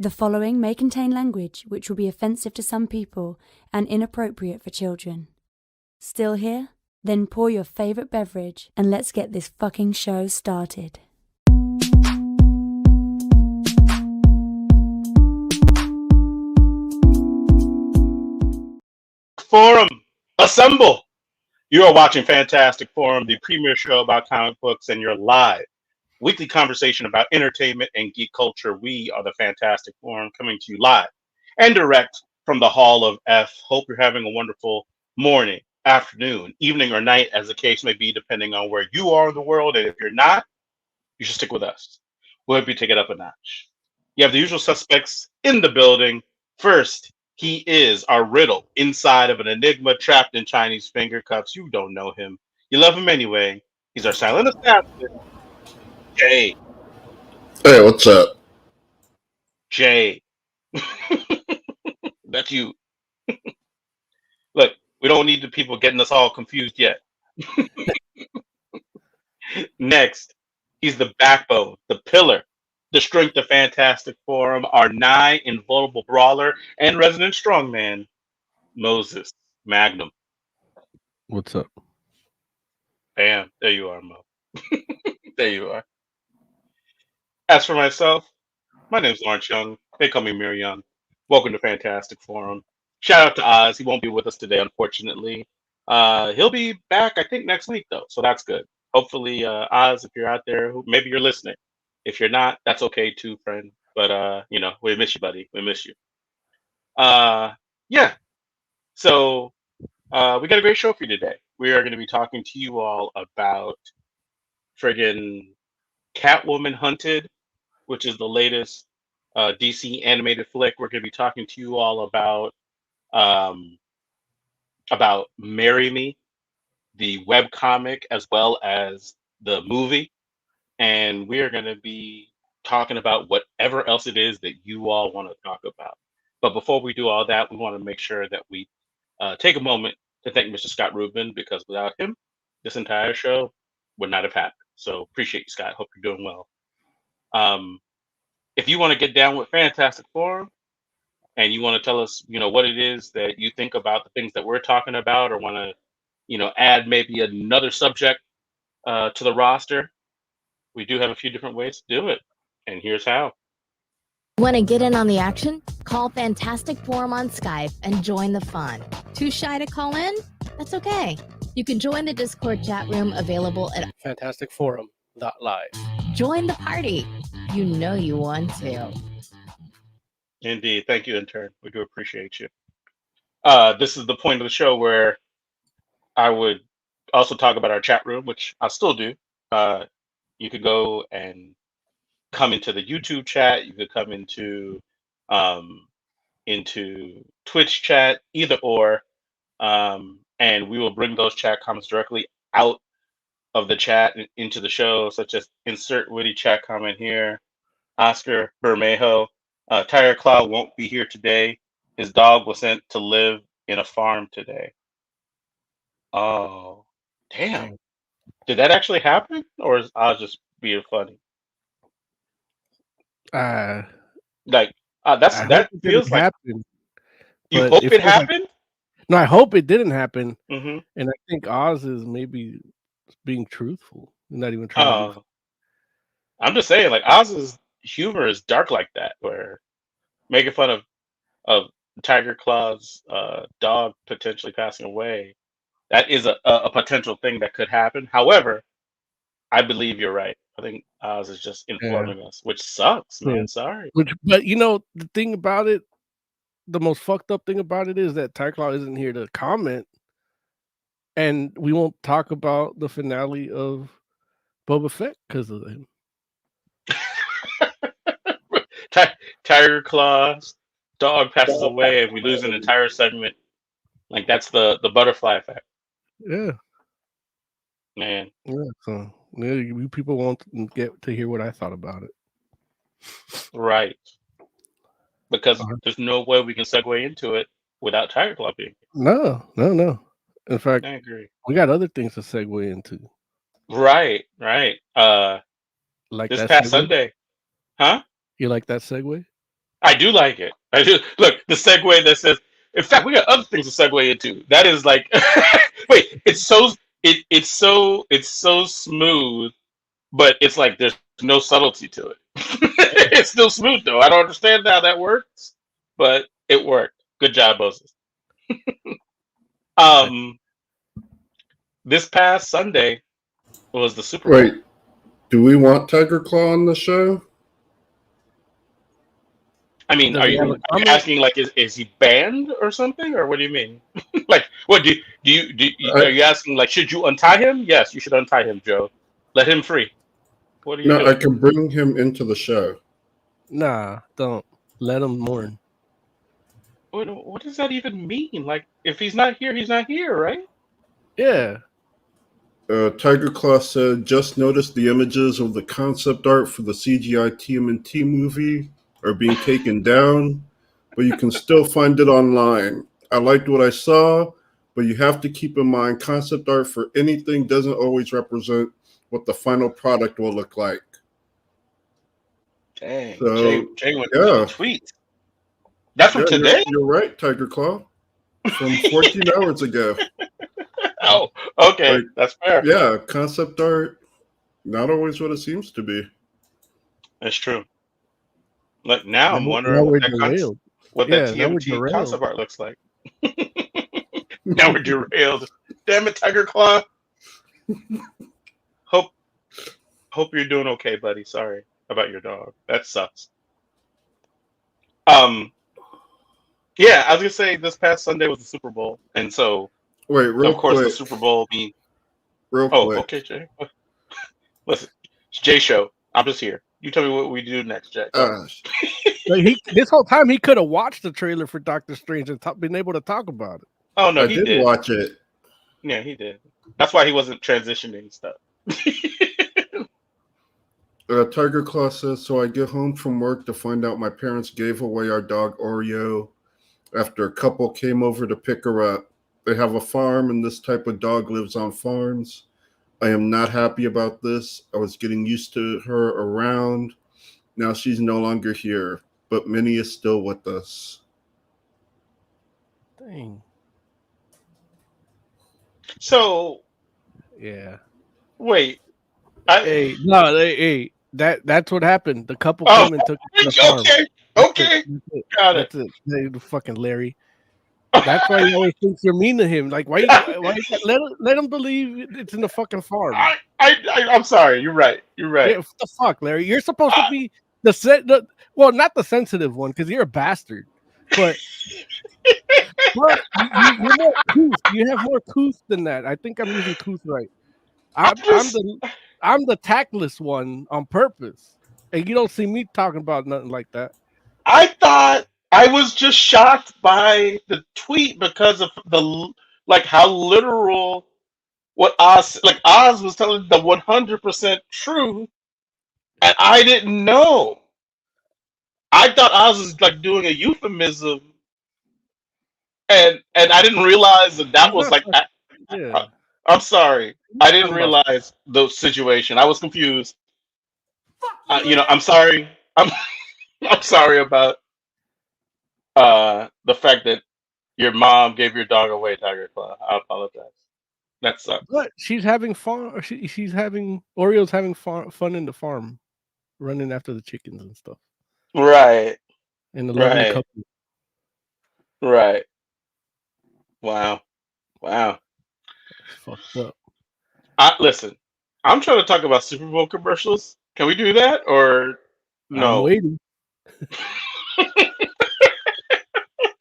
The following may contain language which will be offensive to some people and inappropriate for children. Still here? Then pour your favorite beverage and let's get this fucking show started. Forum, assemble! You are watching Fantastic Forum, the premier show about comic books, and your live weekly conversation about entertainment and geek culture. We are the Fantastic Forum, coming to you live and direct from the Hall of F. Hope you're having a wonderful morning, afternoon, evening, or night, as the case may be, depending on where you are in the world. And if you're not, you should stick with us. We'll help you take it up a notch. You have the usual suspects in the building. First, he is our riddle inside of an enigma trapped in Chinese finger cuffs. You don't know him. You love him anyway. He's our silent assassin, Jay. Hey, what's up? Jay. That's you. Look, we don't need the people getting us all confused yet. Next, he's the backbone, the pillar, the strength of Fantastic Forum, our nigh invulnerable brawler and resident strongman, Moses Magnum. What's up? Bam, there you are, Mo. There you are. As for myself, my name's Lawrence Young. They call me Mir Young. Welcome to Fantastic Forum. Shout out to Oz. He won't be with us today, unfortunately. He'll be back, I think, next week, though, so that's good. Hopefully, Oz, if you're out there, maybe you're listening. If you're not, that's okay too, friend. But we miss you, buddy. We miss you. Yeah. So we got a great show for you today. We are going to be talking to you all about friggin' Catwoman Hunted, which is the latest DC animated flick. We're going to be talking to you all about Marry Me, the webcomic, as well as the movie. And we are going to be talking about whatever else it is that you all want to talk about. But before we do all that, we want to make sure that we take a moment to thank Mr. Scott Rubin, because without him, this entire show would not have happened. So appreciate you, Scott. Hope you're doing well. If you want to get down with Fantastic Forum and you want to tell us, what it is that you think about the things that we're talking about, or want to, add maybe another subject to the roster, we do have a few different ways to do it. And here's how. Want to get in on the action? Call Fantastic Forum on Skype and join the fun. Too shy to call in? That's okay. You can join the Discord chat room available at fantasticforum.live. Join the party. You know you want to. Indeed. Thank you, intern. We do appreciate you. This is the point of the show where I would also talk about our chat room, which I still do. You could go and come into the YouTube chat. You could come into Twitch chat, either or, and we will bring those chat comments directly out of the chat and into the show, such as insert witty chat comment here. Oscar Bermejo, Tire Cloud won't be here today. His dog was sent to live in a farm today. Oh, damn. Did that actually happen, or is I was just being funny? That feels like happened. You hope it happened. No, I hope it didn't happen. Mm-hmm. And I think Oz is maybe being truthful, not even trying to. I'm just saying, like, Oz's humor is dark like that, where making fun of Tiger Claw's dog potentially passing away. That is a potential thing that could happen. However, I believe you're right. I think Oz is just informing us, which sucks, man. Sorry. But the thing about it, the most fucked up thing about it is that Tiger Claw isn't here to comment, and we won't talk about the finale of Boba Fett because of him. Tiger Claw's dog passes away, and we lose an entire segment. Like, that's the butterfly effect. Yeah. Man. Yeah. So you people won't get to hear what I thought about it. Right. Because there's no way we can segue into it without Tiger Claw being here. No. In fact, I agree. We got other things to segue into. Right. Like this that past segue? Sunday. Huh? You like that segue? I do like it. I do. Look, the segue that says. In fact, we got other things to segue into. That is like, wait, it's so smooth, but it's like there's no subtlety to it. It's still smooth though. I don't understand how that works, but it worked. Good job, Moses. Um, this past Sunday was the Super Bowl. Wait, do we want Tiger Claw on the show? I mean, Does are he have you, a are you comment? asking like is he banned or something, or what do you mean? Like, what are you asking like should you untie him? Yes, you should untie him, Joe. Let him free. What are you No, I doing? can bring him into the show. Nah, don't let him mourn. What does that even mean? Like, if he's not here, he's not here, right? Yeah, Tiger Claw said, just noticed the images of the concept art for the CGI TMNT movie are being taken down, but you can still find it online. I liked what I saw, but you have to keep in mind concept art for anything doesn't always represent what the final product will look like. Dang, So, Jay went to the yeah. tweet. That's from Yeah, today? you're right, Tiger Claw. From 14 hours ago. Oh, okay, Like, that's fair. yeah, concept art, not always what it seems to be. That's true. Like now, I'm now wondering we're derailed. what that Yeah, now we're TMT derailed. concept art looks like. Now we're derailed. Damn it, Tiger Claw. Hope you're doing okay, buddy. Sorry about your dog. That sucks. Yeah, I was gonna say this past Sunday was the Super Bowl, and so Wait, real of course the quick. Super Bowl means. Real Oh, quick. okay, Jay. Listen, it's Jay show. I'm just here. You tell me what we do next, Jay. Go. Like this whole time he could have watched the trailer for Doctor Strange and been able to talk about it. Oh no, I he did did. watch it. Yeah, he did. That's why he wasn't transitioning stuff. Tiger Claw says, so I get home from work to find out my parents gave away our dog Oreo after a couple came over to pick her up. They have a farm, and this type of dog lives on farms. I am not happy about this. I was getting used to her around. Now she's no longer here, but Minnie is still with us. Dang. So, Yeah. wait. That's what happened. The couple Oh, came and took it to the farm. Okay. Got it. That's it. They fucking Larry. That's why he always thinks you're mean to him. Like, why let him believe it's in the fucking farm? I'm sorry. You're right. Yeah, what the fuck, Larry? You're supposed to be not the sensitive one because you're a bastard. But you're more couth. You have more couth than that. I think I'm using couth right. I'm the tactless one on purpose, and you don't see me talking about nothing like that. I thought I was just shocked by the tweet because of the how literal what Oz was telling the 100% truth, and I didn't know. I thought Oz was doing a euphemism, and I didn't realize that was Yeah. I'm sorry. I didn't realize the situation. I was confused. I'm sorry. I'm sorry about the fact that your mom gave your dog away, Tiger Claw. I apologize. That sucks. But she's having fun. She's having Oreo's having fun in the farm, running after the chickens and stuff. Right. And the lovely couple. Right. Wow. Fucked up. Listen, I'm trying to talk about Super Bowl commercials. Can we do that or no? I'm waiting.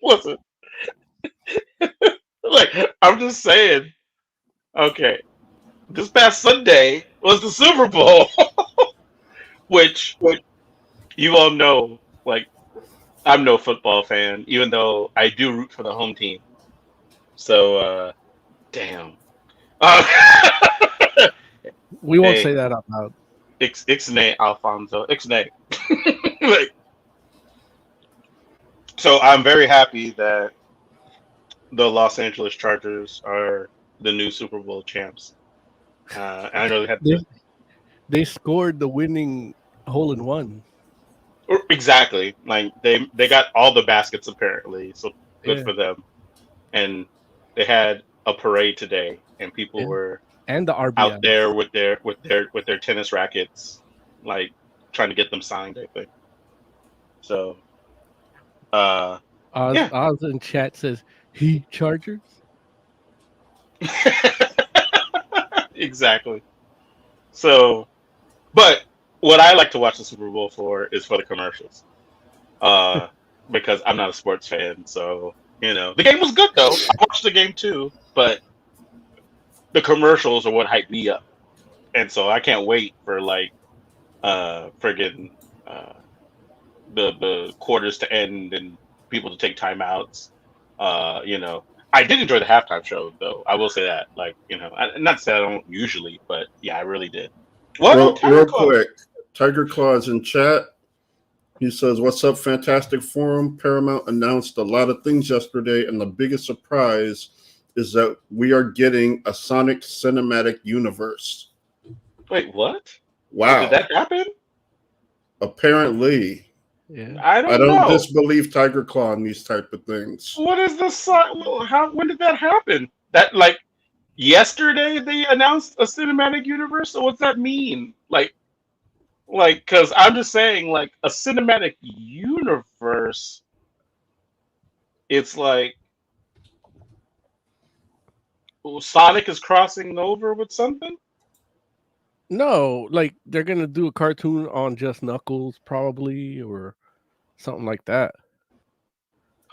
Listen, I'm just saying. Okay, this past Sunday was the Super Bowl, which you all know. I'm no football fan, even though I do root for the home team. So, damn. We won't say that out loud. Ixnay Alfonso. Ixnay. So I'm very happy that the Los Angeles Chargers are the new Super Bowl champs. And I know they had They scored the winning hole-in-one. Exactly. Like they got all the baskets apparently, so good Yeah, for them. And they had a parade today, and people yeah. were And the out RBIs. there with their tennis rackets, like trying to get them signed. I think so. Uh, yeah. Oz in chat says he Chargers. Exactly. So, but what I like to watch the Super Bowl for is for the commercials. Uh, because I'm not a sports fan, so the game was good though. I watched the game too, but the commercials are what hype me up, and so I can't wait for like friggin' uh the quarters to end and people to take timeouts. I did enjoy the halftime show though. I will say that, like, not to say I don't usually, but yeah, I really did. What on Tiger Real Club? quick, Tiger Claw's in chat. He says, "What's up, Fantastic Forum? Paramount announced a lot of things yesterday, and the biggest surprise is that we are getting a Sonic cinematic universe." Wait, what? Wow. Did that happen? Apparently. Yeah. I I don't don't know. disbelieve Tiger Claw in these type of things. What is the how? When did that happen? That like yesterday they announced a cinematic universe. So what's that mean? Like, because I'm just saying, like a cinematic universe. It's like Sonic is crossing over with something. No, like they're gonna do a cartoon on just Knuckles, probably, or something like that.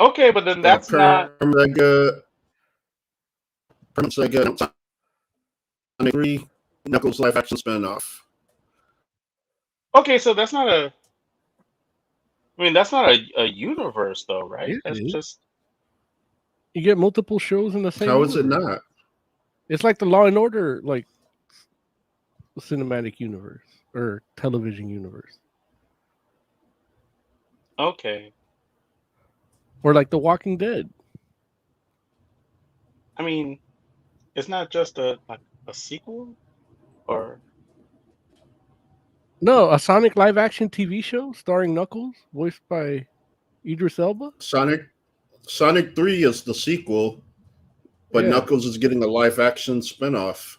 Okay, but then that's not Sega Sonic 3 Knuckles live action spinoff. okay. So that's not a. I mean, that's not a universe, though, right? Yeah, That's it is. just. You get multiple shows in the same. How is it universe. not? It's like the Law and Order, like cinematic universe or television universe, Okay. or like The Walking Dead. I mean, it's not just a sequel, or No, a Sonic live action TV show starring Knuckles, voiced by Idris Elba. Sonic 3 is the sequel, but Yeah. Knuckles is getting a live action spinoff.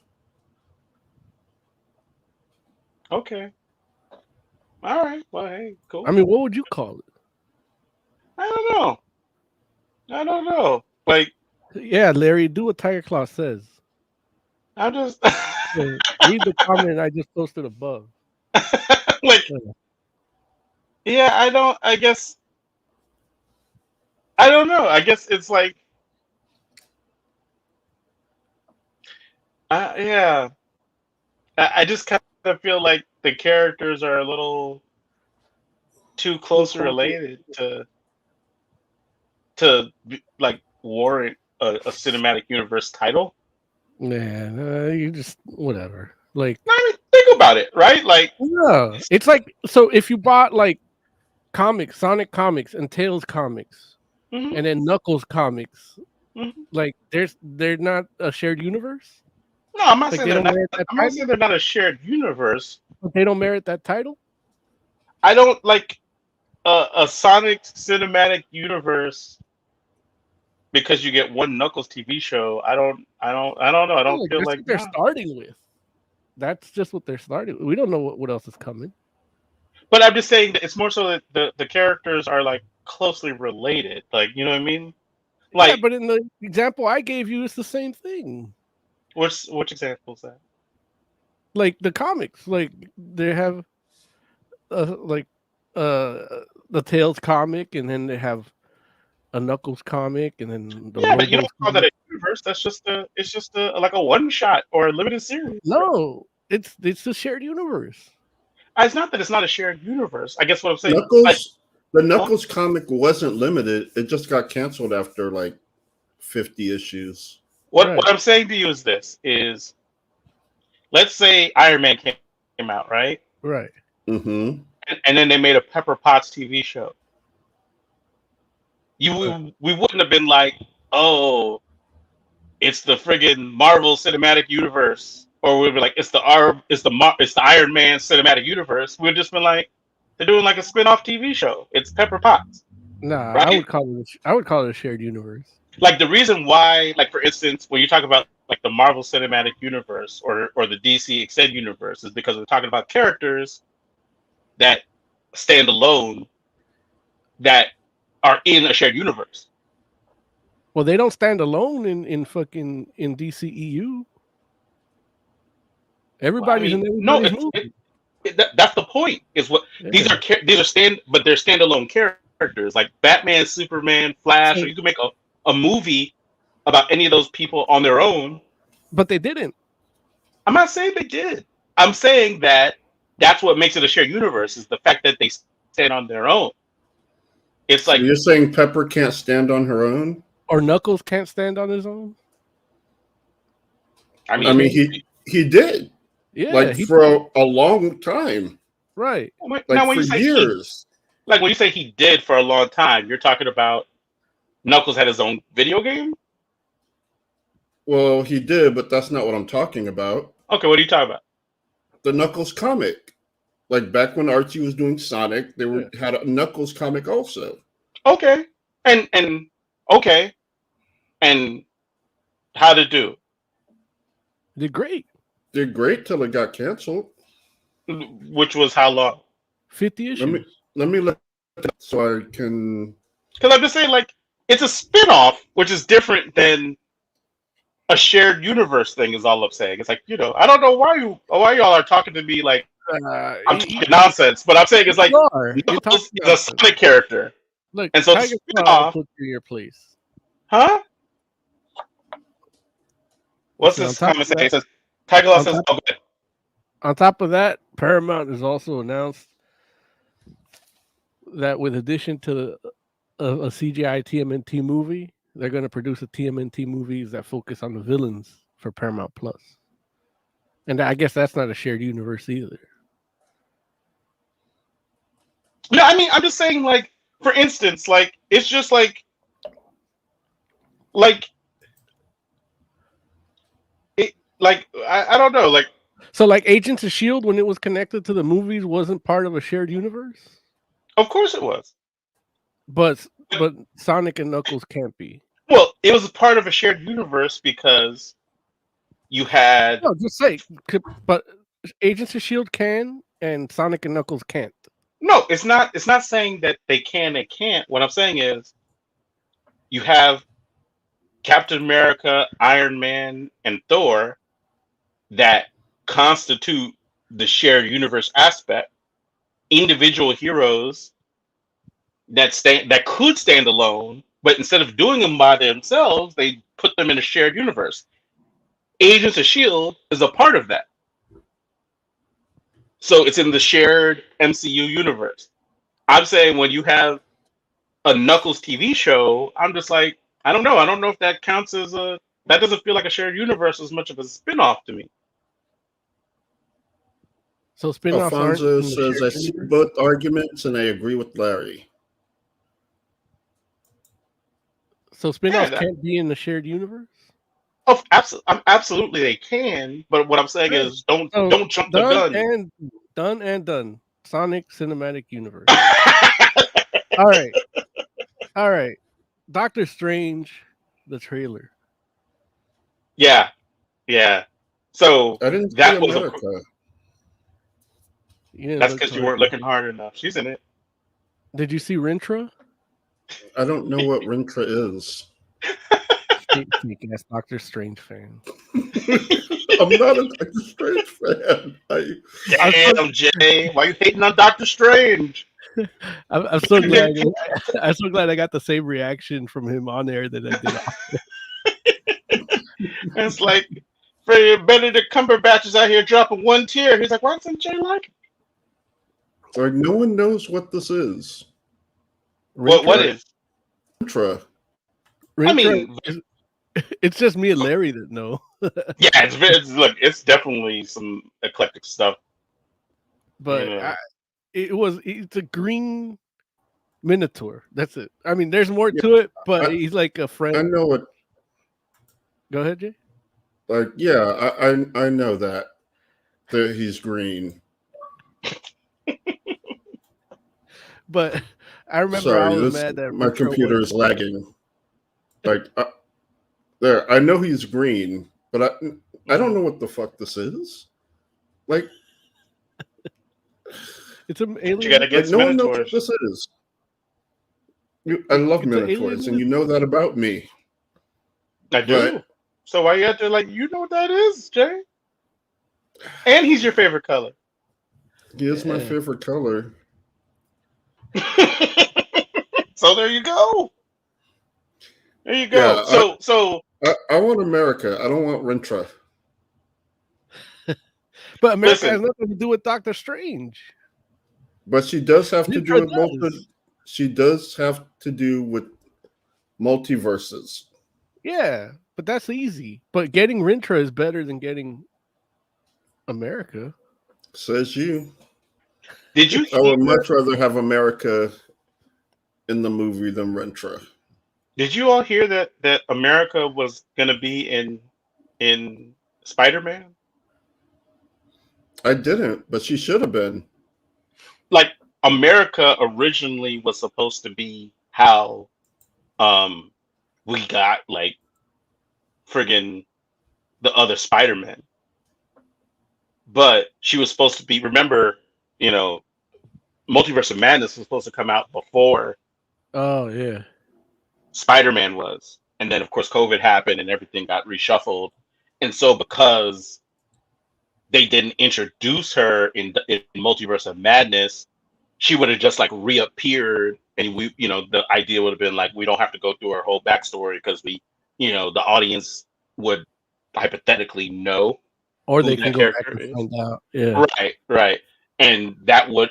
okay. All right. Well, hey, cool. I mean, what would you call it? I don't know. Like, Yeah, Larry, do what Tiger Claw says. I'm just Read the comment I just posted above. like, yeah. I guess. I don't know. I guess it's like, yeah. I just kind of feel like the characters are a little too closely related to like warrant a cinematic universe title. Yeah, you just whatever. Like, I mean, think about it, right? Like, yeah, it's like, so if you bought like comics, Sonic comics and Tails comics, mhm, and then Knuckles comics, mhm. like they're not a shared universe. No, I'm not Like saying they they're don't not. merit that I'm not title. saying they're not a shared universe. But they don't merit that title. I don't like a Sonic cinematic universe because you get one Knuckles TV show. I don't know. I don't Like, feel that's like what they're no. starting with. That's just what they're starting with. We don't know what else is coming. But I'm just saying that it's more so that the characters are like closely related. Like, you know what I mean? Yeah, Like, but in the example I gave you, it's the same thing. which example is that? Like the comics, like they have like the Tails comic, and then they have a Knuckles comic, and then the Yeah, but you Lobos don't call that comic. a universe. That's just like a one shot or a limited series. No, it's a shared universe. It's not that it's not a shared universe. I guess what I'm saying. The Knuckles comic wasn't limited. It just got canceled after like 50 issues. What I'm saying to you is this: is let's say Iron Man came out, right? Right. Mm-hmm. And then they made a Pepper Potts TV show. We wouldn't have been like, oh, it's the friggin' Marvel Cinematic Universe, or we'd be like, it's the Iron Man Cinematic Universe. We'd just been like, They're doing like a spin-off TV show. It's Pepper Potts. Nah, Right? I would call it a shared universe. Like the reason why, like for instance, when you talk about like the Marvel Cinematic Universe or the DC Extended Universe, is because we're talking about characters that stand alone that are in a shared universe. Well, they don't stand alone in fucking in DCEU. Everybody's in No, everybody's movie. that's the point. Is what Yeah. these are but they're standalone characters like Batman, Superman, Flash, or you can make a movie about any of those people on their own. But they didn't. I'm not saying they did. I'm saying that that's what makes it a shared universe is the fact that they stand on their own. It's So like you're saying Pepper can't stand on her own? Or Knuckles can't stand on his own? I mean, he did. Yeah, like for a long time. Right. Like now, when for you say years. Like when you say he did for a long time, you're talking about Knuckles had his own video game? Well, he did, but that's not what I'm talking about. Okay, what are you talking about? The Knuckles comic. Like back when Archie was doing Sonic, they had a Knuckles comic also. Okay. And okay. And how did it do? Did great. Did great till it got canceled. Which was how long? 50 issues. Let me look so I can. Because I'm just saying, like, it's a spin-off, which is different than a shared universe thing. Is all I'm saying. It's like, you know, I don't know why y'all are talking to me like I'm talking nonsense, but I'm saying it's like Knuckles is a Sonic character. Look, and so Tiger spin-off, put you in your place. huh? What's this comment saying? It says Tiger Claw says, "Oh, good." On top of that, Paramount has also announced that with addition to a CGI TMNT movie, they're going to produce a TMNT movies that focus on the villains for Paramount Plus. And I guess that's not a shared universe either. No, I mean, I'm just saying, like, for instance, like, it's just like I don't know, like. So, like, Agents of S.H.I.E.L.D., when it was connected to the movies, wasn't part of a shared universe? Of course it was. But Sonic and Knuckles can't be. Well, it was part of a shared universe because you had. No, just say, but Agents of S.H.I.E.L.D. can, and Sonic and Knuckles can't. No, it's not. It's not saying that they can, they can't. What I'm saying is, you have Captain America, Iron Man, and Thor that constitute the shared universe aspect. Individual heroes that could stand alone, but instead of doing them by themselves, they put them in a shared universe. Agents of S.H.I.E.L.D. is a part of that. So it's in the shared MCU universe. I'm saying when you have a Knuckles TV show, I'm just like, I don't know. I don't know if that counts as that doesn't feel like a shared universe as much of a spin-off to me. So spin-offs Alfonso says, I see both arguments and I agree with Larry. So spin-offs can't be in the shared universe? Oh, absolutely they can. But what I'm saying is don't jump the gun. Done. Sonic Cinematic Universe. All right. Doctor Strange, the trailer. Yeah. So I didn't that see was America. That's because you weren't looking hard enough. She's in it. Did you see Rintra? I don't know what Rintra is. That's Doctor Strange fan. I'm not a Doctor Strange fan. Damn, Jay, why are you hating on Doctor Strange? I'm so glad. I'm so glad I got the same reaction from him on air that I did. It's like Benedict Cumberbatch is out here dropping one tear. He's like, why doesn't Jay like it? Like no one knows what this is. What is Rintra? I mean, it's just me and Larry that know. Yeah, it's definitely some eclectic stuff. But it's a green Minotaur. That's it. I mean, there's more to it, but he's like a friend. I know it. Go ahead, Jay. Like, yeah, I know that he's green. But I remember I Sorry, was mad that my Retro computer was is lagging. Like, there, I know he's green, but I don't know what the fuck this is. Like, it's an What you got alien. against no one knows what Minotaurs? this is. I love It's an Minotaurs, alien and you know that about me. I do. But So why you have to like? You know what that is, Jay? And he's your favorite color. he is my Yeah. favorite color. So there you go. There you go. Yeah, So I want America. I don't want Rentra. But America listen. has nothing to do with Doctor Strange. But she does have to do Rentra with does. She does have to do with multiverses. Yeah, but that's easy. But getting Rentra is better than getting America. Says you. Did you I would hear? much rather have America in the movie than Rentra. Did you all hear that America was gonna be in Spider-Man? I didn't, but she should have been. Like America originally was supposed to be how we got like friggin' the other Spider-Man. But she was supposed to be, remember, you know, Multiverse of Madness was supposed to come out before Oh yeah. Spider-Man was. And then of course COVID happened and everything got reshuffled. And so because they didn't introduce her in Multiverse of Madness, she would have just like reappeared and we, the idea would have been like we don't have to go through her whole backstory because the audience would hypothetically know Or who they can that go back character and is. find out. Yeah. Right. And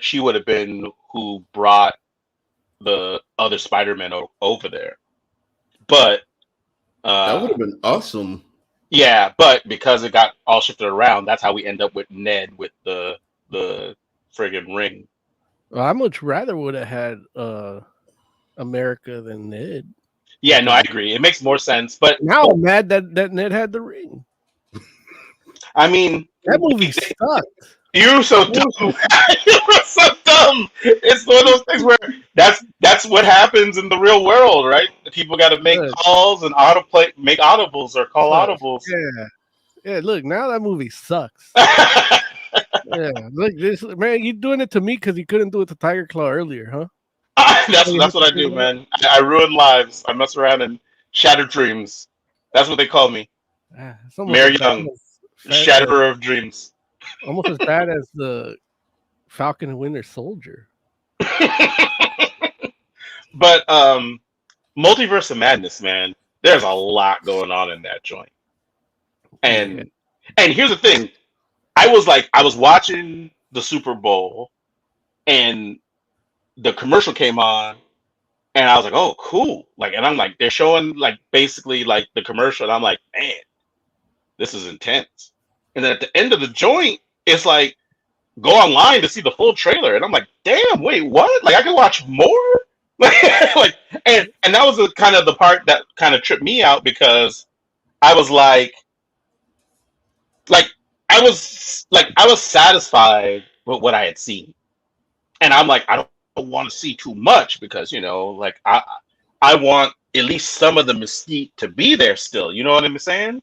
she would have been who brought the other Spider-Man over there. But That would have been awesome. yeah, but because it got all shifted around, that's how we end up with Ned with the friggin' ring. Well, I much rather would have had America than Ned. Yeah, no, I agree. It makes more sense. But Now I'm mad that Ned had the ring. I mean, That movie sucked. you're so dumb. You're so dumb. It's one of those things where that's what happens in the real world, right? People got to make Good. calls and make audibles or call audibles. Yeah. Look, now that movie sucks. Yeah, look, this man, you doing it to me because you couldn't do it to Tiger Claw earlier, huh? That's what I do, man. I ruin lives. I mess around and shatter dreams. That's what they call me. Mayor Young, shatterer of dreams. Almost as bad as the Falcon and Winter Soldier. But Multiverse of Madness, man, there's a lot going on in that joint. And here's the thing. I was watching the Super Bowl and the commercial came on and I was like, oh, cool. Like, and I'm like, they're showing like basically like the commercial. And I'm like, man, this is intense. And then at the end of the joint, it's like, go online to see the full trailer. And I'm like, damn, wait, what? Like I can watch more? and that was kind of the part that kind of tripped me out because I was like I was satisfied with what I had seen. And I'm like, I don't want to see too much because, like I want at least some of the mystique to be there still. You know what I'm saying?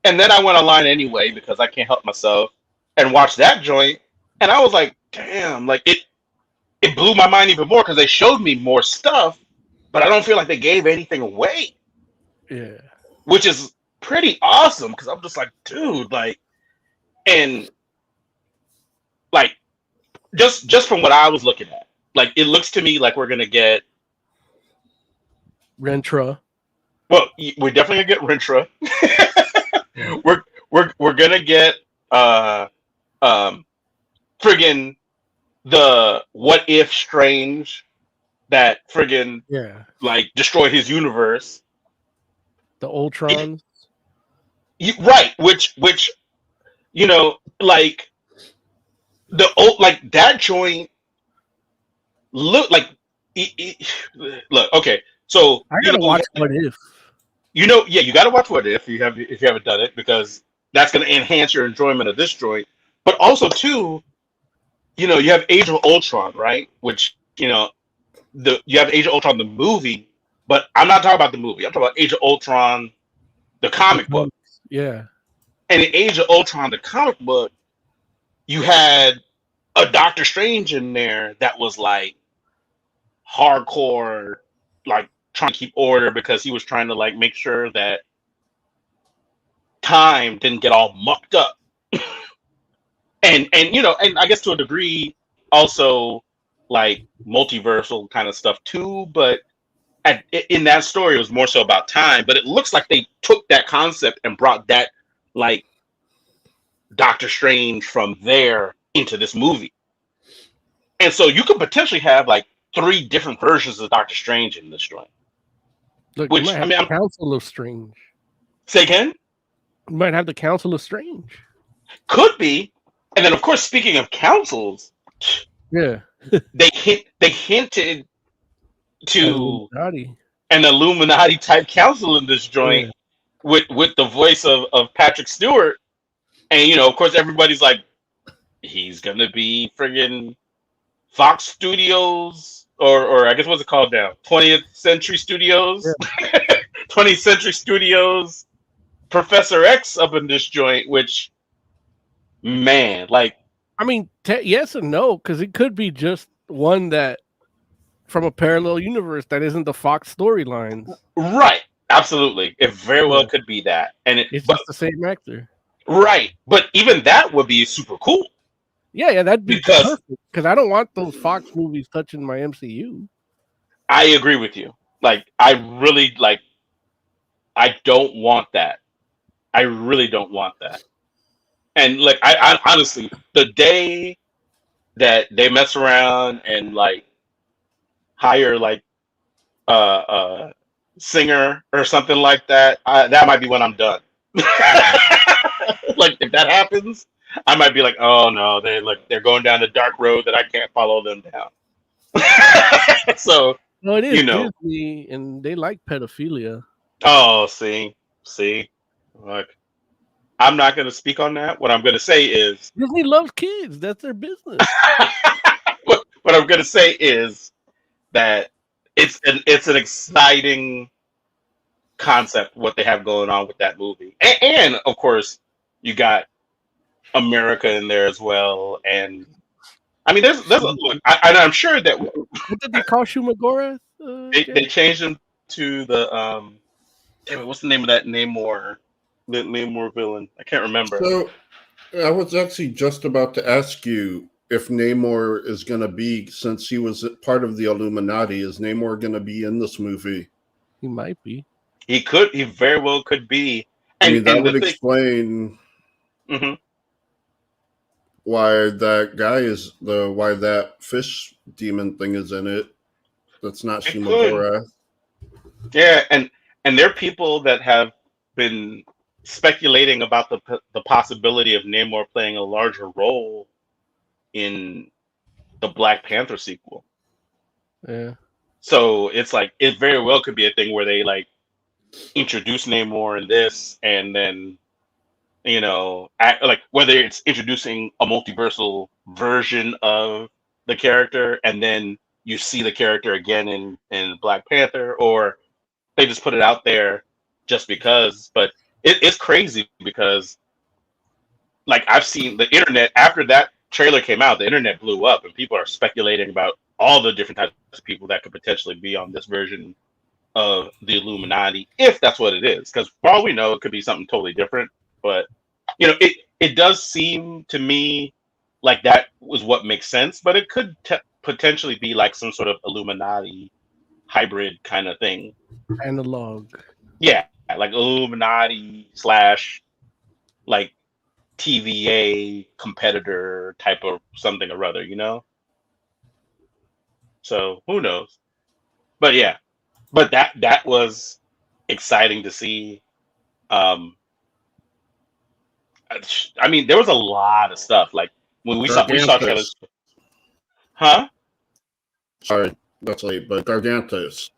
And then I went online anyway because I can't help myself and watched that joint. And I was like, damn, like it blew my mind even more because they showed me more stuff, but I don't feel like they gave anything away. Yeah. Which is pretty awesome because I'm just like, dude, like, and like just from what I was looking at, like it looks to me like we're gonna get Rentra. Well, we're definitely gonna get Rentra. we're gonna get friggin' the What If Strange that friggin' like destroyed his universe. The Ultrons. Right, which like the old like that joint look like look okay. So I gotta watch What If. You gotta watch What If you haven't done it because that's gonna enhance your enjoyment of this joint. But also too, you have Age of Ultron, right? Which you know, you have Age of Ultron the movie, but I'm not talking about the movie. I'm talking about Age of Ultron, the comic book. Yeah. And in Age of Ultron, the comic book, you had a Doctor Strange in there that was like hardcore, like trying to keep order because he was trying to like make sure that time didn't get all mucked up. and and I guess to a degree also like multiversal kind of stuff too, but in that story it was more so about time. But it looks like they took that concept and brought that like Doctor Strange from there into this movie. And so you could potentially have like 3 different versions of Doctor Strange in this joint. Look, Which you might have the Council of Strange. Say again? You might have the Council of Strange. Could be. And then of course, speaking of councils, yeah, they hinted to Illuminati. An Illuminati type council in this joint with the voice of Patrick Stewart. And of course everybody's like, he's gonna be friggin' Fox Studios or I guess what's it called now? 20th Century Studios? Yeah. 20th Century Studios Professor X up in this joint, which, man, like... I mean, yes and no, because it could be just one that from a parallel universe that isn't the Fox storylines. Right. Absolutely. It very well could be that. And it's just the same actor. Right. But even that would be super cool. Yeah, that'd be perfect. Because I don't want those Fox movies touching my MCU. I agree with you. Like, I really, like, I don't want that. I really don't want that. And, like, I honestly, the day that they mess around and, like, hire, like, singer or something like that, that might be when I'm done. Like, if that happens, I might be like, oh no, they're going down the dark road that I can't follow them down. So, no, it is Disney, and they like pedophilia. Oh, see, look, I'm not going to speak on that. What I'm going to say is Disney loves kids. That's their business. what I'm going to say is that it's an exciting concept what they have going on with that movie, and of course you got America in there as well, and I mean, there's I'm sure that what did they call Shumagora? They changed him to the damn it, what's the name of that Namor villain? I can't remember. So I was actually just about to ask you if Namor is going to be, since he was part of the Illuminati, is Namor going to be in this movie? He might be. He very well could be. And, I mean, that would explain why that guy is why that fish demon thing is in it. That's not Shimagora. Yeah, and there are people that have been speculating about the possibility of Namor playing a larger role in the Black Panther sequel. Yeah. So it's like it very well could be a thing where they like introduce Namor in this, and then like whether it's introducing a multiversal version of the character, and then you see the character again in Black Panther, or they just put it out there just because. But it's crazy because, like, I've seen the internet after that trailer came out, the internet blew up, and people are speculating about all the different types of people that could potentially be on this version of the Illuminati, if that's what it is. Because for all we know, it could be something totally different. But it does seem to me like that was what makes sense. But it could potentially be like some sort of Illuminati hybrid kind of thing. Analog. Yeah, like Illuminati / like TVA competitor type of something or other, So who knows? But yeah, but that was exciting to see. I mean, there was a lot of stuff. Like when we saw trailers. Huh? Sorry, that's late, but Gargantos.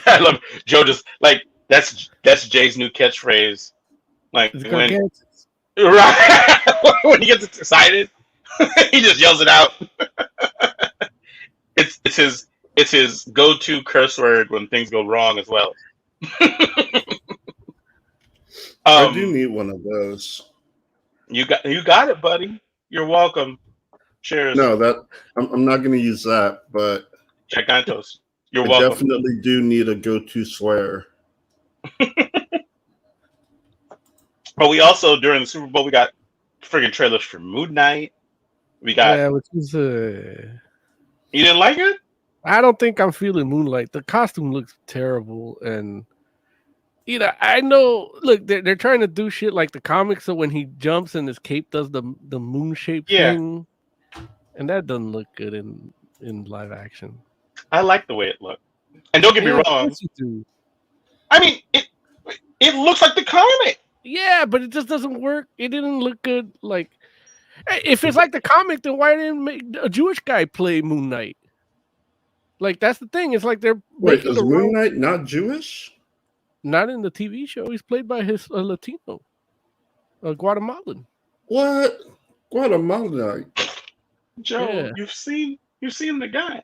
I love Joe. Just like that's Jay's new catchphrase. Like when right when he gets excited, he just yells it out. it's his go-to curse word when things go wrong as well. I do need one of those. You got it, buddy. You're welcome. Cheers. No, I'm not going to use that, but Gigantos. You're I welcome. definitely do need a go-to swear. But we also, during the Super Bowl, we got friggin' trailers for Moon Knight. We got. which is You didn't like it? I don't think I'm feeling Moonlight. The costume looks terrible, and I know. Look, they're trying to do shit like the comics. So when he jumps and his cape does the moon shape thing, and that doesn't look good in live action. I like the way it looked, and don't get me wrong. I mean, it looks like the comic. Yeah, but it just doesn't work. It didn't look good. Like, if it's like the comic, then why didn't make a Jewish guy play Moon Knight? Like, that's the thing. It's like they're Wait, is Moon Knight not Jewish? Not in the TV show. He's played by his Latino, Guatemalan. What? Guatemalan? Joe, you've seen the guy.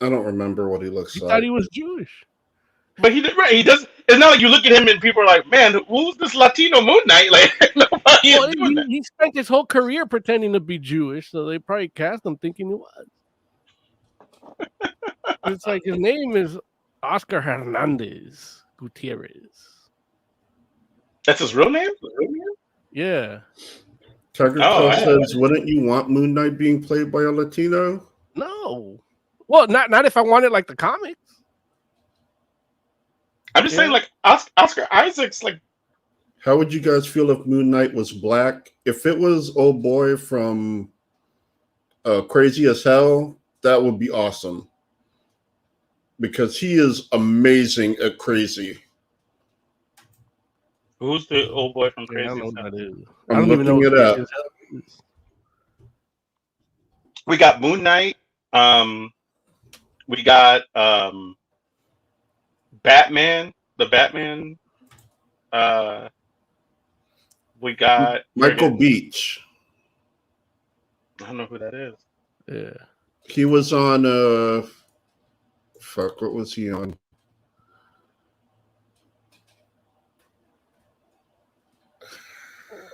I don't remember what he looks You like. thought he was Jewish. But he did right. He does. It's not like you look at him and people are like, "Man, who's this Latino Moon Knight?" Like nobody is doing that. He spent his whole career pretending to be Jewish, so they probably cast him thinking he was. It's like his name is Oscar Hernandez Gutierrez. That's his real name? Yeah. Tucker says, "Wouldn't you want Moon Knight being played by a Latino?" No. Well, not if I wanted like the comics. I'm just saying, like Oscar Isaac's like. How would you guys feel if Moon Knight was black? If it was old boy from Crazy as Hell, that would be awesome. Because he is amazing at crazy. Who's the old boy from Crazy? I don't know what that is. I'm looking it up. We got Moon Knight. We got Batman. The Batman. We got Michael Beach. I don't know who that is. Yeah. He was on what was he on?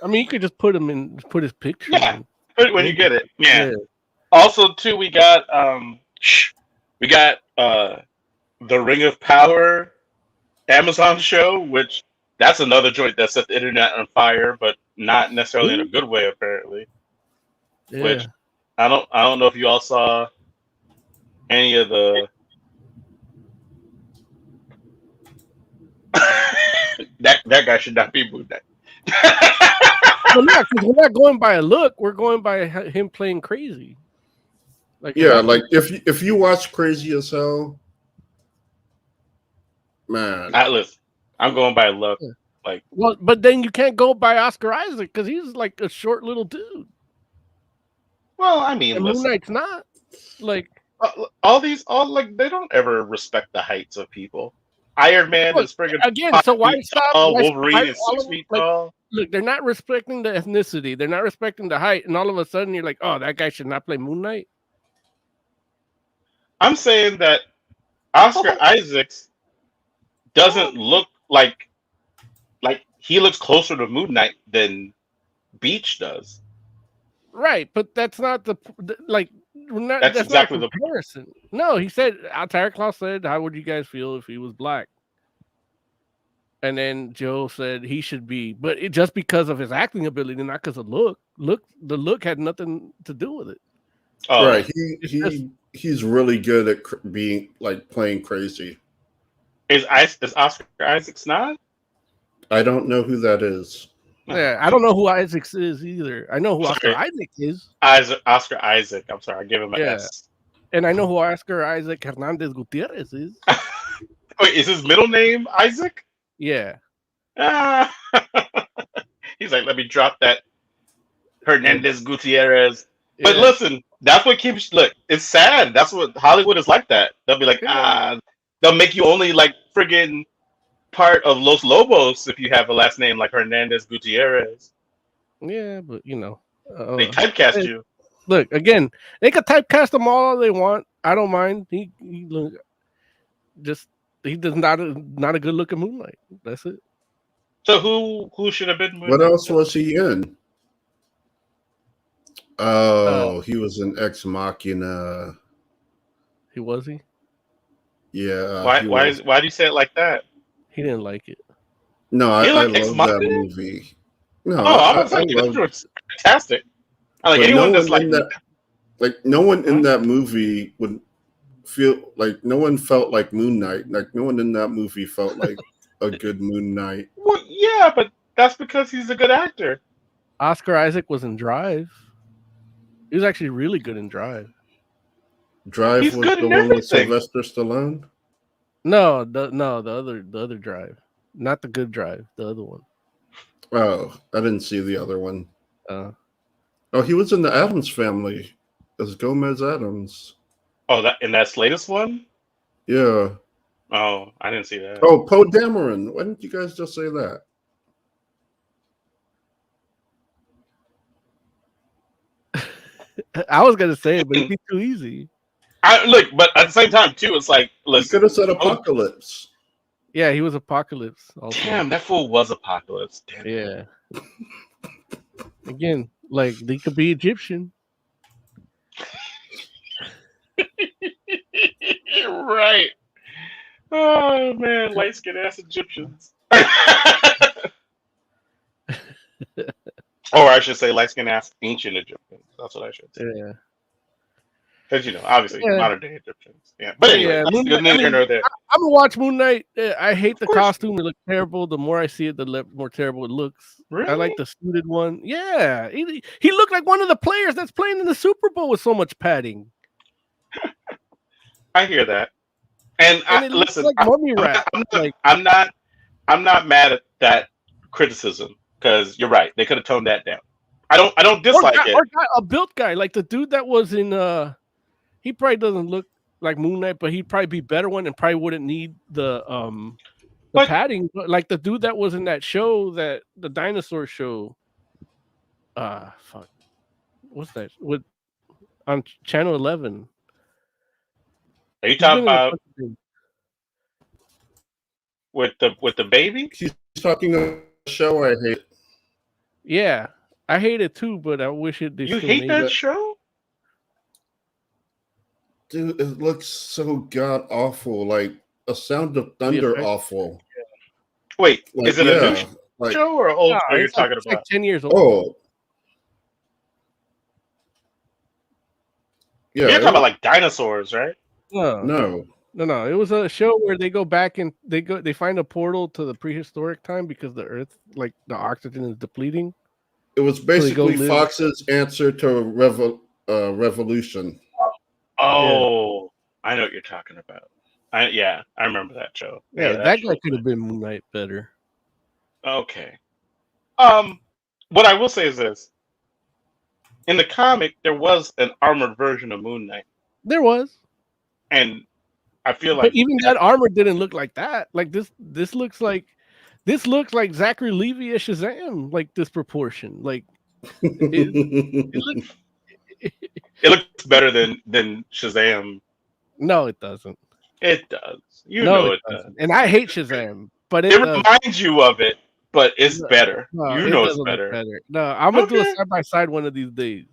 I mean, you could just put his picture. Yeah, when you get it. Yeah. Also, too, we got the Ring of Power Amazon show, which that's another joint that set the internet on fire, but not necessarily in a good way, apparently. Yeah. Which I don't know if you all saw any of the that guy should not be Moon Knight. Well, no, because we're not going by a look. We're going by him playing crazy. Like if you watch Crazy as Hell, man. Listen, I'm going by a look. Like, well, but then you can't go by Oscar Isaac because he's like a short little dude. Well, I mean, Moon Knight's not like all they don't ever respect the heights of people. Iron Man is friggin' again. So why stop? Wolverine is 6 feet tall. Look, they're not respecting the ethnicity. They're not respecting the height, and all of a sudden you're like, "Oh, that guy should not play Moon Knight." I'm saying that Oscar Isaacs doesn't look like he looks closer to Moon Knight than Beach does. Right, but that's not the like. That's exactly the comparison. No, he said. Tyler Klaus said, "How would you guys feel if he was black?" And then Joe said he should be, but just because of his acting ability, not because of look. The look had nothing to do with it. Oh, right. He's really good at being like playing crazy. Is Oscar Isaacs not? I don't know who that is. Yeah, I don't know who Isaacs is either. I know who Oscar Isaac is. Oscar Isaac. I'm sorry, I gave him an S. And I know who Oscar Isaac Hernandez Gutierrez is. Wait, is his middle name Isaac? Yeah. He's like, let me drop that Hernandez Gutierrez. Yeah. But listen, that's what keeps. Look, it's sad. That's what Hollywood is like. That they'll be like, they'll make you only like friggin' part of Los Lobos if you have a last name like Hernandez Gutierrez. Yeah, but they typecast you. Look again. They could typecast them all they want. I don't mind. He does not a good looking Moon Knight. That's it. So who should have been Moon What Knight? else was he in? Oh, he was in Ex Machina. He was he? Yeah. Why do you say it like that? He didn't like it. No, I like Ex love that Machina? movie. No, I was like, love it was fantastic. I like but anyone no that's one in that, like no one in that movie would feel like no one felt like Moon Knight. Like no one in that movie felt like a good Moon Knight. Well, yeah, but that's because he's a good actor. Oscar Isaac was in Drive. He was actually really good in Drive. Drive He's was good the in one with everything. Sylvester Stallone. No, the other Drive, not the good Drive, the other one. Oh, I didn't see the other one. Uh, Oh, he was in the Addams Family as Gomez Addams. Oh, that's latest one? Yeah. Oh, I didn't see that. Oh, Poe Dameron. Why didn't you guys just say that? I was gonna say it, but it'd be too easy. Look, but at the same time too, it's like, You listen. could have said Apocalypse. Yeah, he was Apocalypse. Also. Damn, that fool was Apocalypse. Damn. Yeah. Again, like they could be Egyptian. Right. Oh man, light skinned ass Egyptians. Or I should say light skinned ass ancient Egyptians. That's what I should say. Yeah. Because obviously modern day Egyptians. Yeah. But anyway, Yeah, that's neither here nor there. I'm gonna watch Moon Knight. I hate the course. costume. It looks terrible. The more I see it, the more terrible it looks. Really? I like the suited one. Yeah, he looked like one of the players that's playing in the Super Bowl with so much padding. I hear that. And it looks listen, like mummy wrap. I'm not mad at that criticism because you're right. They could have toned that down. I don't dislike it. Or a built guy like the dude that was in. He probably doesn't look like Moon Knight, but he'd probably be better one and probably wouldn't need the padding. But like the dude that was in that show, the dinosaur show. Fuck. What's that? On Channel 11. Are you talking about with the baby? He's talking about a show I hate. Yeah, I hate it too, but I wish it. You hate that show? Dude, it looks so god awful, like a Sound of Thunder awful. Wait, like, is it a new show or an old show you're talking about? Like 10 years old. Oh. Yeah. You're talking about like dinosaurs, right? No. It was a show where they go back and they find a portal to the prehistoric time because the Earth, like the oxygen is depleting. It was basically Fox's answer to Revolution. Oh, yeah. I know what you're talking about. I remember that show. Yeah, that guy could have been Moon Knight better. Okay. What I will say is this. In the comic, there was an armored version of Moon Knight. There was. And I feel like even that armor didn't look like that. Like this looks like Zachary Levi as Shazam, like this proportion. Like it looks better than Shazam. No, it doesn't. It does. You know it does. And I hate Shazam, but it reminds you of it, but it's better. No, you know it's better. No, I'm gonna do a side by side one of these days.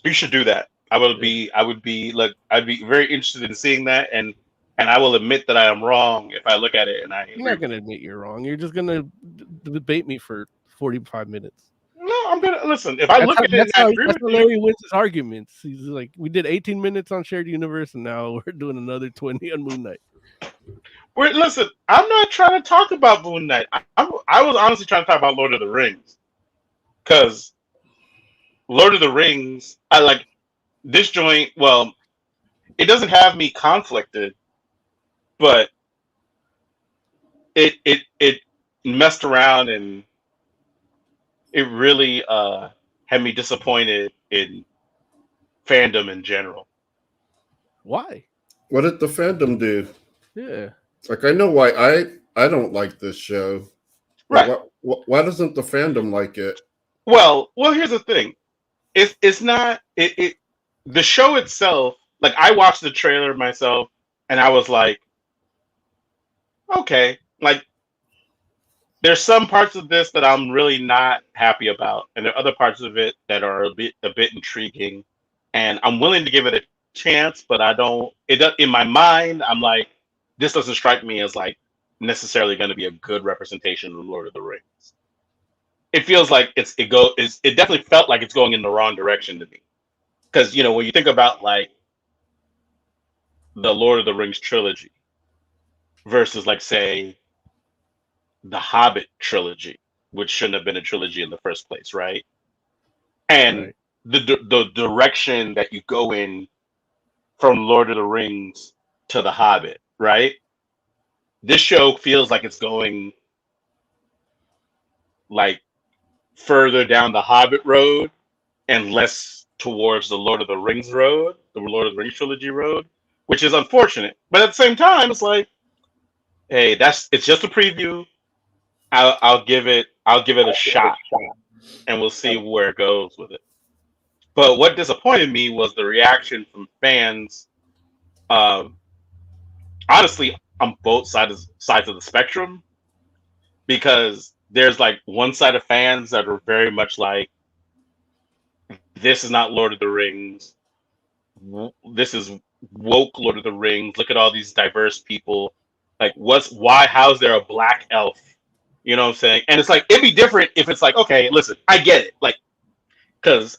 You should do that. I'd be very interested in seeing that, and I will admit that I am wrong if I look at it and You're not gonna admit you're wrong. You're just gonna debate me for 45 minutes. No, I'm gonna listen. If I look at it, that's how Larry wins his arguments. He's like, we did 18 minutes on Shared Universe, and now we're doing another 20 on Moon Knight. Listen, I'm not trying to talk about Moon Knight. I was honestly trying to talk about Lord of the Rings, because Lord of the Rings, I like this joint. Well, it doesn't have me conflicted, but it messed around and it really had me disappointed in fandom in general. Why? What did the fandom do? Yeah. Like, I know why I don't like this show. Right. Why doesn't the fandom like it? Well, here's the thing. it's not the show itself. Like I watched the trailer myself, and I was like, okay, like there's some parts of this that I'm really not happy about, and there are other parts of it that are a bit intriguing, and I'm willing to give it a chance, but I don't. It does in my mind. I'm like, this doesn't strike me as like necessarily going to be a good representation of the Lord of the Rings. It feels like it definitely felt like it's going in the wrong direction to me, because when you think about like the Lord of the Rings trilogy versus like say the Hobbit trilogy, which shouldn't have been a trilogy in the first place, right? And Right. the direction that you go in from Lord of the Rings to the Hobbit, right? This show feels like it's going like further down the Hobbit road and less towards the Lord of the Rings road, the Lord of the Rings trilogy road, which is unfortunate. But at the same time, it's like, hey, it's just a preview. I'll give it a shot, and we'll see where it goes with it. But what disappointed me was the reaction from fans. Um, Honestly, on both sides of the spectrum, because there's like one side of fans that are very much like, this is not Lord of the Rings. This is woke Lord of the Rings. Look at all these diverse people. Like, how's there a black elf? You know what I'm saying? And it's like, it'd be different if it's like, okay, listen, I get it. Like, because,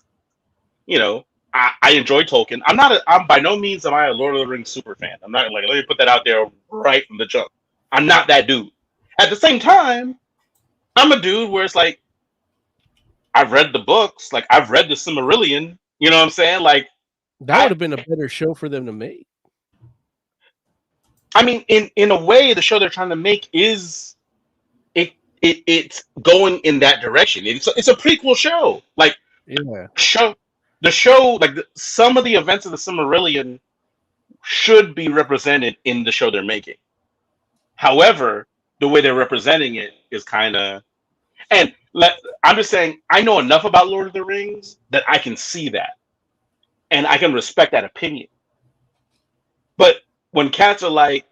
I enjoy Tolkien. I'm by no means am I a Lord of the Rings super fan. I'm not like, let me put that out there right from the jump. I'm not that dude. At the same time, I'm a dude where it's like, I've read the books, like I've read the Silmarillion. You know what I'm saying? Like That would have been a better show for them to make. I mean, in a way, the show they're trying to make is it's going in that direction. It's a prequel show. Like Yeah. the show like some of the events of the Silmarillion should be represented in the show they're making. However, the way they're representing it is kind of I'm just saying I know enough about Lord of the Rings that I can see that, and I can respect that opinion. But when cats are like,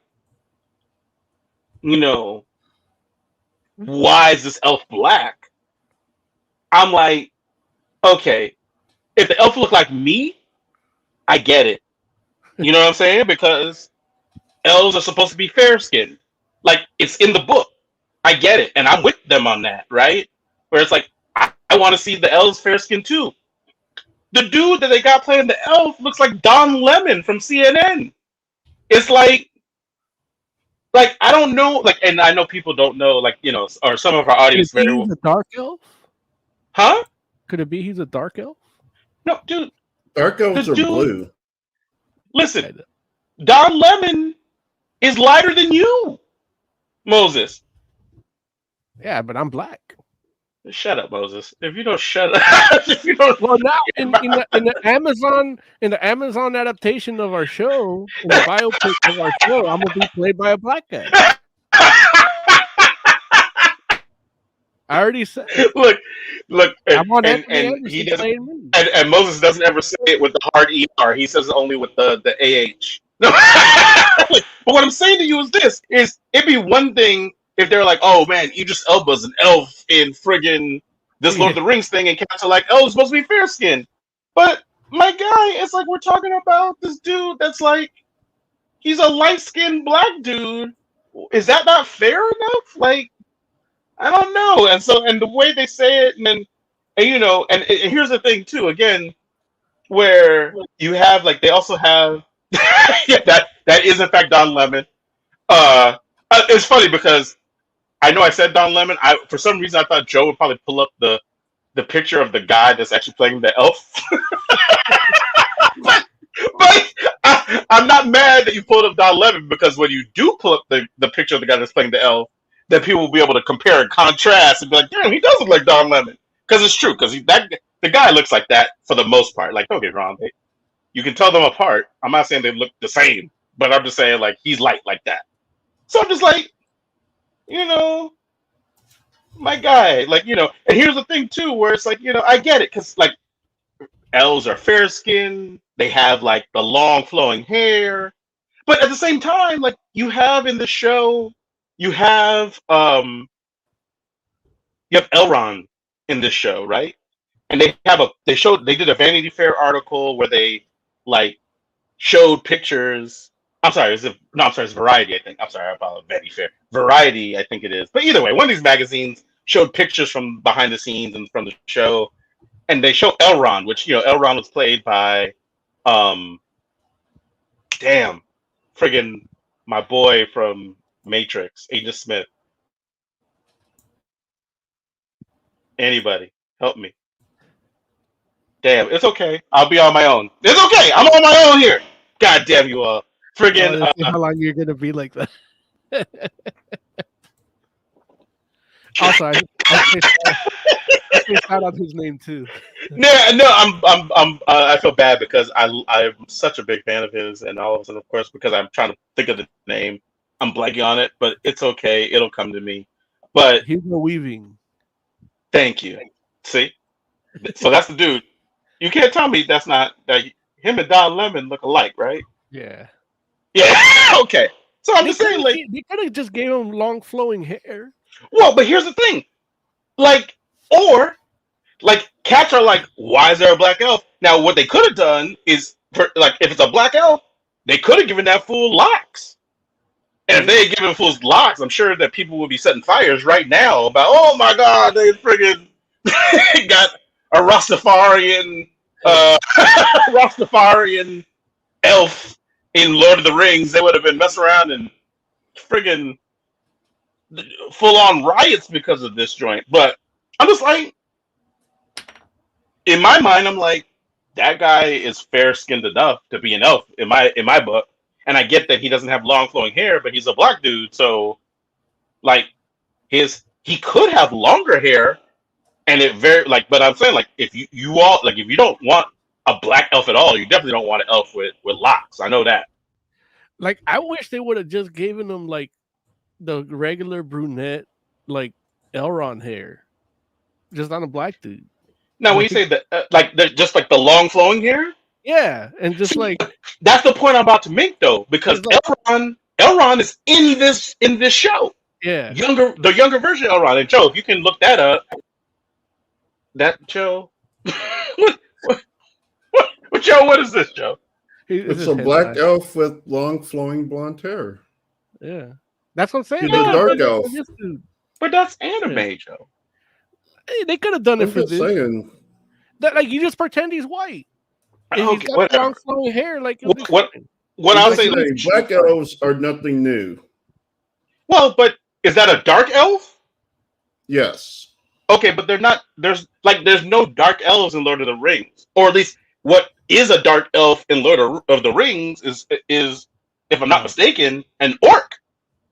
why is this elf black? I'm like, okay, if the elf looked like me, I get it. You know what I'm saying? Because elves are supposed to be fair skinned. Like, it's in the book. I get it. And I'm with them on that, right? Where it's like, I want to see the elves fair skinned too. The dude that they got playing the elf looks like Don Lemon from CNN. It's like I don't know, like, and I know people don't know, like, or some of our audience Could it be very well. he's a dark elf? Huh? Could it be he's a dark elf? No, dude. Dark elves The are dude- blue. Listen, Don Lemon is lighter than you, Moses. Yeah, but I'm black. Shut up, Moses. If you don't shut up, if you don't. Well, now in the Amazon adaptation of our show, in the biopic of our show, I'm gonna be played by a black guy. I already said. Look, I want and Anthony he Anderson doesn't, playing me. and Moses doesn't ever say it with the hard ER. He says it only with the AH. No, but what I'm saying to you is this: it'd be one thing if they're like, oh man, Idris Elba's an elf in friggin' this Lord of the Rings thing, and cats are like, oh, it's supposed to be fair skinned. But my guy, it's like we're talking about this dude that's like, he's a light skinned black dude. Is that not fair enough? Like, I don't know. And the way they say it, and here's the thing too. Again, where you have like they also have yeah, that is in fact Don Lemon. It's funny because I know I said Don Lemon. For some reason I thought Joe would probably pull up the picture of the guy that's actually playing the elf. but I'm not mad that you pulled up Don Lemon, because when you do pull up the picture of the guy that's playing the elf, then people will be able to compare and contrast and be like, damn, he does look like Don Lemon. Because it's true, because the guy looks like that for the most part. Like, don't get me wrong, you can tell them apart. I'm not saying they look the same, but I'm just saying like he's light like that. So I'm just like, my guy, like, and here's the thing too, where it's like, I get it, because like elves are fair skinned. They have like the long flowing hair. But at the same time, like you have in the show, you have Elrond in this show, right? And they did a Vanity Fair article where they like showed pictures. I'm sorry, it's Variety, I think. I'm sorry, I apologize. Vanity Fair. Variety, I think it is. But either way, one of these magazines showed pictures from behind the scenes and from the show. And they show Elrond, which, Elrond was played by, friggin' my boy from Matrix, Agent Smith. Anybody, help me. Damn, it's okay. I'll be on my own. It's okay. I'm on my own here. God damn you all. Friggin'. How long you're going to be like that? Also, I say shout out his name too. No, I feel bad because I'm such a big fan of his, and all of a sudden, of course, because I'm trying to think of the name, I'm blanking on it, but it's okay. It'll come to me. But Hugo Weaving. Thank you. See, so that's the dude. You can't tell me that's not that him and Don Lemon look alike, right? Yeah. Yeah. Okay. So I'm just saying, like, they could have just gave him long flowing hair. Well, but here's the thing, cats are like, why is there a black elf? Now, what they could have done is, if it's a black elf, they could have given that fool locks. And if they had given fools locks, I'm sure that people would be setting fires right now about, oh my God, they friggin' got a Rastafarian elf in Lord of the Rings. They would have been messing around and friggin' full-on riots because of this joint. But I'm just like, in my mind, I'm like, that guy is fair-skinned enough to be an elf in my book. And I get that he doesn't have long flowing hair, but he's a black dude, so like he could have longer hair, and but I'm saying, like, if you don't want a black elf at all, you definitely don't want an elf with locks. I know that. Like, I wish they would have just given him like the regular brunette, like Elrond hair, just on a black dude. Now, when you say that, just like the long flowing hair. Yeah, and just that's the point I'm about to make, though, because Elrond is in this show. Yeah, the younger version of Elrond. And Joe, if you can look that up, Joe, what Joe? What is this, Joe? It's a black elf with long flowing blonde hair. Yeah, that's what I'm saying. He's a dark elf, but that's anime, Joe. Hey, they could have done it for this. Saying. That, like, you just pretend he's white. And Okay, he's got long flowing hair, like what I'll say, black elves are nothing new. Well, but is that a dark elf? Yes. Okay, but they're not. There's no dark elves in Lord of the Rings, or at least what is a dark elf in Lord of the Rings is, if I'm not mistaken, an orc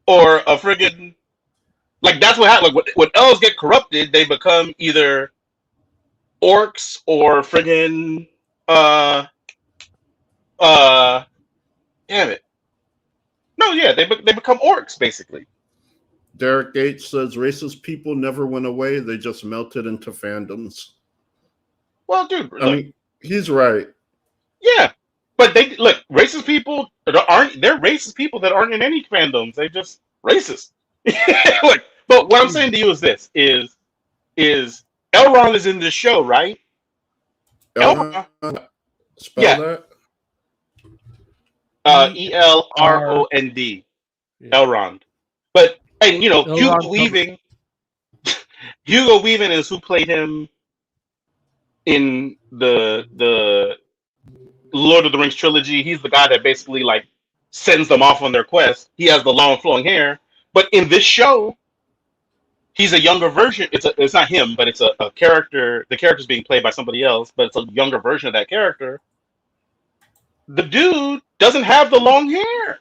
or a friggin' that's what happens. Like when elves get corrupted, they become either orcs or friggin' damn it. No, yeah, they become orcs basically. Derek Gates says racist people never went away; they just melted into fandoms. Well, dude, I mean, he's right. Yeah, but racist people they're racist people that aren't in any fandoms. They just racist. But what I'm saying to you is this: is Elrond is in this show, right? Elrond. Spell that. Elrond. Elrond. But Hugo Weaving is who played him in the Lord of the Rings trilogy. He's the guy that basically sends them off on their quest. He has the long flowing hair. But in this show, he's a younger version. It's not him, but it's a character. The character's being played by somebody else, but it's a younger version of that character. The dude doesn't have the long hair.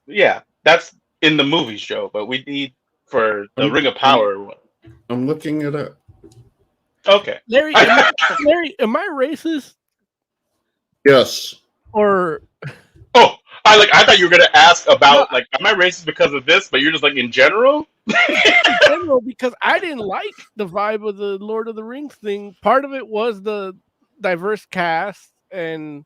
Yeah, that's in the movie show, but we need for the Ring of Power. I'm looking it up. Okay. Larry, am I racist? Yes. Or I thought you were gonna ask about am I racist because of this, but you're just in general? In general, because I didn't like the vibe of the Lord of the Rings thing. Part of it was the diverse cast and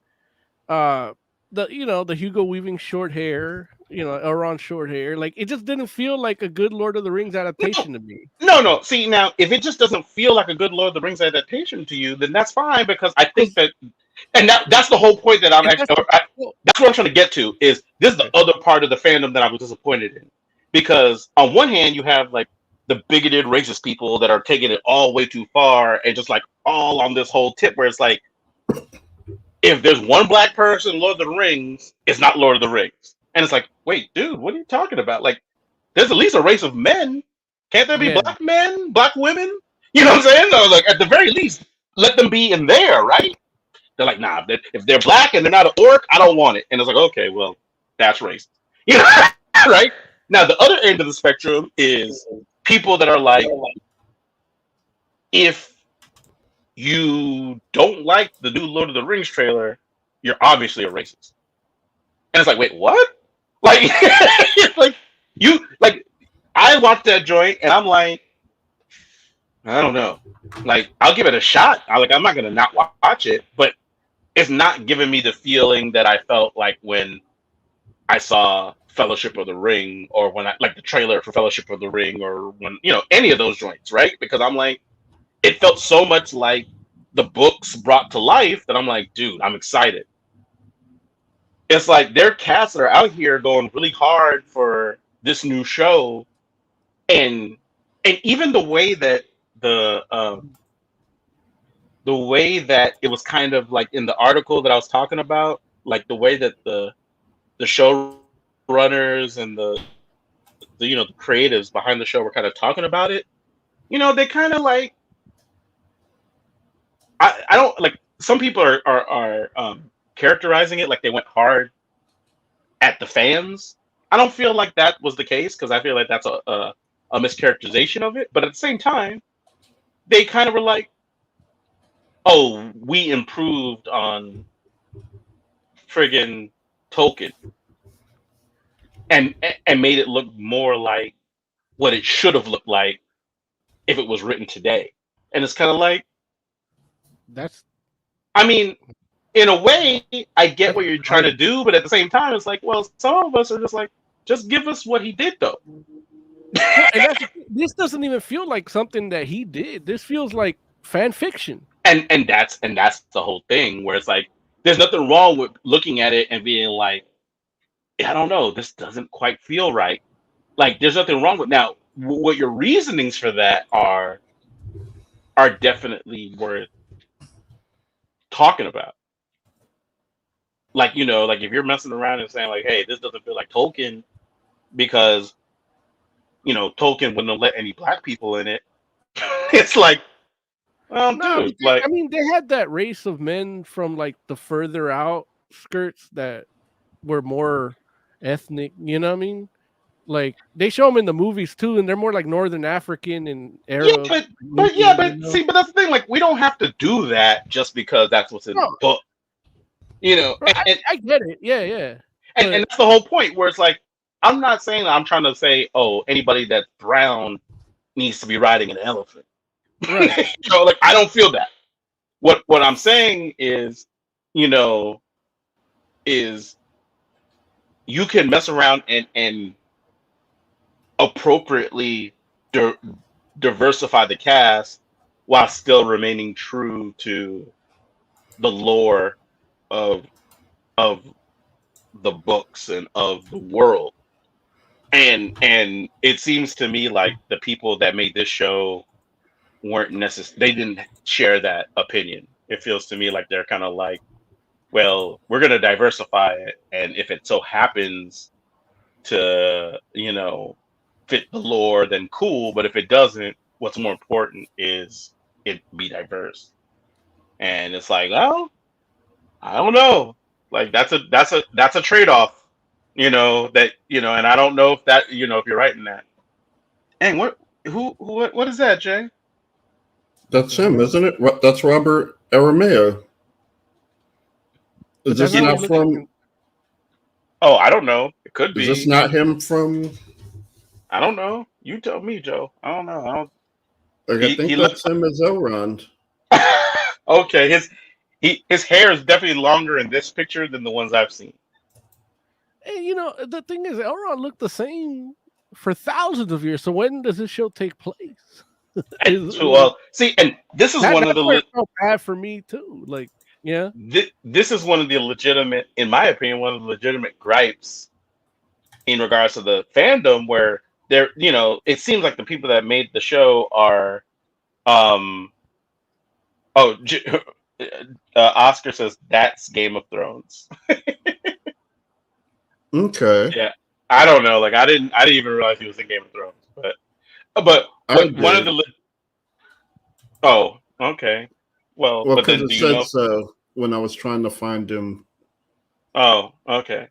the Hugo Weaving short hair, Elrond short hair. Like it just didn't feel like a good Lord of the Rings adaptation to me. No. See, now if it just doesn't feel like a good Lord of the Rings adaptation to you, then that's fine because I think that, and that's the whole point that that's what I'm trying to get to. Is this is the other part of the fandom that I was disappointed in? Because on one hand, you have like the bigoted racist people that are taking it all way too far and just like all on this whole tip where it's like, if there's one black person in Lord of the Rings, it's not Lord of the Rings. And it's like, wait, dude, what are you talking about? Like, there's at least a race of men. Can't there be black men, black women? You know what I'm saying? No, like at the very least, let them be in there, right? They're like, nah, if they're black and they're not an orc, I don't want it. And it's like, okay, well, that's racist. You know, right? Now, the other end of the spectrum is people that are like, if you don't like the new Lord of the Rings trailer, you're obviously a racist. And it's like, wait, what? Like, I watched that joint and I'm like, I don't know. Like, I'll give it a shot. I'm not gonna not watch it, but it's not giving me the feeling that I felt like when I saw Fellowship of the Ring, or when I like the trailer for Fellowship of the Ring, or when any of those joints, right? Because I'm like, it felt so much like the books brought to life that I'm like, dude, I'm excited. It's like their casts are out here going really hard for this new show, and even the way that the way that it was kind of like in the article that I was talking about, like the way that the show runners and the creatives behind the show were kind of talking about it. They kind of like, I don't like, some people are characterizing it like they went hard at the fans. I don't feel like that was the case because I feel like that's a mischaracterization of it. But at the same time, they kind of were like, "Oh, we improved on friggin' Tolkien and made it look more like what it should have looked like if it was written today." And it's kind of like, I mean, in a way, I get what you're trying to do, but at the same time, it's like, well, some of us are just like, just give us what he did, though. And this doesn't even feel like something that he did. This feels like fan fiction. And that's the whole thing, where it's like, there's nothing wrong with looking at it and being like, I don't know, this doesn't quite feel right. Like, there's nothing wrong with now. What your reasonings for that are definitely worth talking about. Like, like if you're messing around and saying like, hey, this doesn't feel like Tolkien because Tolkien wouldn't have let any black people in it. It's like, well, no, dude, like, I mean, they had that race of men from like the further outskirts that were more ethnic, you know what I mean? Like they show them in the movies too, and they're more like Northern African and Arab. Yeah, but see, but that's the thing. Like, we don't have to do that just because that's what's in the book. I get it. Yeah. And that's the whole point, where it's like, I'm not saying that I'm trying to say, oh, anybody that's brown needs to be riding an elephant. Right. Like, I don't feel that. What I'm saying is, is you can mess around and appropriately diversify the cast while still remaining true to the lore of the books and of the world. And it seems to me like the people that made this show they didn't share that opinion. It feels to me like they're kind of like, well, we're going to diversify it, and if it so happens to fit the lore, then cool, but if it doesn't, what's more important is it be diverse. And it's like, well, I don't know, like that's a trade-off, and I don't know if that, if you're right in that. And what is that, Jay? That's him, isn't it? That's Robert Arameo. Is this not from? Oh, I don't know. It could be. Is this not him from I don't know. You tell me, Joe. I don't know. I don't. Like, I He think looks that's him as Elrond. okay. His hair is definitely longer in this picture than the ones I've seen. And the thing is, Elrond looked the same for thousands of years. So when does this show take place? So, well, see, and this is one of That's where the it felt bad for me too. Like, yeah, this is one of the legitimate, in my opinion, one of the legitimate gripes in regards to the fandom, where they're, it seems like the people that made the show are, um, oh, Oscar says that's Game of Thrones. Okay. Yeah, I don't know. Like, I didn't even realize he was in Game of Thrones, but I one of did. the, oh, okay, well, Well, but because then it do you said know? so when I was trying to find him. Oh, okay.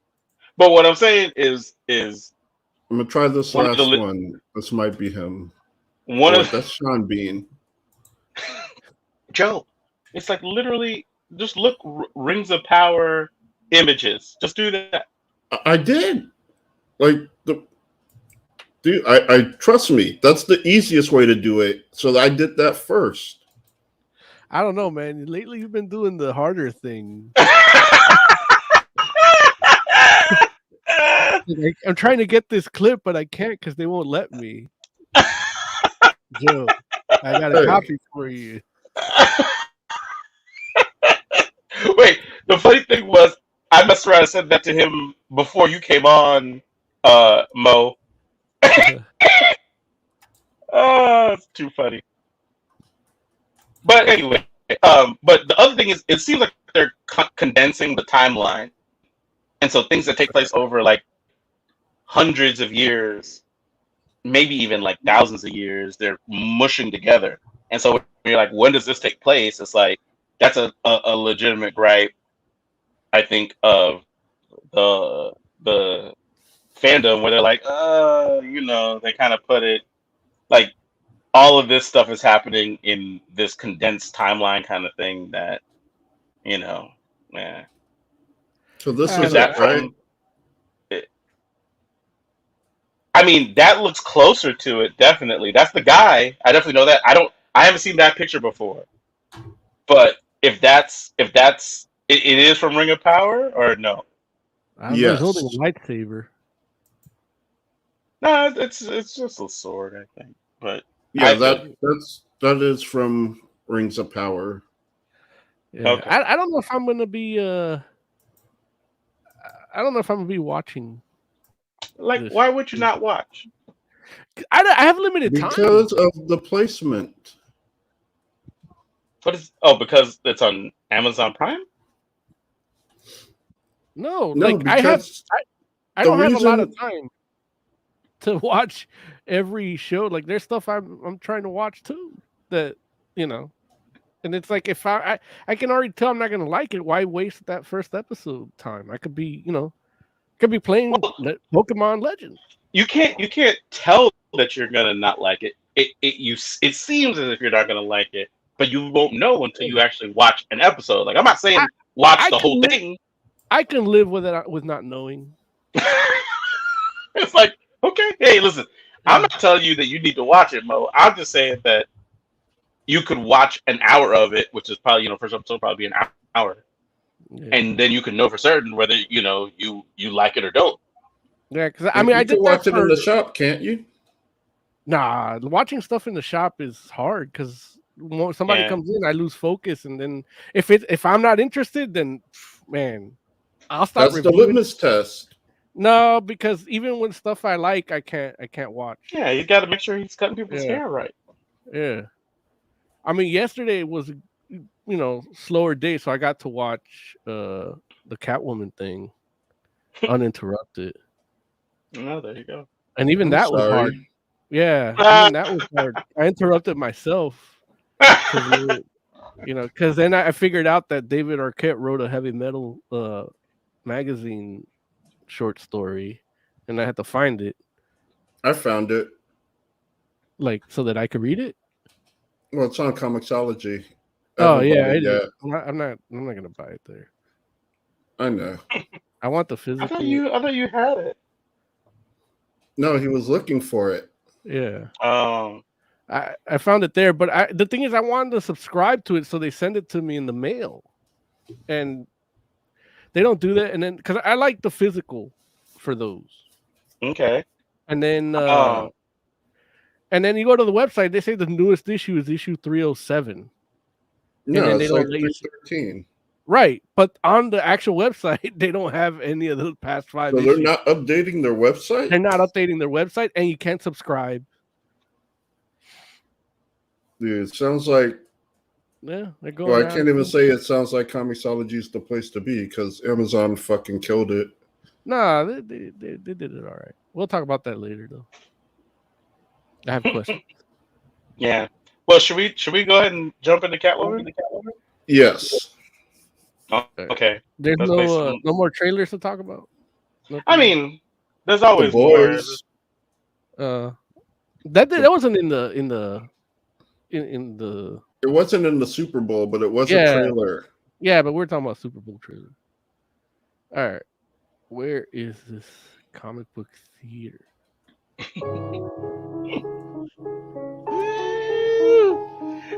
But what I'm saying is I'm gonna try this one of the last one. This might be him. one Oh, of wait, that's Sean Bean. Joe. It's like literally just look Rings of Power images. Just do that. I did. Like dude, I trust me. That's the easiest way to do it. So I did that first. I don't know, man. Lately, you've been doing the harder thing. Like, I'm trying to get this clip, but I can't because they won't let me. Joe, I got a copy for you. Wait, the funny thing was I messed around and said that to him before you came on, Mo. Oh, it's too funny. But anyway, but the other thing is, it seems like they're condensing the timeline, and so things that take place over like hundreds of years, maybe even like thousands of years, they're mushing together. And so when you're like, when does this take place? It's like that's a legitimate gripe, I think, of the fandom, where they're like, they kind of put it like all of this stuff is happening in this condensed timeline kind of thing that, yeah. So this I is Is don't it, that know. right? from? I mean, that looks closer to it. Definitely, that's the guy. I definitely know that. I haven't seen that picture before. But it is from Ring of Power or no? I don't know. He's holding Yes. a lightsaber. No, it's just a sword, I think. But Yeah, I feel you. that is from Rings of Power. Yeah, Okay. I don't know if I'm gonna be. I don't know if I'm gonna be watching Like, this. why would you not watch? I have limited time. Because of the placement. What is? Oh, because it's on Amazon Prime. No, No, like I because don't have a lot of reason time to watch every show. Like there's stuff I'm trying to watch too. That and it's like if I can already tell I'm not gonna like it. Why waste that first episode time? I could be playing Well, Pokemon Legends. you can't tell that you're gonna not like it. It seems as if you're not gonna like it, but you won't know until you actually watch an episode. Like, I'm not I saying watch I the can whole live thing. I can live with it with not knowing. It's like, okay, hey, listen, I'm Yeah. not telling you that you need to watch it, Mo. I'm just saying that you could watch an hour of it, which is probably, first episode will probably be an hour, Yeah. and then you can know for certain whether you like it or don't. Yeah, because I mean I you did can that watch it in for the shop, can't you? nah. Watching stuff in the shop is hard because somebody Yeah. comes in, I lose focus, and then if I'm not interested, then man, I'll stop That's the reviewing. litmus test. No, because even when stuff I like, I can't watch. Yeah, you got to make sure he's cutting people's Yeah, hair right. yeah. I mean, yesterday was slower day, so I got to watch the Catwoman thing uninterrupted, No, there you go. and even I'm that was hard. sorry. Yeah, even that was hard. I interrupted myself because then I figured out that David Arquette wrote a heavy metal magazine short story, and I had to find it I found it. so that I could read it. Well, it's on Comixology. Oh yeah, Everybody, it yeah. is. I'm not gonna buy it there. I know. I want the I physical. thought you had it. No, he was looking for it. Yeah. Oh, I found it there, but the thing is, I wanted to subscribe to it, so they send it to me in the mail, and they don't do that. And then because I like the physical for those, okay. and then Oh, you go to the website, they say the newest issue is issue 307, and No, then they it's like don't let you 313. right. But on the actual website, they don't have any of the past 5 So issues. they're not updating their website? They're not updating their website, and you can't subscribe. Dude, it sounds like, Yeah, they're going. well, I out can't of even business. say it sounds like Comixology is the place to be because Amazon fucking killed it. Nah, they did it all right. We'll talk about that later, though. I have questions. yeah. Well, should we go ahead and jump into Catwoman? Yes. Oh, okay. There's Let's play no some. no more trailers to talk about. Nothing. I mean, there's The always more. boys. That wasn't in the It wasn't in the Super Bowl, but it was Yeah. a trailer. yeah, but we're talking about Super Bowl trailer. All right, where is this comic book theater?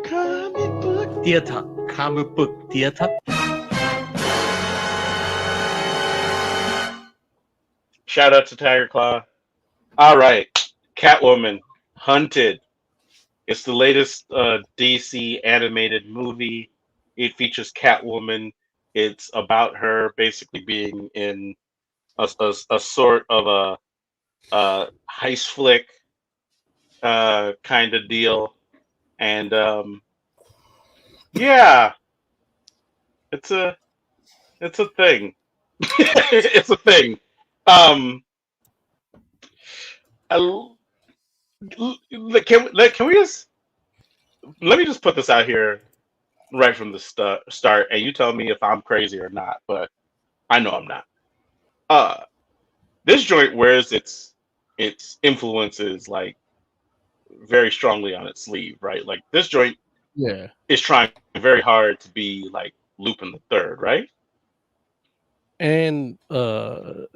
Comic book theater. Comic book theater. Shout out to Tiger Claw. All right, Catwoman Hunted. It's the latest DC animated movie. It features Catwoman. It's about her basically being in a sort of a heist flick kind of deal, and yeah, it's a thing. It's a thing. I- can we just let me just put this out here right from the start, and you tell me if I'm crazy or not. But I know I'm not. This joint wears its influences like very strongly on its sleeve, right? Like this joint Yeah, is trying very hard to be like Lupin the Third, right? and the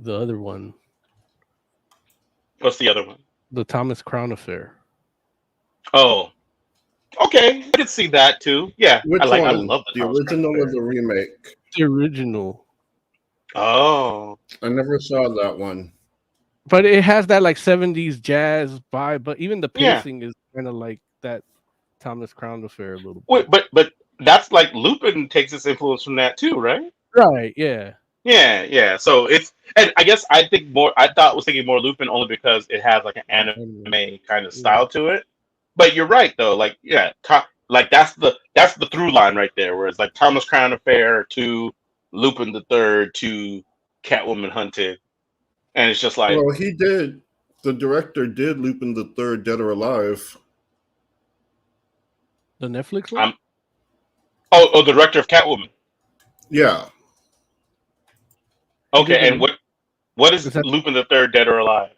other one, What's the other one? the Thomas Crown Affair. Oh, okay, I could see that too. Yeah, Which I one? love The Thomas Crown original or Affair. the remake? The original, Oh, I never saw that one. but it has that like 70s jazz vibe. But even the yeah. pacing is kind of like that Thomas Crown Affair a little bit. Wait, but that's like Lupin takes its influence from that too, right? Right? Yeah. Yeah. So it's, and I guess I think more. I was thinking more Lupin only because it has like an anime kind of style to it. But you're right though. Like yeah, like that's the through line right there. Where it's like Thomas Crown Affair to Lupin the Third to Catwoman Hunted, and it's just like, Well, he did. The director did Lupin the Third, Dead or Alive. The Netflix one. oh, the director of Catwoman. Yeah. Okay, did and what is Is that- Lupin the Third, Dead or Alive?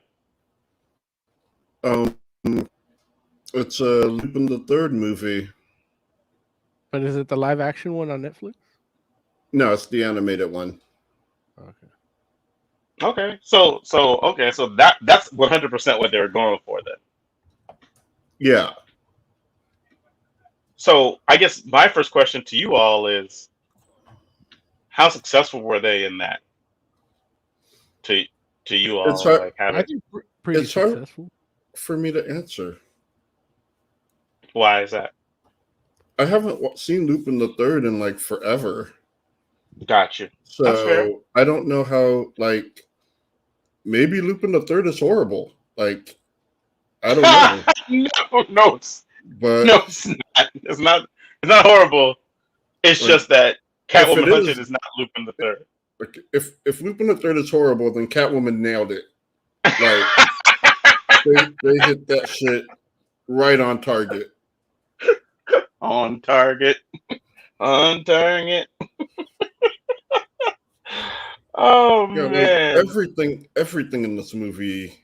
It's a Lupin the Third movie. But is it the live action one on Netflix? No, it's the animated one. Okay. Okay, so that's 100% what they were going for then. Yeah. So I guess my first question to you all is, how successful were they in that? To you all, It's hard- like I think pretty It's hard- successful. For me to answer. why is that? I haven't seen Lupin the Third in like forever. Gotcha. That's fair. So I don't know how, like, maybe Lupin the Third is horrible. Like, I don't know. No, But it's not. It's not horrible. It's Like, just that Catwoman if it Hunted is- is not Lupin the Third. like, if Lupin the Third is horrible, then Catwoman nailed it. Like, they hit that shit right on target. On target. On target. Oh Yeah, man. like, everything in this movie,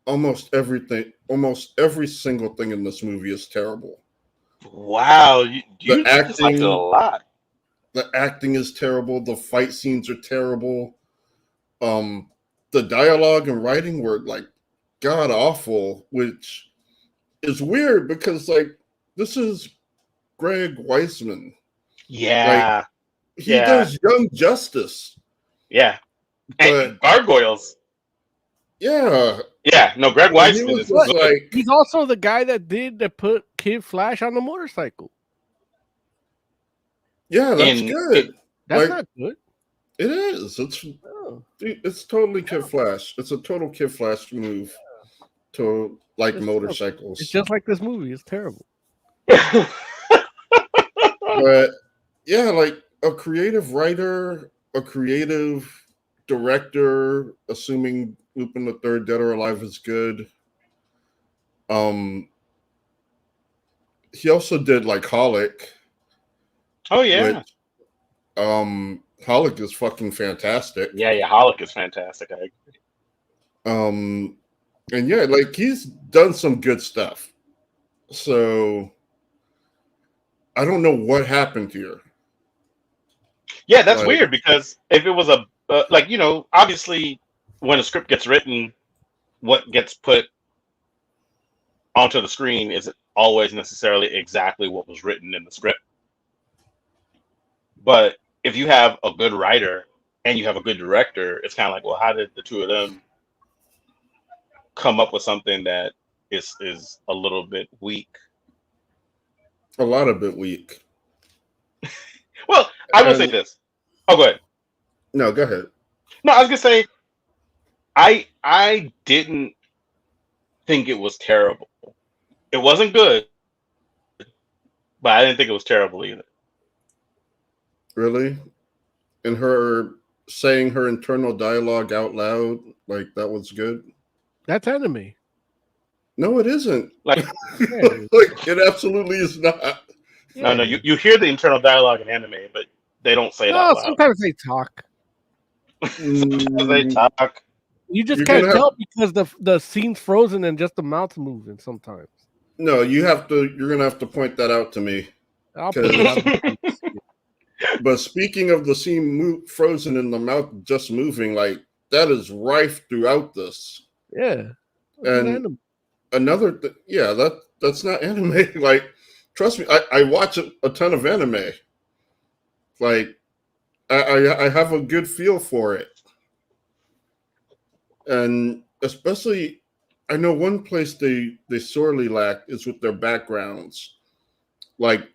almost every single thing in this movie is terrible. Wow, you The just liked it a acting- lot. The acting is terrible. The fight scenes are terrible. the dialogue and writing were like god awful, which is weird because like this is Greg Weisman. Yeah. Like he does Young Justice. Yeah. But and Gargoyles. yeah. Yeah. No, Greg Weisman is just good. like He's also the guy that put Kid Flash on the motorcycle. yeah, that's good. That's not good. It is. It's totally Kid Flash. It's a total Kid Flash move to like motorcycles. It's just like this movie. It's terrible. But yeah, like a creative writer, a creative director, assuming Lupin the Third Dead or Alive is good. He also did like Holic. Oh yeah. Which, Holic is fucking fantastic. Yeah, Holic is fantastic. I agree. And yeah, like he's done some good stuff. So I don't know what happened here. Yeah, that's weird because if it was a like, you know, obviously when a script gets written, what gets put onto the screen isn't always necessarily exactly what was written in the script. But if you have a good writer and you have a good director, it's kind of like, well, how did the two of them come up with something that is a little bit weak? A lot of bit weak. Well, I will say this. Oh, go ahead. No, go ahead. No, I was gonna say, I didn't think it was terrible. It wasn't good, but I didn't think it was terrible either. Really? And her saying her internal dialogue out loud, like that was good? That's anime. No, it isn't. Like, like it absolutely is not. No, you hear the internal dialogue in anime, but they don't say it out loud. Sometimes they talk. Sometimes they talk. You just can't tell because the scene's frozen and just the mouth's moving sometimes. No, you're gonna have to point that out to me. I'll put it out. But speaking of the scene frozen and the mouth just moving, like that is rife throughout this. Yeah. And another that's not anime. Like, trust me, I watch a ton of anime. Like, I have a good feel for it. And especially, I know one place they sorely lack is with their backgrounds. Like,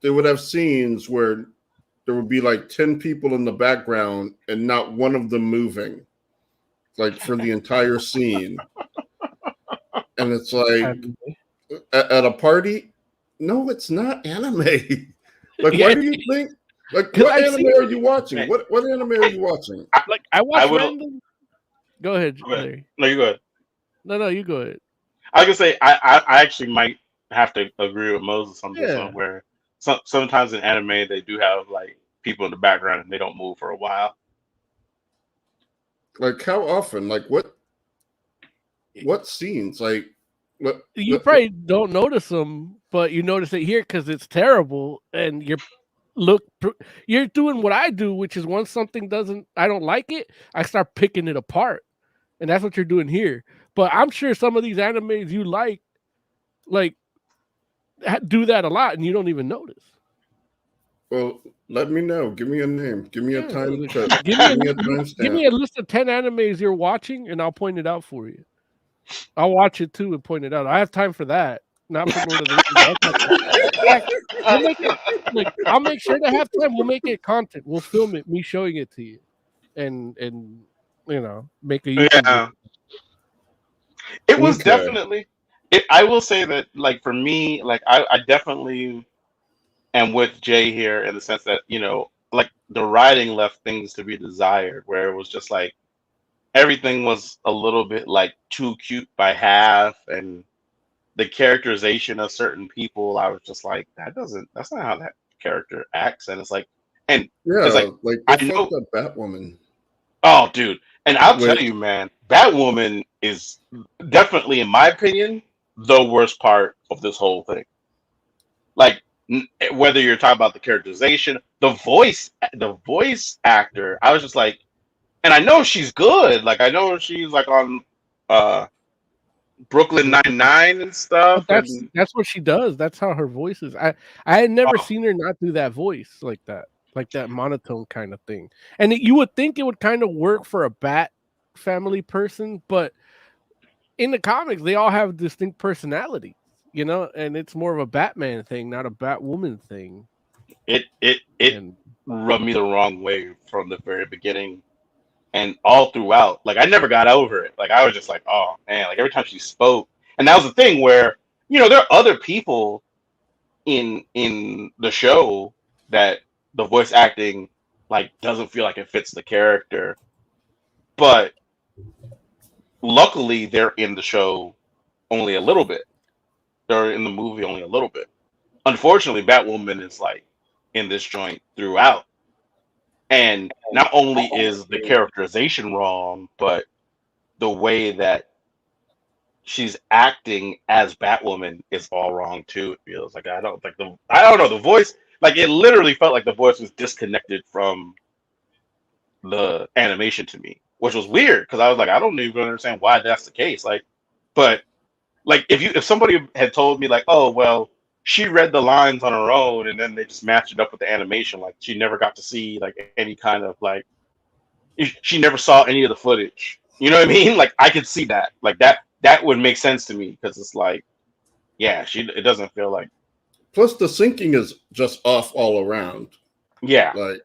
they would have scenes where there would be like 10 people in the background and not one of them moving, like for the entire scene. And it's like at a party, no, it's not anime. Like, why do you think? Like, what anime are you watching? What anime are you watching? I watch random. Go ahead, Larry. No, you go ahead. No, you go ahead. I was gonna say I actually might have to agree with Moses on this one, where sometimes in anime they do have like people in the background and they don't move for a while. Like, how often? Like, what scenes? Like, you probably don't notice them, but you notice it here because it's terrible, and you're doing what I do, which is once something I don't like it, I start picking it apart, and that's what you're doing here. But I'm sure some of these animes you like do that a lot, and you don't even notice. Well, let me know. Give me a name. Give me a time. Give me a list of 10 animes you're watching, and I'll point it out for you. I'll watch it too and point it out. I have time for that. Not for Lord of the Rings. I'll make sure to have time. We'll make it content. We'll film it, me showing it to you, and you know, make a YouTube video. It was definitely. I will say that, like, for me, like I definitely am with Jay here in the sense that, you know, like the writing left things to be desired, where it was just like everything was a little bit like too cute by half, and the characterization of certain people, I was just like, that's not how that character acts. And it's like, and yeah, it's like they fucked up Batwoman. Oh, dude. And I'll tell you, man, Batwoman is definitely, in my opinion, the worst part of this whole thing. Like, whether you're talking about the characterization, the voice actor, I was just like, And I know she's good. Like I know she's like on Brooklyn Nine-Nine and But stuff. that's And that's what she does. That's how her voice is. I had never seen her not do that voice like that monotone kind of thing. And you would think it would kind of work for a Bat family person, but in the comics they all have distinct personalities, and it's more of a Batman thing, not a Batwoman thing. it And rubbed me the wrong way from the very beginning and all throughout. Like I never got over it. Like I was just like, oh man, like every time she spoke. And that was the thing where, there are other people in the show that the voice acting like doesn't feel like it fits the character. But luckily they're in the show only a little bit. They're in the movie only a little bit. Unfortunately, Batwoman is like in this joint throughout. And not only is the characterization wrong, but the way that she's acting as Batwoman is all wrong too. It feels like I don't know, the voice, like it literally felt like the voice was disconnected from the animation to me, which was weird because I was like, I don't even understand why that's the case. Like, but like if somebody had told me like, oh well, she read the lines on her own and then they just matched it up with the animation, like she never got to see like any kind of like she never saw any of the footage. You know what I mean? Like I could see that. Like that would make sense to me because it's like, yeah, it doesn't feel like. Plus, the syncing is just off all around. Yeah, Like,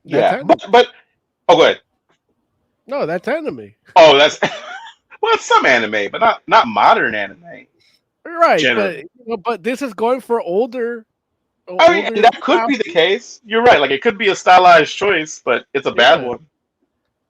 yeah, but oh, go ahead. No, that's anime. Oh, that's well, it's some anime, but not modern anime. Right, Generally. but this is going for older. Oh yeah, and that could be the case. You're right. Like it could be a stylized choice, but it's a bad one.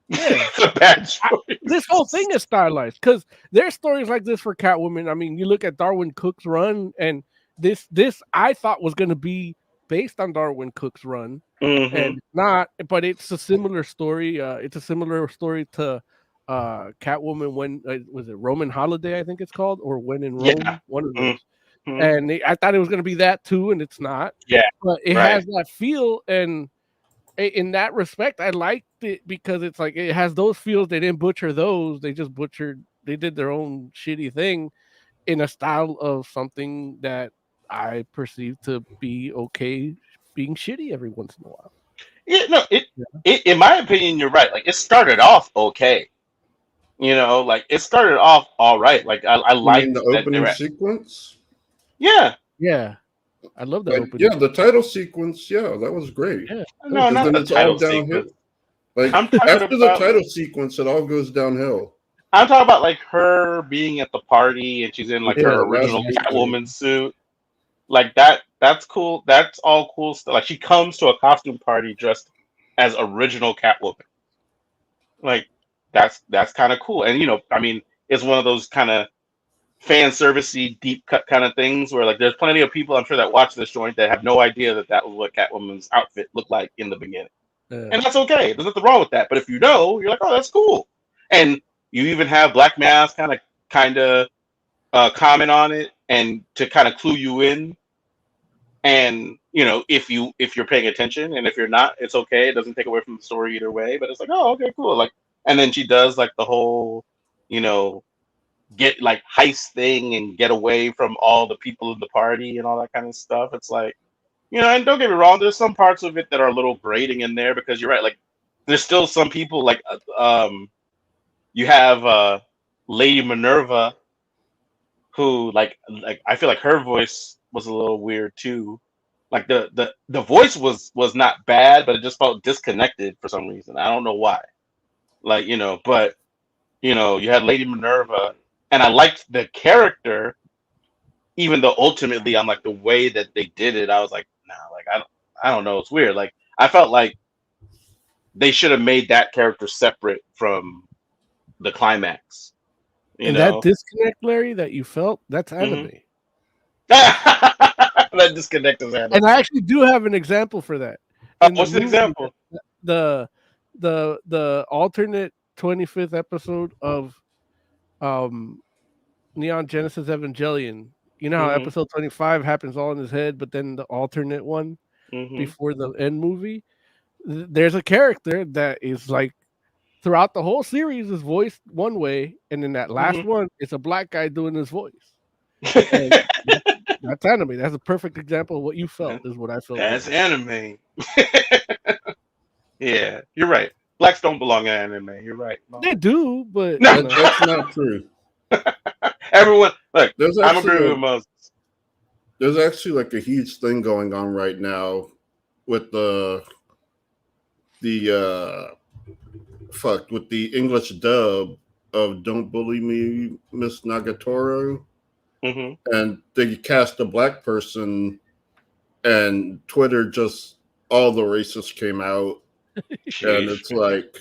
Yeah, it's a bad choice. This whole thing is stylized because there's stories like this for Catwoman. I mean, you look at Darwin Cook's run, and this I thought was going to be based on Darwin Cook's run, and it's not. But it's a similar story. It's a similar story to Catwoman when was it Roman Holiday? I think it's called, or When in Rome. Yeah. One of those. And I thought it was going to be that too, and it's not. Yeah, but it has that feel, and in that respect, I liked it because it's like it has those feels. They didn't butcher those; they just butchered. They did their own shitty thing in a style of something that I perceive to be okay, being shitty every once in a while. Yeah, no, it in my opinion, you're right. Like it started off okay. Like it started off all right. Like I like the opening sequence. Yeah. Yeah. I love the opening. Yeah, the title sequence. Yeah, that was great. Yeah. No, not the title sequence. Like after the title sequence, it all goes downhill. I'm talking about like her being at the party and she's in like her original Catwoman suit. Like that's cool. That's all cool stuff. Like she comes to a costume party dressed as original Catwoman. Like that's kind of cool. And I mean, it's one of those kind of fan servicey deep cut kind of things where like there's plenty of people I'm sure that watch this joint that have no idea that was what Catwoman's outfit looked like in the beginning. And that's okay. There's nothing wrong with that. But if you know, you're like, oh, that's cool. And you even have Black Mask kind of comment on it and to kind of clue you in. And if you're paying attention, and if you're not, it's okay. It doesn't take away from the story either way. But it's like, oh, okay, cool. Like, and then she does like the whole, get like heist thing and get away from all the people in the party and all that kind of stuff. It's like, and don't get me wrong, there's some parts of it that are a little grating in there because you're right. Like, there's still some people like, you have Lady Minerva, who like I feel like her voice was a little weird too. Like the voice was not bad, but it just felt disconnected for some reason. I don't know why. Like but you had Lady Minerva, and I liked the character, even though ultimately I'm like the way that they did it. I was like, nah, like I don't know. It's weird. Like I felt like they should have made that character separate from the climax. That disconnect, Larry, that you felt, that's anime. That disconnect is anime. And I actually do have an example for that. What's the example? The alternate 25th episode of Neon Genesis Evangelion. You know how episode 25 happens all in his head, but then the alternate one before the end movie. there's a character that is like throughout the whole series is voiced one way, and in that last one, it's a black guy doing his voice. And that's anime. That's a perfect example of what you felt. Is what I felt. That's anime. Yeah, you're right. Blacks don't belong in anime. You're right. No. They do, but No. you know. That's not true. Everyone, look, There's I'm actually agreeing with Moses. There's actually like a huge thing going on right now with the with the English dub of "Don't Bully Me, Miss Nagatoro," and they cast a black person, and Twitter just all the racists came out, and it's like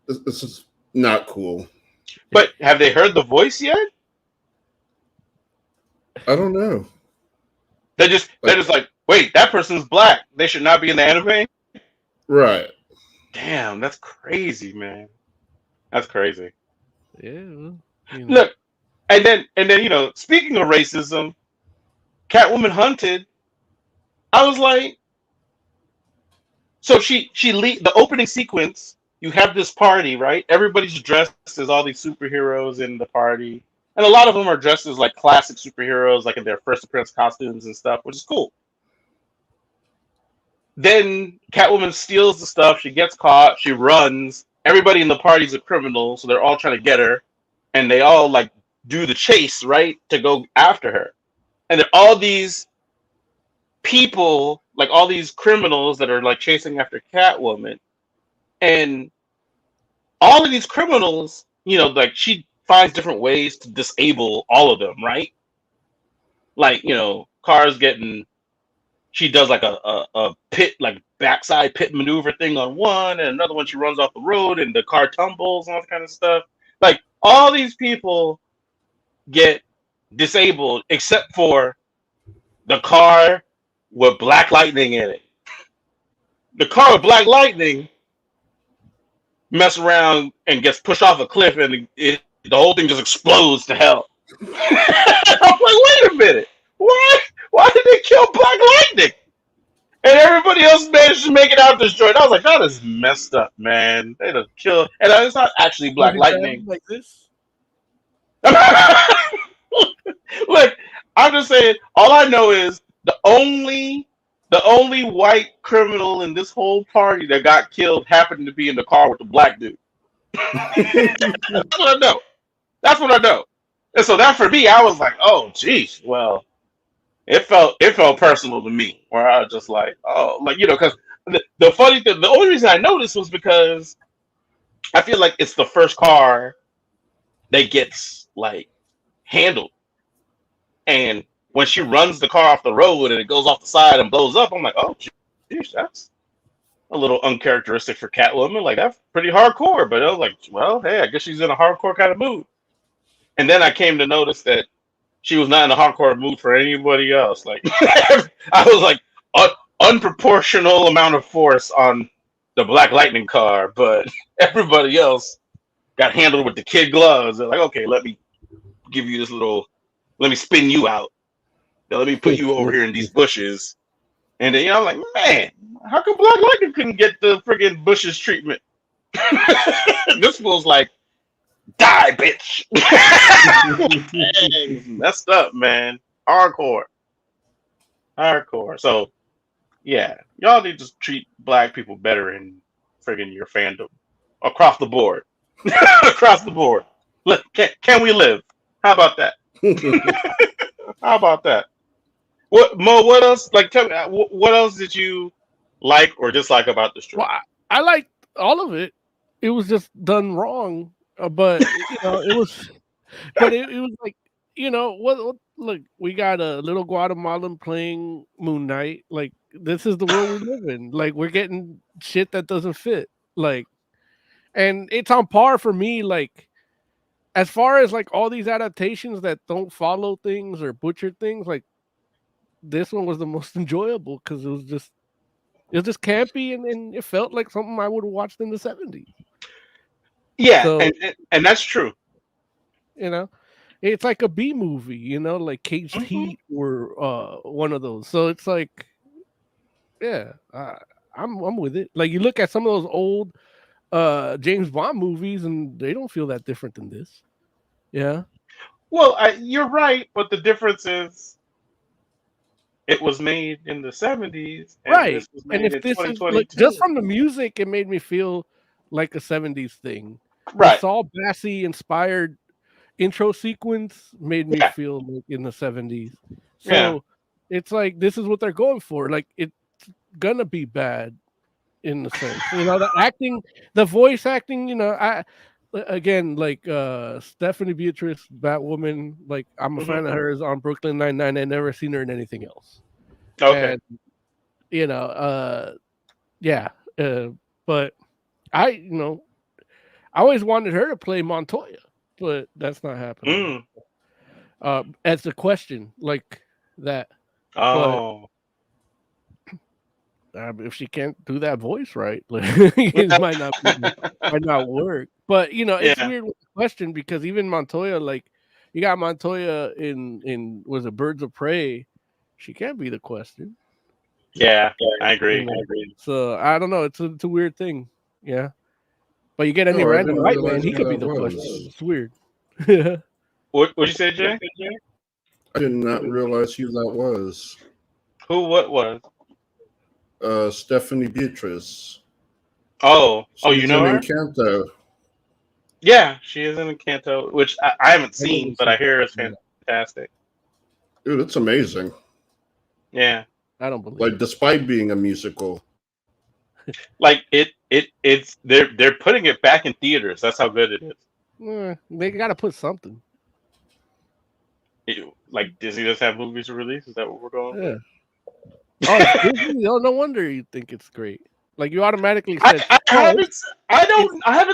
this is not cool. But have they heard the voice yet? I don't know. They're just like, wait, that person's black. They should not be in the anime. Right. Damn, that's crazy, man. That's crazy. Yeah. You know. Look, and then speaking of racism, Catwoman Hunted. I was like, so the opening sequence. You have this party, right? Everybody's dressed as all these superheroes in the party, and a lot of them are dressed as like classic superheroes, like in their first appearance costumes and stuff, which is cool. Then Catwoman steals the stuff. She gets caught. She runs. Everybody in the party's a criminal, so they're all trying to get her, and they all like do the chase, right, to go after her. And there are all these people, like all these criminals that are like chasing after Catwoman, and all of these criminals, like she finds different ways to disable all of them, right? Like, cars getting. She does like a pit, like backside pit maneuver thing on one, and another one she runs off the road and the car tumbles and all that kind of stuff. Like all these people get disabled except for the car with Black Lightning in it. The car with Black Lightning mess around and gets pushed off a cliff, and the whole thing just explodes to hell. I'm like, wait a minute, what? Why did they kill Black Lightning? And everybody else managed to make it out this joint. I was like, that is messed up, man. They done killed, and it's not actually Black Lightning. Like this. Look, I'm just saying. All I know is the only white criminal in this whole party that got killed happened to be in the car with the black dude. That's what I know. That's what I know. And so that for me, I was like, oh, geez, well. It felt personal to me, where I was just like, oh, like, because the funny thing, the only reason I noticed was because I feel like it's the first car that gets like handled, and when she runs the car off the road and it goes off the side and blows up, I'm like, oh, geez, that's a little uncharacteristic for Catwoman. Like that's pretty hardcore. But I was like, well, hey, I guess she's in a hardcore kind of mood. And then I came to notice that she was not in a hardcore mood for anybody else. Like I was like unproportional amount of force on the Black Lightning car, but everybody else got handled with the kid gloves. They're like, okay, let me give you this let me spin you out. Now, let me put you over here in these bushes. And then I'm like, man, how come Black Lightning couldn't get the friggin' bushes treatment? This fool's like, die, bitch. Dang, messed up, man. Hardcore. So, yeah, y'all need to treat black people better in friggin' your fandom across the board. Across the board. Look, can we live? How about that? How about that? What Mo? What else? Like, tell me, what else did you like or dislike about the strip? Well, I liked all of it. It was just done wrong. But it was, but it was like, what? Look, we got a little Guatemalan playing Moon Knight. Like this is the world we live in. Like we're getting shit that doesn't fit. Like, and it's on par for me. Like, as far as like all these adaptations that don't follow things or butcher things, like this one was the most enjoyable because it was just campy and it felt like something I would have watched in the 70s. Yeah, so, and that's true. It's like a B movie, like Caged Heat or one of those. So it's like, yeah, I'm with it. Like you look at some of those old James Bond movies, and they don't feel that different than this. Yeah, Well, you're right, but the difference is it was made in the 70s and right. this was And made if in this is like just 2022. from the music, it made me feel like a '70s thing. The Right. Saul Bassey inspired intro sequence made me Yeah. feel like in the '70s. Yeah. So it's like this is what they're going for. Like it's gonna be bad in the sense, the acting, the voice acting. Again, like Stephanie Beatrice, Batwoman. Like I'm a Hmm. fan of hers on Brooklyn Nine-Nine. I never seen her in anything else. Okay. And yeah. But I always wanted her to play Montoya, but that's not happening. As a question like that. But Oh. if she can't do that voice right, like, it might not work. But it's Yeah. weird with the question because even Montoya, like you got Montoya in was it Birds of Prey? She can't be the question. Yeah, I agree. So I don't know. It's a weird thing. Yeah. But you get any No, I random didn't white man, realize he who could be that the question. was. It's weird. What'd you say, Jay? I did not realize who that was. What was? Stephanie Beatrice. Oh, She's you know in her? Encanto. Yeah, she is in Encanto, which I haven't seen, never but I seen hear it's it. fantastic. Dude, it's amazing. Yeah. I don't believe Like, despite being a musical. Like it's they're putting it back in theaters. That's how good it is. They got to put something. Like Disney does have movies to release. Is that what we're going Yeah. with? Oh, it's Disney? Oh, no wonder you think it's great. Like you automatically said, I haven't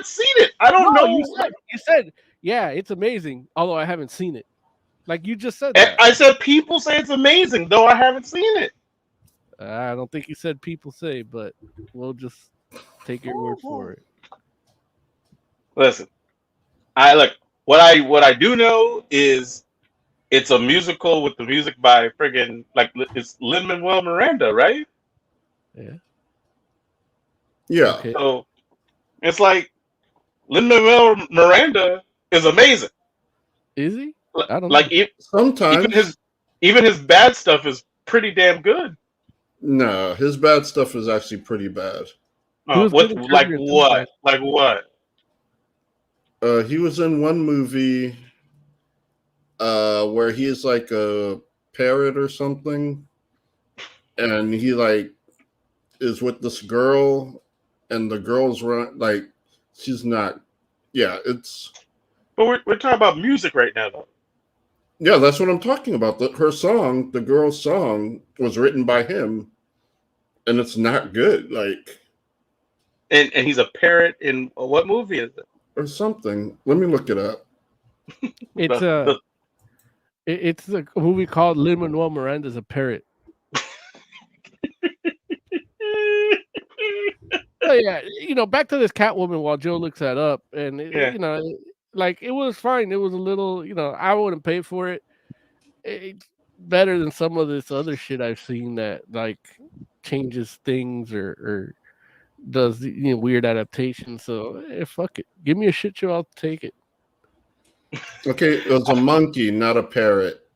seen it. I don't no, know. you said, yeah, it's amazing. Although I haven't seen it. Like you just said And that. I said people say it's amazing, though I haven't seen it. I don't think you said people say, but we'll just take your word for it. Listen, what I do know is it's a musical with the music by friggin' it's Lin-Manuel Miranda, right? Yeah. Yeah. Okay. So it's like Lin-Manuel Miranda is amazing. Is he? I don't know. Sometimes even his bad stuff is pretty damn good. No, his bad stuff is actually pretty bad. Like what? Like what? He was in one movie where he is like a parrot or something, and he like is with this girl, and the girl's like she's not. Yeah, it's. But we're talking about music right now, though. Yeah, that's what I'm talking about. Her song, the girl's song, was written by him, and it's not good. Like, and he's a parrot in what movie is it? Or something. Let me look it up. It's a movie called Lin-Manuel Miranda's a Parrot. Oh yeah, back to this Catwoman while Joe looks that up, and it was fine. It was a little, I wouldn't pay for it. It's better than some of this other shit I've seen that like changes things or does weird adaptations. So fuck it, give me a shit show, I'll take it. Okay, it was a monkey, not a parrot.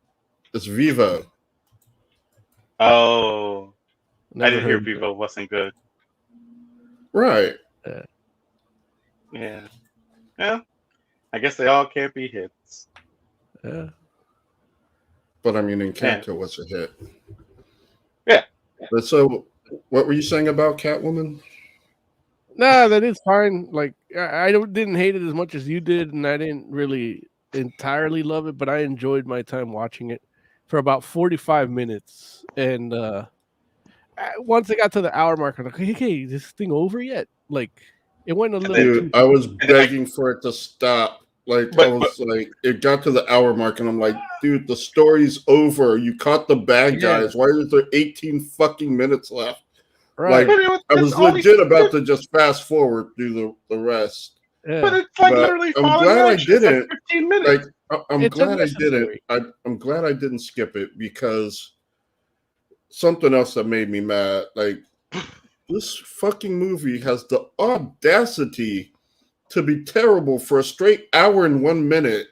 It's Vivo. Oh, Never I didn't hear Vivo wasn't good. Right. Yeah. I guess they all can't be hits. Yeah. But I mean, Encanto was a hit. Yeah. But so, what were you saying about Catwoman? Nah, that is fine. Like I didn't hate it as much as you did, and I didn't really entirely love it, but I enjoyed my time watching it for about 45 minutes. And once I got to the hour mark, I'm like, hey, is this thing over yet? Like it went a little. Dude, I was begging for it to stop. Like I was like, it got to the hour mark, and I'm like, dude, the story's over. You caught the bad guys. Why is there 18 fucking minutes left? Right. Like I was legit about to just fast forward through the rest. Yeah. But it's like literally. I'm glad I didn't. 15 minutes. Like I'm glad I didn't. I'm glad I didn't skip it because something else that made me mad. Like this fucking movie has the audacity to be terrible for a straight hour and 1 minute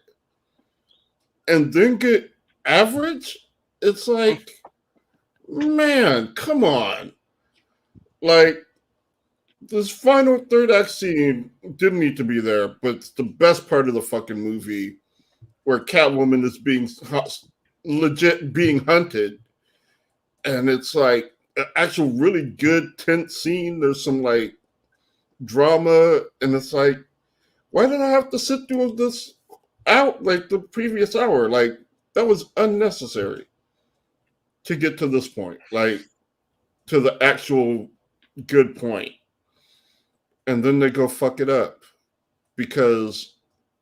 and then get average? It's like, man, come on. Like, this final third act scene didn't need to be there, but it's the best part of the fucking movie where Catwoman is being legit being hunted. And it's like an actual really good tense scene. There's some like drama, and it's like, why did I have to sit through this out like the previous hour? Like, that was unnecessary to get to this point, like to the actual good point. And then they go fuck it up because,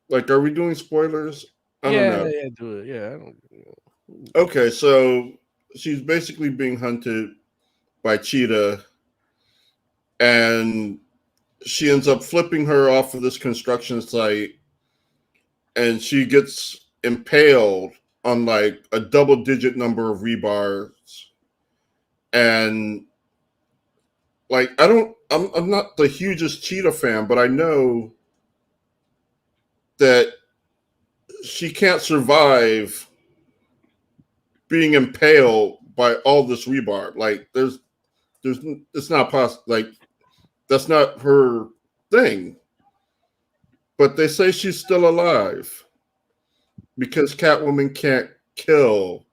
like, are we doing spoilers? I don't know. Yeah, do it. Yeah, I don't. Okay, so she's basically being hunted by Cheetah, and she ends up flipping her off of this construction site, and she gets impaled on like a double-digit number of rebars. And like, I'm not the hugest Cheetah fan, but I know that she can't survive being impaled by all this rebar. Like, it's not possible. Like, that's not her thing. But they say she's still alive because Catwoman can't kill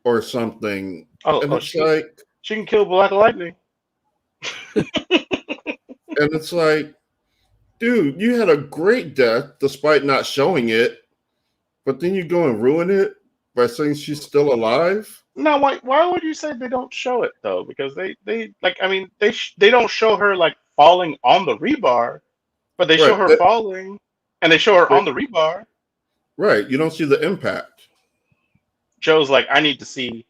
or something. And it's like, she can kill Black Lightning. and it's like, dude, you had a great death despite not showing it, but then you go and ruin it by saying she's still alive. No, why would you say they don't show it though? Because they like, I mean, they don't show her like falling on the rebar, but they show her falling, and they show her on the rebar. Right, you don't see the impact. Joe's like, I need to see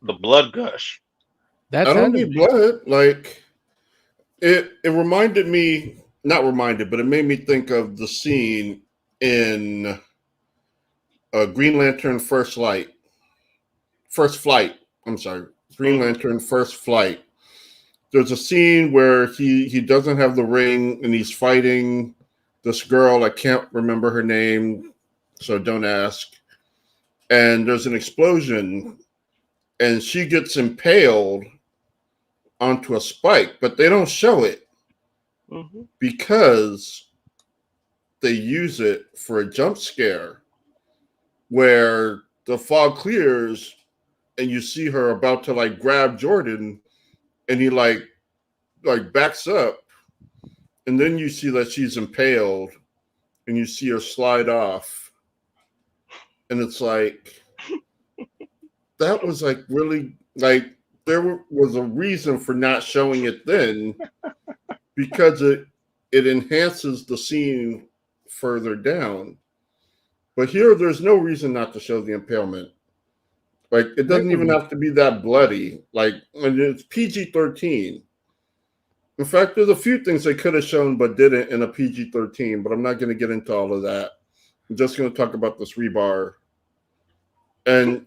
the blood gush. I don't need blood. Like, it reminded me, not reminded, but it made me think of the scene in Green Lantern First Flight. Green Lantern First Flight. There's a scene where he doesn't have the ring and he's fighting this girl. I can't remember her name, so don't ask. And there's an explosion, and she gets impaled onto a spike, but they don't show it because they use it for a jump scare where the fog clears and you see her about to like grab Jordan, and he like backs up, and then you see that she's impaled and you see her slide off, and it's like, that was like really, like, there was a reason for not showing it then because it enhances the scene further down. But here, there's no reason not to show the impalement. Like, it doesn't even have to be that bloody. Like, and it's PG-13. In fact, there's a few things they could have shown but didn't in a PG-13, but I'm not going to get into all of that. I'm just going to talk about this rebar. And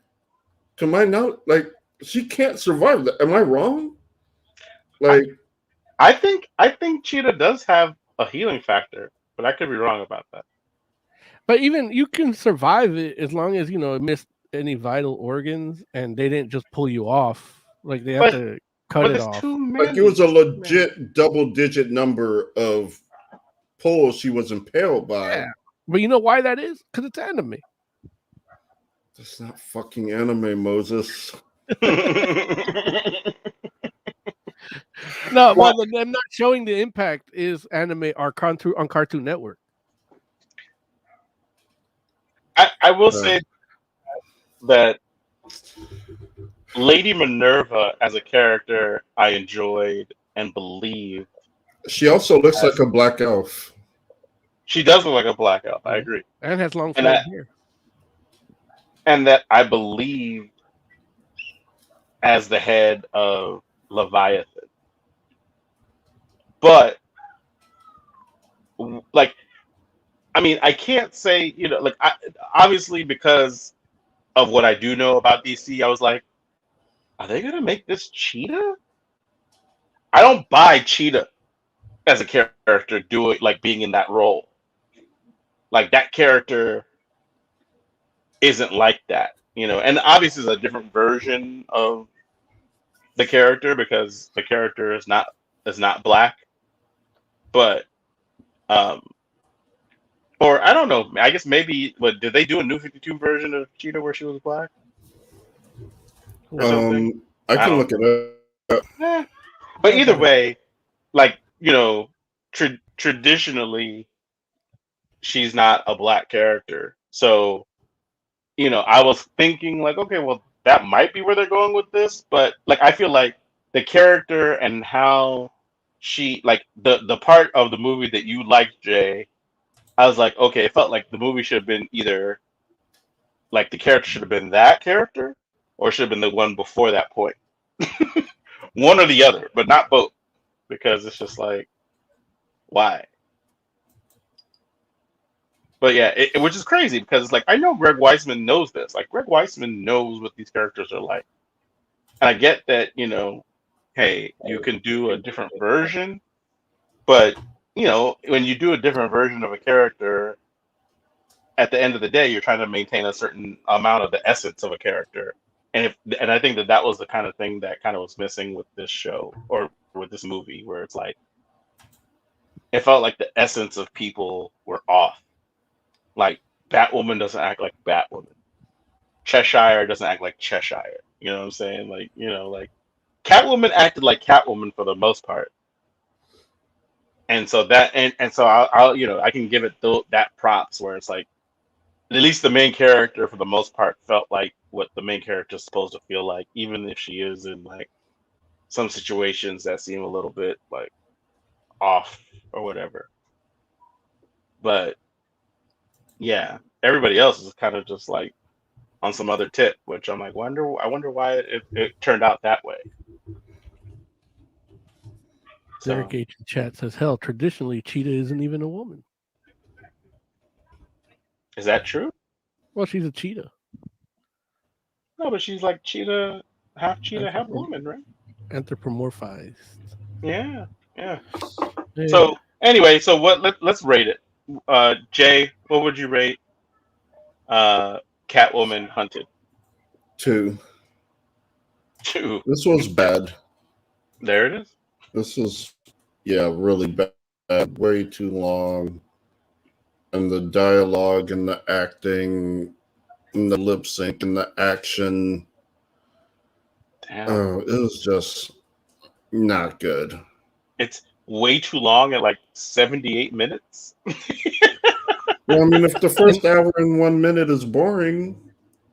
to my knowledge, like, she can't survive that. Am I wrong? Like, I think Cheetah does have a healing factor, but I could be wrong about that. But even you can survive it as long as it missed any vital organs and they didn't just pull you off. Like, they have to cut it off. Like, it was a legit double-digit number of pulls she was impaled by. Yeah. But you know why that is? Because it's anime. That's not fucking anime, Moses. No, well, them not showing the impact is anime on Cartoon Network. I will say that Lady Minerva as a character I enjoyed and believed. She also looks like a black elf. She does look like a black elf, I agree. And has long hair. And that I believed as the head of Leviathan. But, like, I mean, I can't say, like, obviously because of what I do know about DC, I was like, are they going to make this Cheetah? I don't buy Cheetah as a character being in that role. Like that character isn't like that, and obviously it's a different version of the character because the character is not black, but um or I don't know, I guess maybe, but did they do a New 52 version of Cheetah where she was black or something? I I can don't look it up. know. But either way, like, traditionally she's not a black character. So, I was thinking like, okay, well, that might be where they're going with this, but like, I feel like the character and how she, like, the part of the movie that you liked, Jay, I was like, okay, it felt like the movie should have been either like the character should have been that character or should have been the one before that point. One or the other, but not both, because it's just like, why? But yeah, which is crazy because it's like, I know Greg Weisman knows this. Like, Greg Weisman knows what these characters are like. And I get that, hey, you can do a different version, but when you do a different version of a character, at the end of the day, you're trying to maintain a certain amount of the essence of a character. And I think that was the kind of thing that kind of was missing with this show or with this movie, where it's like, it felt like the essence of people were off. Like, Batwoman doesn't act like Batwoman. Cheshire doesn't act like Cheshire. You know what I'm saying? Like Catwoman acted like Catwoman for the most part. And so I'll I can give it that props where it's like, at least the main character for the most part felt like what the main character is supposed to feel like, even if she is in like some situations that seem a little bit like off or whatever. But yeah, everybody else is kind of just like on some other tip, which I'm like, I wonder why it turned out that way. Derek H in chat says, hell, traditionally Cheetah isn't even a woman. Is that true? Well, she's a cheetah. No, but she's like cheetah, half woman, right? Anthropomorphized. Yeah. So anyway, let's rate it. Jay, what would you rate Catwoman Hunted? 2. 2. This was bad. There it is. This was, really bad. Way too long. And the dialogue and the acting and the lip sync and the action. Damn. It was just not good. It's way too long at like 78 minutes. Well, I mean, if the first hour and 1 minute is boring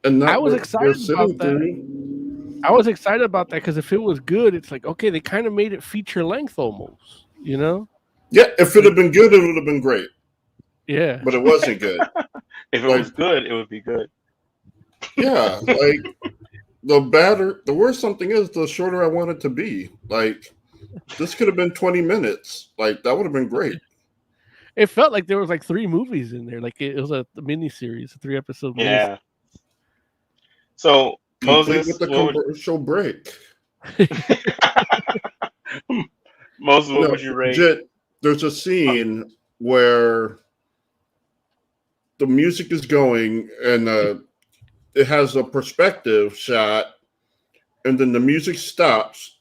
and not I was what we're excited sitting about that. through. I was excited about that because if it was good, it's like, okay, they kind of made it feature length almost, Yeah, if it had been good, it would have been great. Yeah. But it wasn't good. If it was good, it would be good. Yeah, like the worse something is, the shorter I want it to be. Like, this could have been 20 minutes. Like, that would have been great. It felt like there was like 3 movies in there. Like it was a mini series, a 3-episode movie. Yeah. So Complete Moses, with the commercial break. Moses, what would you rate? There's a scene where the music is going and it has a perspective shot, and then the music stops,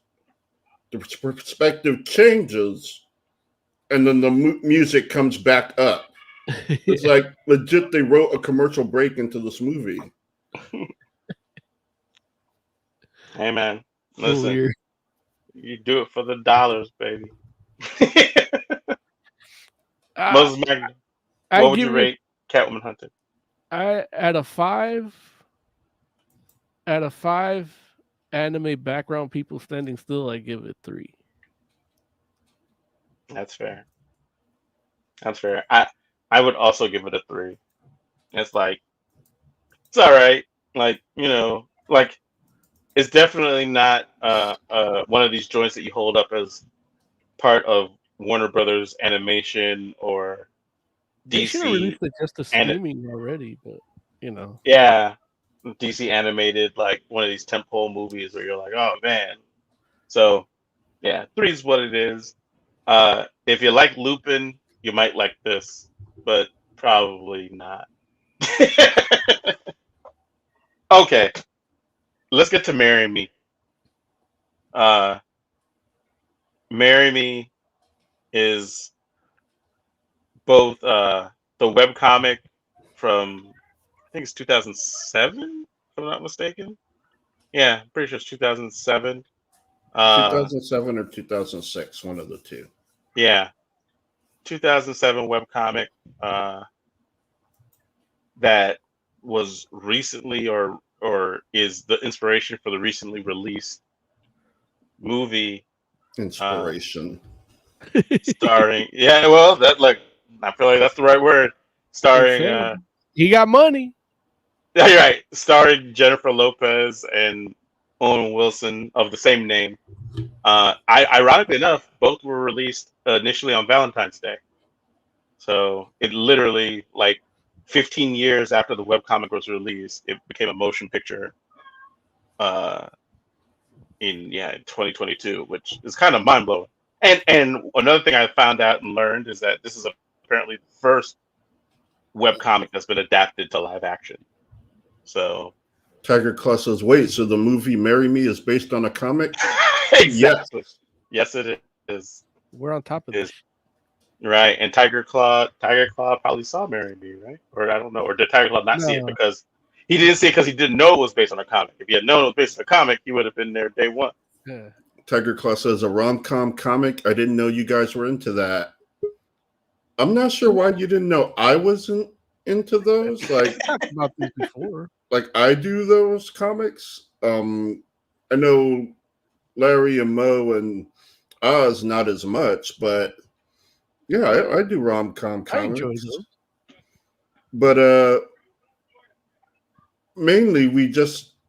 the perspective changes, and then the music comes back up. It's like legit they wrote a commercial break into this movie. Hey man, So listen, weird. you do it for the dollars, baby. Moses Magna, what would you rate Catwoman Hunted? At a 5 anime background people standing still, I give it 3. That's fair. I would also give it a 3. It's like, it's all right. Like, like, it's definitely not one of these joints that you hold up as part of Warner Brothers Animation or They should have DC. released it just to streaming already, but Yeah, DC animated, like one of these tentpole movies where you're like, oh man. So Yeah, 3 is what it is. If you like Lupin, you might like this, but probably not. Okay, let's get to Marry Me. Uh, Marry Me is both the webcomic from, I think it's 2007, if I'm not mistaken. Yeah, I'm pretty sure it's 2007. 2007 or 2006, one of the two. Yeah, 2007 webcomic that was recently or is the inspiration for the recently released movie Inspiration. starring well that like I feel like that's the right word, starring he got money. yeah, you're right, starring Jennifer Lopez and Owen Wilson of the same name. Ironically enough, both were released initially on Valentine's Day, so it literally like 15 years after the webcomic was released, it became a motion picture in 2022, which is kind of mind blowing. And another thing I found out and learned is that this is apparently the first webcomic that's been adapted to live action. So Tiger Claw says, wait, so the movie Marry Me is based on a comic? exactly. Yes, it is. We're on top of this. Right. And Tiger Claw probably saw Marry Me, right? Or I don't know. Or did Tiger Claw not see it because he didn't see it because he didn't know it was based on a comic? If he had known it was based on a comic, he would have been there day one. Yeah. Tiger Claw says, a rom-com comic? I didn't know you guys were into that. I'm not sure why you didn't know I wasn't into those. Like, talked about this before. Like I do those comics. I know Larry and Mo and Oz not as much, but yeah, I do rom-com comics. I enjoy those. But mainly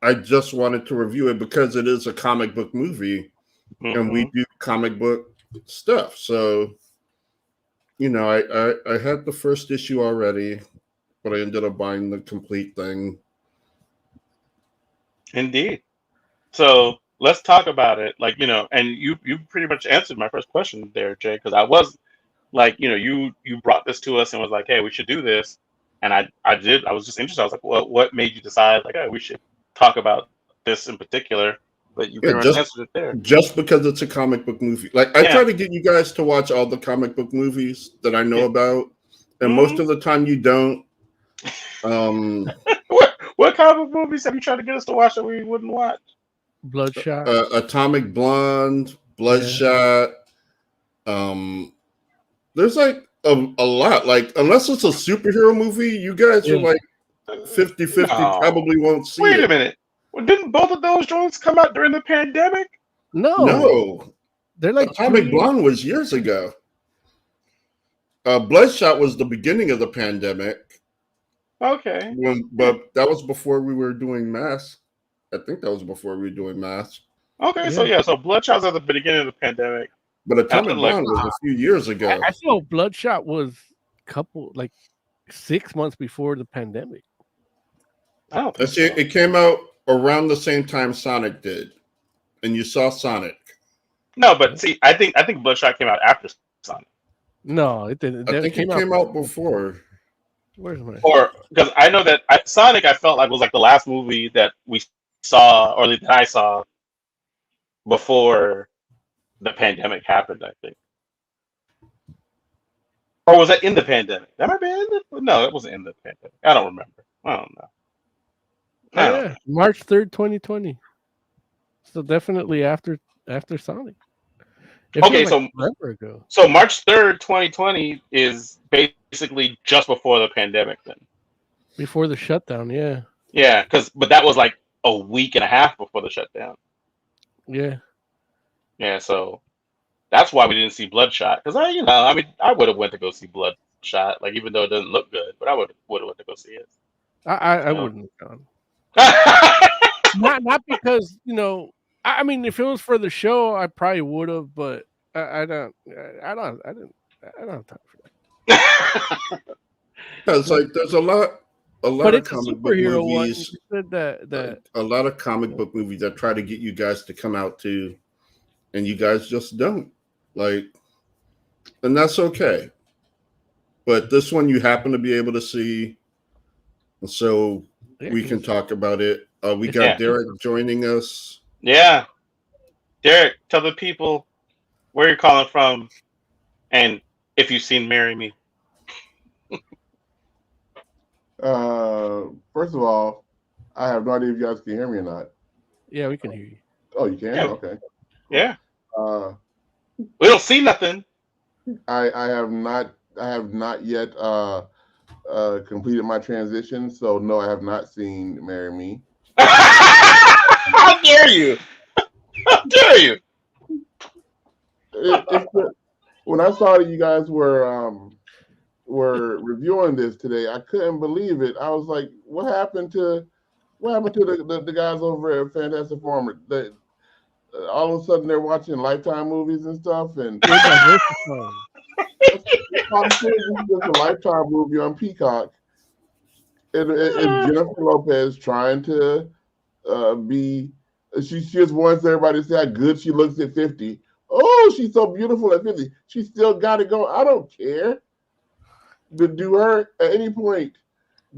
I just wanted to review it because it is a comic book movie, and we do comic book stuff. So, you know, I had the first issue already, but I ended up buying the complete thing. Indeed. So let's talk about it. Like, you know, and you pretty much answered my first question there, Jay, because I was like, you know, you brought this to us and was like, hey, we should do this. And I was just interested. I was like, well, what made you decide like, hey, we should talk about this in particular? But you pretty much answered it there. Just because it's a comic book movie. Like I try to get you guys to watch all the comic book movies that I know about. And most of the time you don't. What kind of movies have you tried to get us to watch that we wouldn't watch? Bloodshot, Atomic Blonde, Bloodshot. There's like a lot. Like unless it's a superhero movie, you guys are like 50-50. Probably won't see. Wait a minute. Well, didn't both of those joints come out during the pandemic? No. They're like Atomic Blonde was years ago. Bloodshot was the beginning of the pandemic. Okay. But that was before we were doing masks. I think that was before we were doing masks. Okay, so Bloodshot's at the beginning of the pandemic. But Atomic Blonde was a few years ago. I feel Bloodshot was like 6 months before the pandemic. I don't think so. It came out around the same time Sonic did, and you saw Sonic. No, but see, I think Bloodshot came out after Sonic. No, it didn't. I think it came out before. Where's my? Or because I know that Sonic, I felt like was like the last movie that we saw, or that I saw before the pandemic happened. I think, or was that in the pandemic? That might be in the. No, it wasn't in the pandemic. I don't remember. I don't know. Yeah, March 3rd, 2020. So definitely after Sonic. Okay, so forever ago. So March 3rd, 2020 is basically just before the pandemic then. Before the shutdown, yeah. Yeah, but that was like a week and a half before the shutdown. Yeah. Yeah, so that's why we didn't see Bloodshot. Because I would have went to go see Bloodshot, like even though it doesn't look good, but I would have went to go see it. I wouldn't have gone. not because, I mean, if it was for the show, I probably would have, but I don't have time for that. It's like there's a lot of comic book movies. That a lot of comic book movies that try to get you guys to come out to, and you guys just don't. Like, and that's okay. But this one you happen to be able to see, so we can talk about it. We got Derek joining us. Yeah. Derek, tell the people where you're calling from and if you've seen Marry Me. First of all, I have no idea if you guys can hear me or not. Yeah, we can hear you. Oh, you can? Yeah. Okay. Yeah. We don't see nothing. I have not yet completed my transition, so no, I have not seen Marry Me. How dare you? How dare you? When I saw that you guys were reviewing this today, I couldn't believe it. I was like, what happened to the guys over at Fantastic Forum? All of a sudden they're watching Lifetime movies and stuff, and it's a Lifetime movie on Peacock. And Jennifer Lopez trying to be. She just wants everybody to say how good she looks at 50. Oh, she's so beautiful at 50. She still got to go. I don't care. Do her at any point?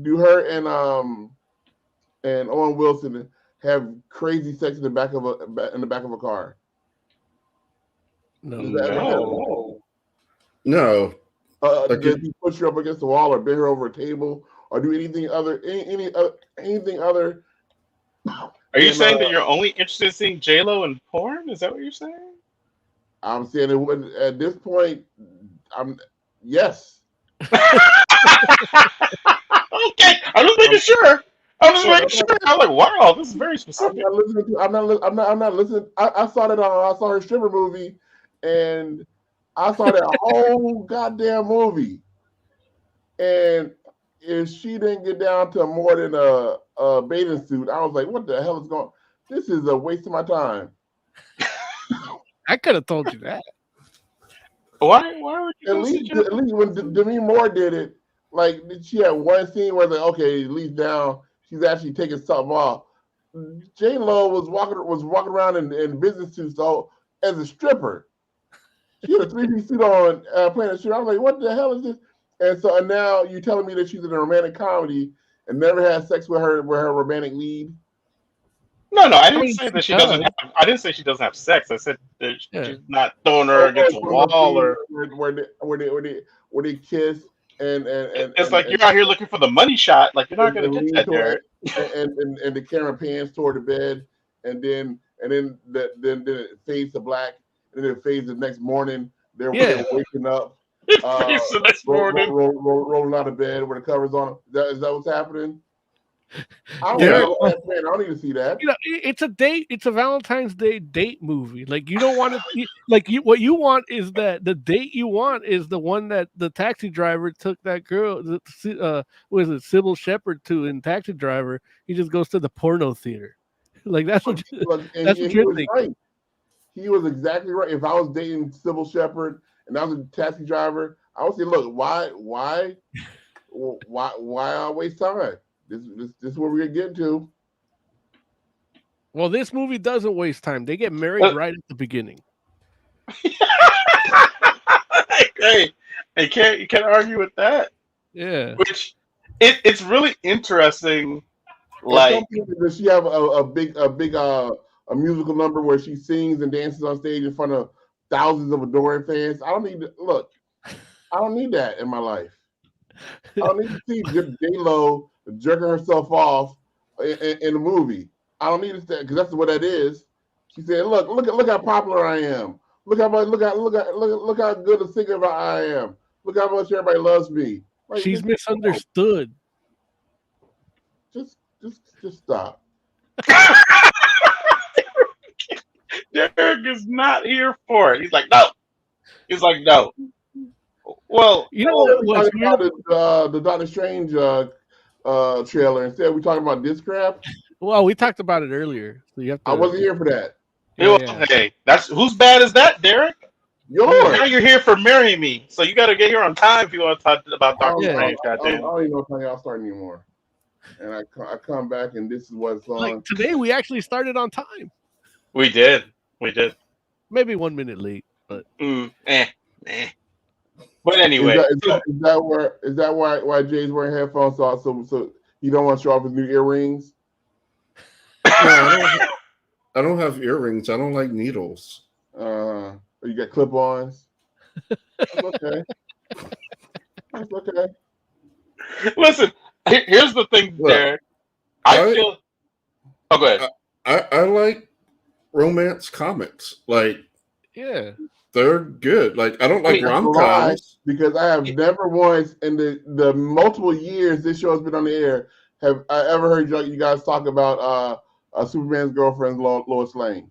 Do her and Owen Wilson have crazy sex in the back of a car? No. No. Does he push her up against the wall or bend her over a table or do anything other? Anything other? Are you saying that you're only interested in seeing J-Lo in porn? Is that what you're saying? I'm saying at this point, yes. Okay, I'm just making sure. I'm like, wow, this is very specific. I'm not listening. I saw that I saw her stripper movie, and I saw that whole goddamn movie. And if she didn't get down to more than a bathing suit, I was like, what the hell is going on? This is a waste of my time. I could have told you that. Why would you? At least when Demi Moore did it, like she had one scene where like, okay, at least now she's actually taking something off. J-Lo was walking around in business suits as a stripper. She had a 3-piece suit on playing a shoot. I was like, what the hell is this? And now you're telling me that she's in a romantic comedy and never had sex with her romantic lead? No, I didn't say that she doesn't. I didn't say she doesn't have sex. I said that she's not throwing her against the wall or where they kiss and it's like you're out here looking for the money shot. Like you're not going to get that there. And the camera pans toward the bed, and then it fades to black, and then it fades the next morning. They're waking up, the next morning, rolling out of bed with the covers on. Is that what's happening? I don't need to see that. You know, it's a date. It's a Valentine's Day date movie. Like you don't want to. What you want is that the date you want is the one that the taxi driver took that girl. Was it Sybil Shepherd to in Taxi Driver? He just goes to the porno theater. Like that's what. That's what you're thinking. Right. He was exactly right. If I was dating Sybil Shepherd and I was a taxi driver, I would say, look, why waste time? This is what we're getting to. Well, this movie doesn't waste time. They get married right at the beginning. Hey, you can't argue with that. Yeah. Which it's really interesting. Like, does she have a big musical number where she sings and dances on stage in front of thousands of adoring fans? I don't need that in my life. I don't need to see J-Lo jerking herself off in a movie. I don't need to say because that's what that is. She said, "Look how popular I am. Look how good a singer I am. Look how much everybody loves me." Like, she's misunderstood. Just stop. Derek is not here for it. He's like, no. Well, you know what? The Doctor Strange trailer. Instead, we're talking about this crap. Well, we talked about it earlier. So you have to. I wasn't here for that. Hey, that's whose bad is that, Derek? Yours. Now you're here for Marry Me, so you got to get here on time if you want to talk about Doctor Strange. I don't even know how y'all start anymore. And I come back and this is what's on. Like today, we actually started on time. We did. maybe 1 minute late, but But anyway, is that why Jay's wearing headphones? So you don't want to show off his new earrings? No, I don't have earrings. I don't like needles. You got clip-ons. That's okay. That's okay. Listen, here's the thing, Derek. I feel. Oh, go ahead. I like romance comics. Like, yeah, they're good. Like, I don't like rom-coms because I have never once in the multiple years this show has been on the air have I ever heard you guys talk about Superman's girlfriend Lois Lane.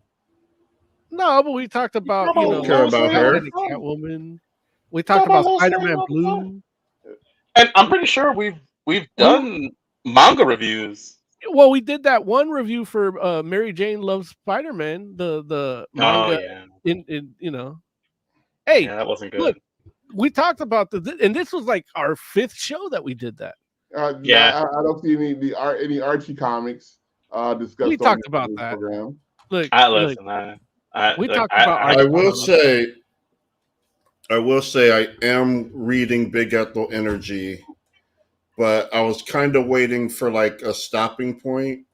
no, but we talked about care about her. Catwoman. We talked about Spider-Man Blue. And I'm pretty sure we've done manga reviews. Well, we did that one review for Mary Jane Loves Spider-Man, the manga. Hey, yeah, that wasn't good. Look, we talked about and this was like our 5th show that we did that. Yeah, I don't see any Archie comics discussed. We talked about that. Program. Look, we talked about. I will say I am reading Big Ethel Energy, but I was kind of waiting for like a stopping point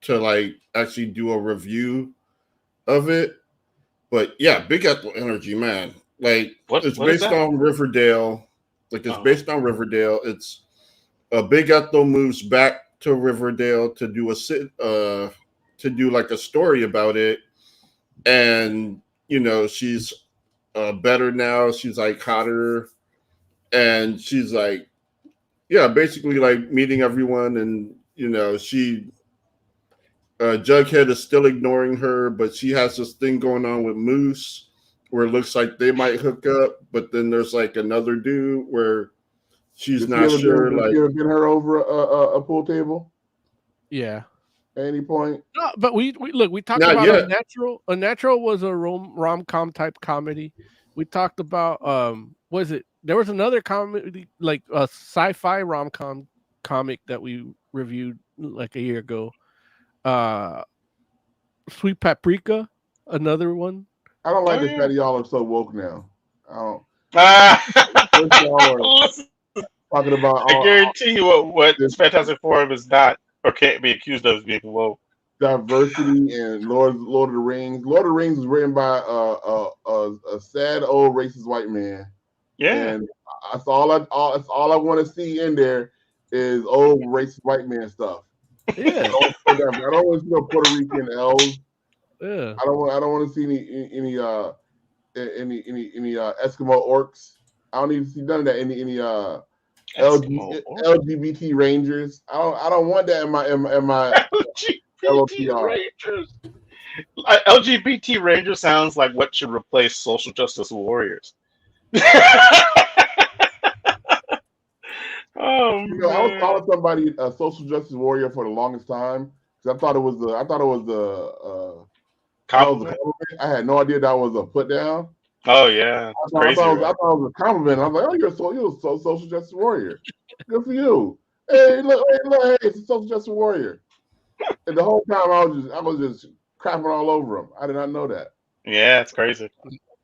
to like actually do a review of it. But yeah, Big Ethel Energy, man. Like it's based on Riverdale. Like it's based on Riverdale. It's Big Ethel moves back to Riverdale to do like a story about it, and she's better now. She's like hotter, and she's like, basically like meeting everyone, and she Jughead is still ignoring her, but she has this thing going on with Moose where it looks like they might hook up, but then there's like another dude where she's not sure. Like, you ever been her over a pool table? Yeah. At any point? No, but we talked about Unnatural. Unnatural was a rom-com type comedy. We talked about there was another comedy, like a sci-fi rom-com comic that we reviewed like a year ago. Sweet Paprika, another one. I don't like the fact y'all are so woke now. I don't. Talking about. I guarantee you, what this Fantastic Four is not or can't be accused of being woke. Diversity and Lord of the Rings. Lord of the Rings was written by a sad old racist white man. Yeah, and that's all I want to see in there is old racist white man stuff. Yeah, I don't want to see no Puerto Rican elves. Yeah, I don't want to see any Eskimo orcs. I don't need to see none of that. Any LGBT Rangers. I don't want that in my LGBT Rangers. LGBT Ranger sounds like what should replace social justice warriors. I was calling somebody a social justice warrior for the longest time because I thought it was the compliment. I had no idea that was a put down. Oh yeah, I thought it was a compliment. I was like, "Oh, you're a social justice warrior. Good for you." Hey, look, hey, it's a social justice warrior. And the whole time I was just crapping all over him. I did not know that. Yeah, it's crazy.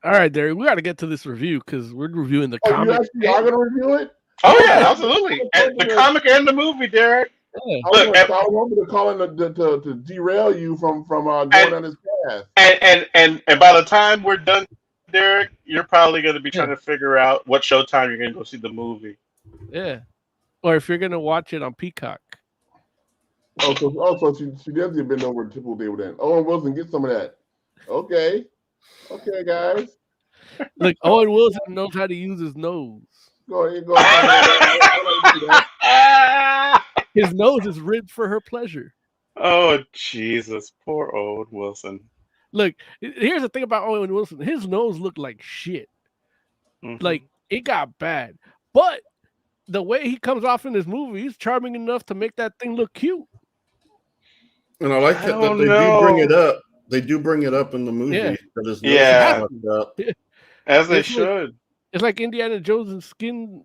All right, Derek, we got to get to this review because we're reviewing the comic. You actually are going to review it? Oh yeah, absolutely. And the comic and the movie, Derek. Yeah. I was calling to derail you from going on this path. And by the time we're done, Derek, you're probably going to be trying to figure out what showtime you're going to go see the movie. Yeah, or if you're going to watch it on Peacock. So she definitely been over to Triple Day then. Owen Wilson, get some of that. Okay, guys. Look, Owen Wilson knows how to use his nose. Go ahead. His nose is ribbed for her pleasure. Oh Jesus, poor Owen Wilson. Look, here's the thing about Owen Wilson. His nose looked like shit. Mm-hmm. Like it got bad, but the way he comes off in this movie, he's charming enough to make that thing look cute. And I like that they do bring it up. They do bring it up in the movie. Yeah. As they should. It's like Indiana Jones' skin,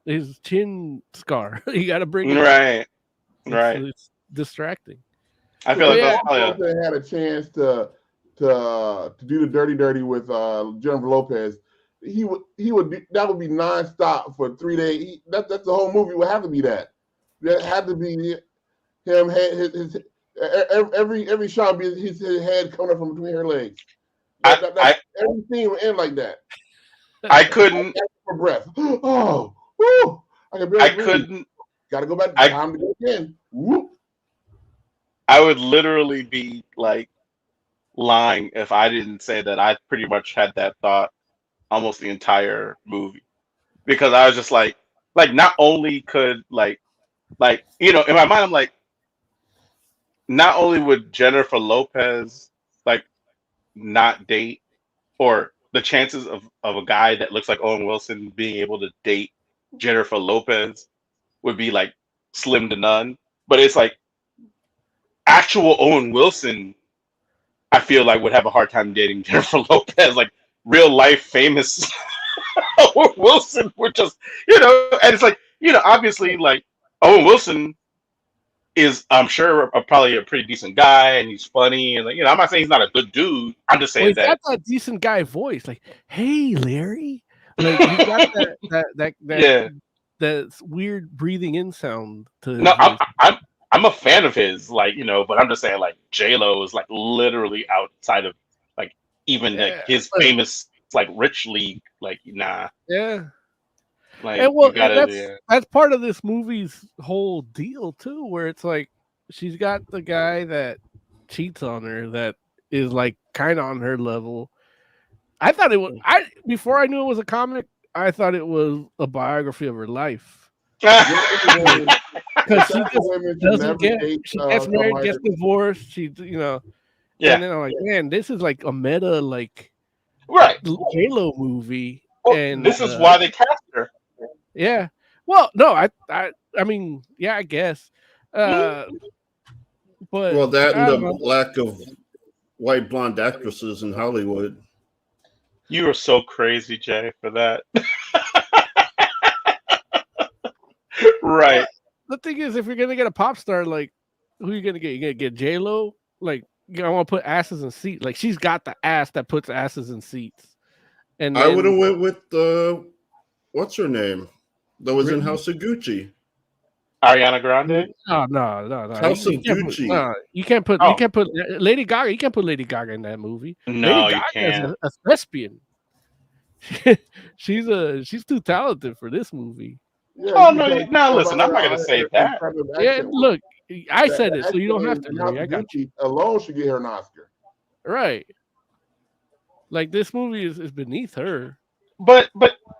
his chin scar. You got to bring it right. Right. It's distracting. I feel like they had a chance to to do the dirty with Jennifer Lopez, he would that would be nonstop for 3 days. That's the whole movie would have to be that. That had to be him. Every shot be his head coming up from between her legs. Every scene would end like that. I couldn't for breath. Oh, woo! I couldn't. Got to go back. Time to go again. Whoop. I would literally be like lying if I didn't say that I pretty much had that thought almost the entire movie, because I was just like not only could like in my mind I'm like, not only would Jennifer Lopez like not date, or the chances of a guy that looks like Owen Wilson being able to date Jennifer Lopez would be like slim to none, but it's like actual Owen Wilson, I feel like would have a hard time dating Jennifer Lopez. Like real life famous Owen Wilson would just, and it's like, obviously like Owen Wilson is, I'm sure, probably a pretty decent guy, and he's funny, and like, I'm not saying he's not a good dude. I'm just saying he's got that decent guy voice, like, "Hey, Larry," like he's got that weird breathing in sound to his voice. I'm a fan of his, like, but I'm just saying, like, J-Lo is like literally outside of like even like his famous like rich league, like, nah. Yeah. Like, and that's part of this movie's whole deal too, where it's like she's got the guy that cheats on her that is like kind of on her level. I thought it was before I knew it was a comic, I thought it was a biography of her life. Because she just doesn't she gets married, gets divorced, and then I'm like, man, this is like a meta like J-Lo movie. Well, and this is why they cast her. Yeah. Well, no, I mean, yeah, I guess. But that and the lack of white blonde actresses in Hollywood. You are so crazy, Jay, for that. Right. The thing is, if you're gonna get a pop star, like, who are you gonna get? You gonna get J-Lo? Like, I want to put asses in seats. Like, she's got the ass that puts asses in seats. And I would have went with what's her name? That was in House of Gucci. Ariana Grande? Oh, no. House of Gucci. You can't put Lady Gaga. You can't put Lady Gaga in that movie. No, Lady you Gaga can't. is a thespian. She's too talented for this movie. Yeah, listen, I'm not gonna say that. Yeah, look, I said it, so you don't have to. Larry, I got you. Alone should get her an Oscar. Right. Like, this movie is beneath her. But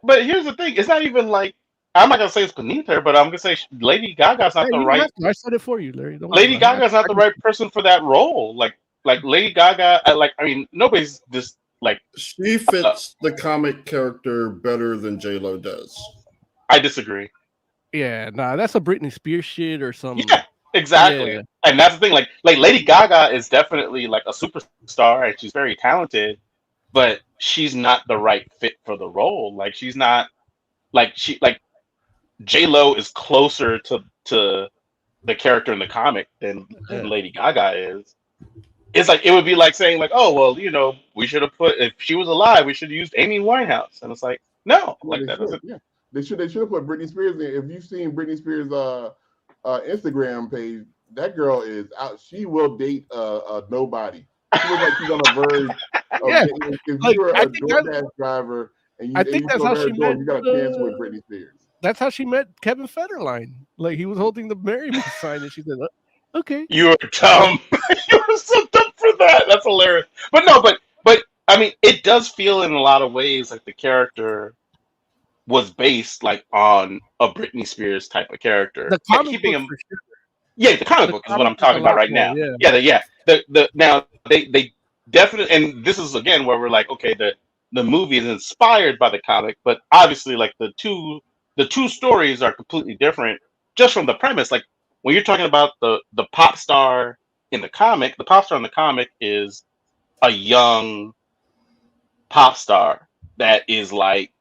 here's the thing. It's not even like, I'm not gonna say it's beneath her, but I'm gonna say Lady Gaga's not the right. I said it for you, Larry. Lady Gaga's not the right person for that role. Like Lady Gaga. Nobody's just like. She fits the comic character better than J-Lo does. I disagree. Yeah, that's a Britney Spears shit or something. Yeah, exactly. Yeah. And that's the thing. Like Lady Gaga is definitely like a superstar, and she's very talented, but she's not the right fit for the role. Like, she's not J-Lo is closer to the character in the comic than Lady Gaga is. It's like, it would be like saying like, oh well, we should have if she was alive, we should have used Amy Winehouse, and it's like, no, like that doesn't. Yeah. They should have put Britney Spears in. If you've seen Britney Spears' Instagram page, that girl is out. She will date nobody. She looks like she's on the verge. If you're a DoorDash driver and you that's how she met. You got a chance with Britney Spears. That's how she met Kevin Federline. Like, he was holding the "Marry Me" sign, and she said, "Okay." You were dumb. You were so dumb for that. That's hilarious. But no, but I mean, it does feel in a lot of ways like the character was based like on a Britney Spears type of character. The comic book, for sure. Yeah, the comic book is what I'm talking about right now. Yeah. Now they definitely, and this is again where we're like, okay, the movie is inspired by the comic, but obviously like the two stories are completely different just from the premise. Like, when you're talking about the pop star in the comic, the pop star in the comic is a young pop star that is like,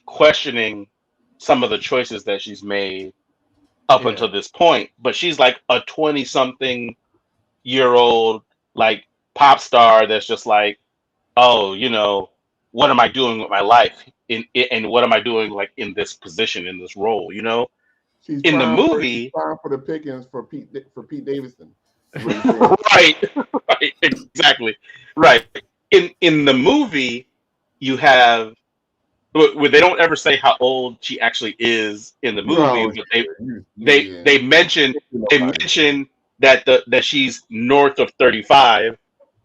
questioning some of the choices that she's made up until this point, but she's like a 20-something, 30-year-old like pop star that's just like, oh, what am I doing with my life? And what am I doing like in this position, in this role? She's In the prime movie, for the pickings for Pete Davidson. Is what he's saying. right, exactly, right. In the movie, you have. They don't ever say how old she actually is in the movie, No, but yeah. they mention that she's north of 35,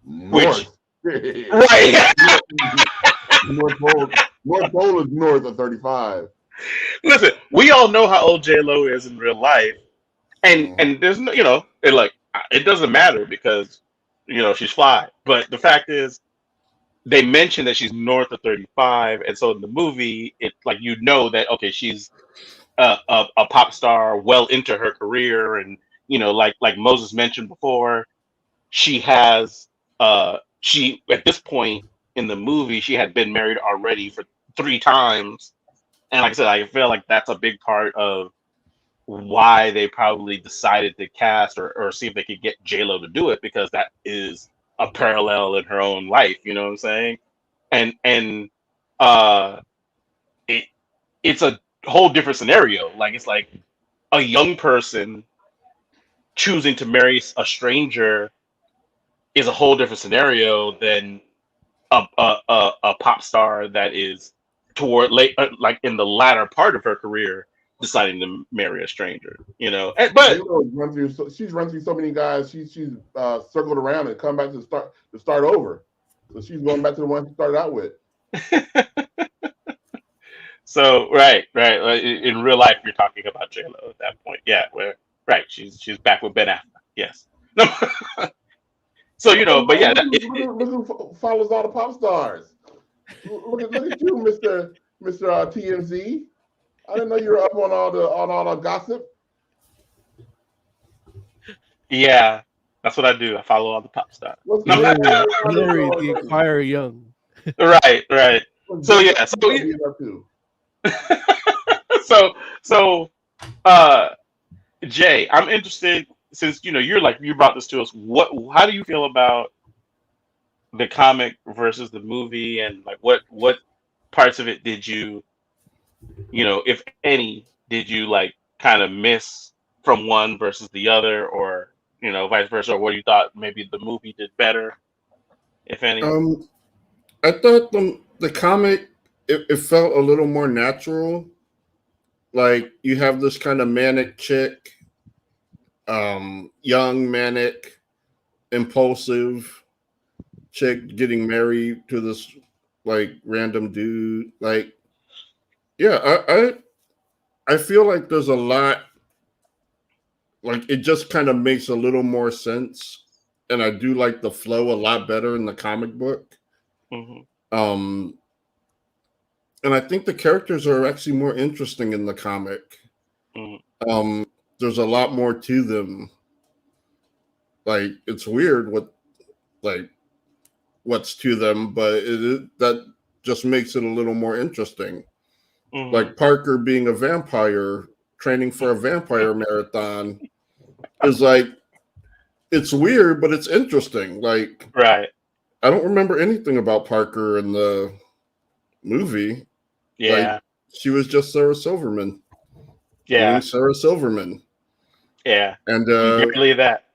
which North. right. North Pole is north of 35. Listen, we all know how old J Lo is in real life, and Mhm. and there's no, it doesn't matter because she's fly. But the fact is, they mention that she's north of 35, and so in the movie, it like that okay, she's a pop star, well into her career, and like Moses mentioned before, she has she at this point in the movie she had been married already for 3 times, and like I said, I feel like that's a big part of why they probably decided to cast or see if they could get J Lo to do it, because that is a parallel in her own life. You know what I'm saying? And uh, it it's a whole different scenario. Like it's like a young person choosing to marry a stranger is a whole different scenario than a pop star that is toward late, like in the latter part of her career, deciding to marry a stranger. But She's run through so many guys. She's circled around and come back to start over. So she's going back to the one she started out with. So right. In real life, you're talking about J Lo at that point. Yeah, where right, she's back with Ben Affleck. Yes. No. So but yeah, Look who follows all the pop stars. Look at you, Mr. TMZ. I didn't know you were up on all the gossip. yeah, that's what I do. I follow all the pop stars. Hillary the Inquirer Young. Right. So yeah, so Jay, I'm interested, since you brought this to us. How do you feel about the comic versus the movie, and like what parts of it did you, if any, did you like kind of miss from one versus the other, or vice versa, or what you thought maybe the movie did better, if any? I thought the comic it felt a little more natural. Like you have this kind of manic chick, young, manic, impulsive chick getting married to this like random dude. Like, yeah, I feel like there's a lot. Like it just kind of makes a little more sense, and I do like the flow a lot better in the comic book. Mm-hmm. And I think the characters are actually more interesting in the comic. Mm-hmm. There's a lot more to them. Like it's weird what's to them, but that just makes it a little more interesting. Mm-hmm. Like Parker being a vampire, training for a vampire marathon is like, it's weird, but it's interesting. Like, right. I don't remember anything about Parker in the movie. Yeah. Like, she was just Sarah Silverman. Yeah. Doing Sarah Silverman. Yeah. And barely that.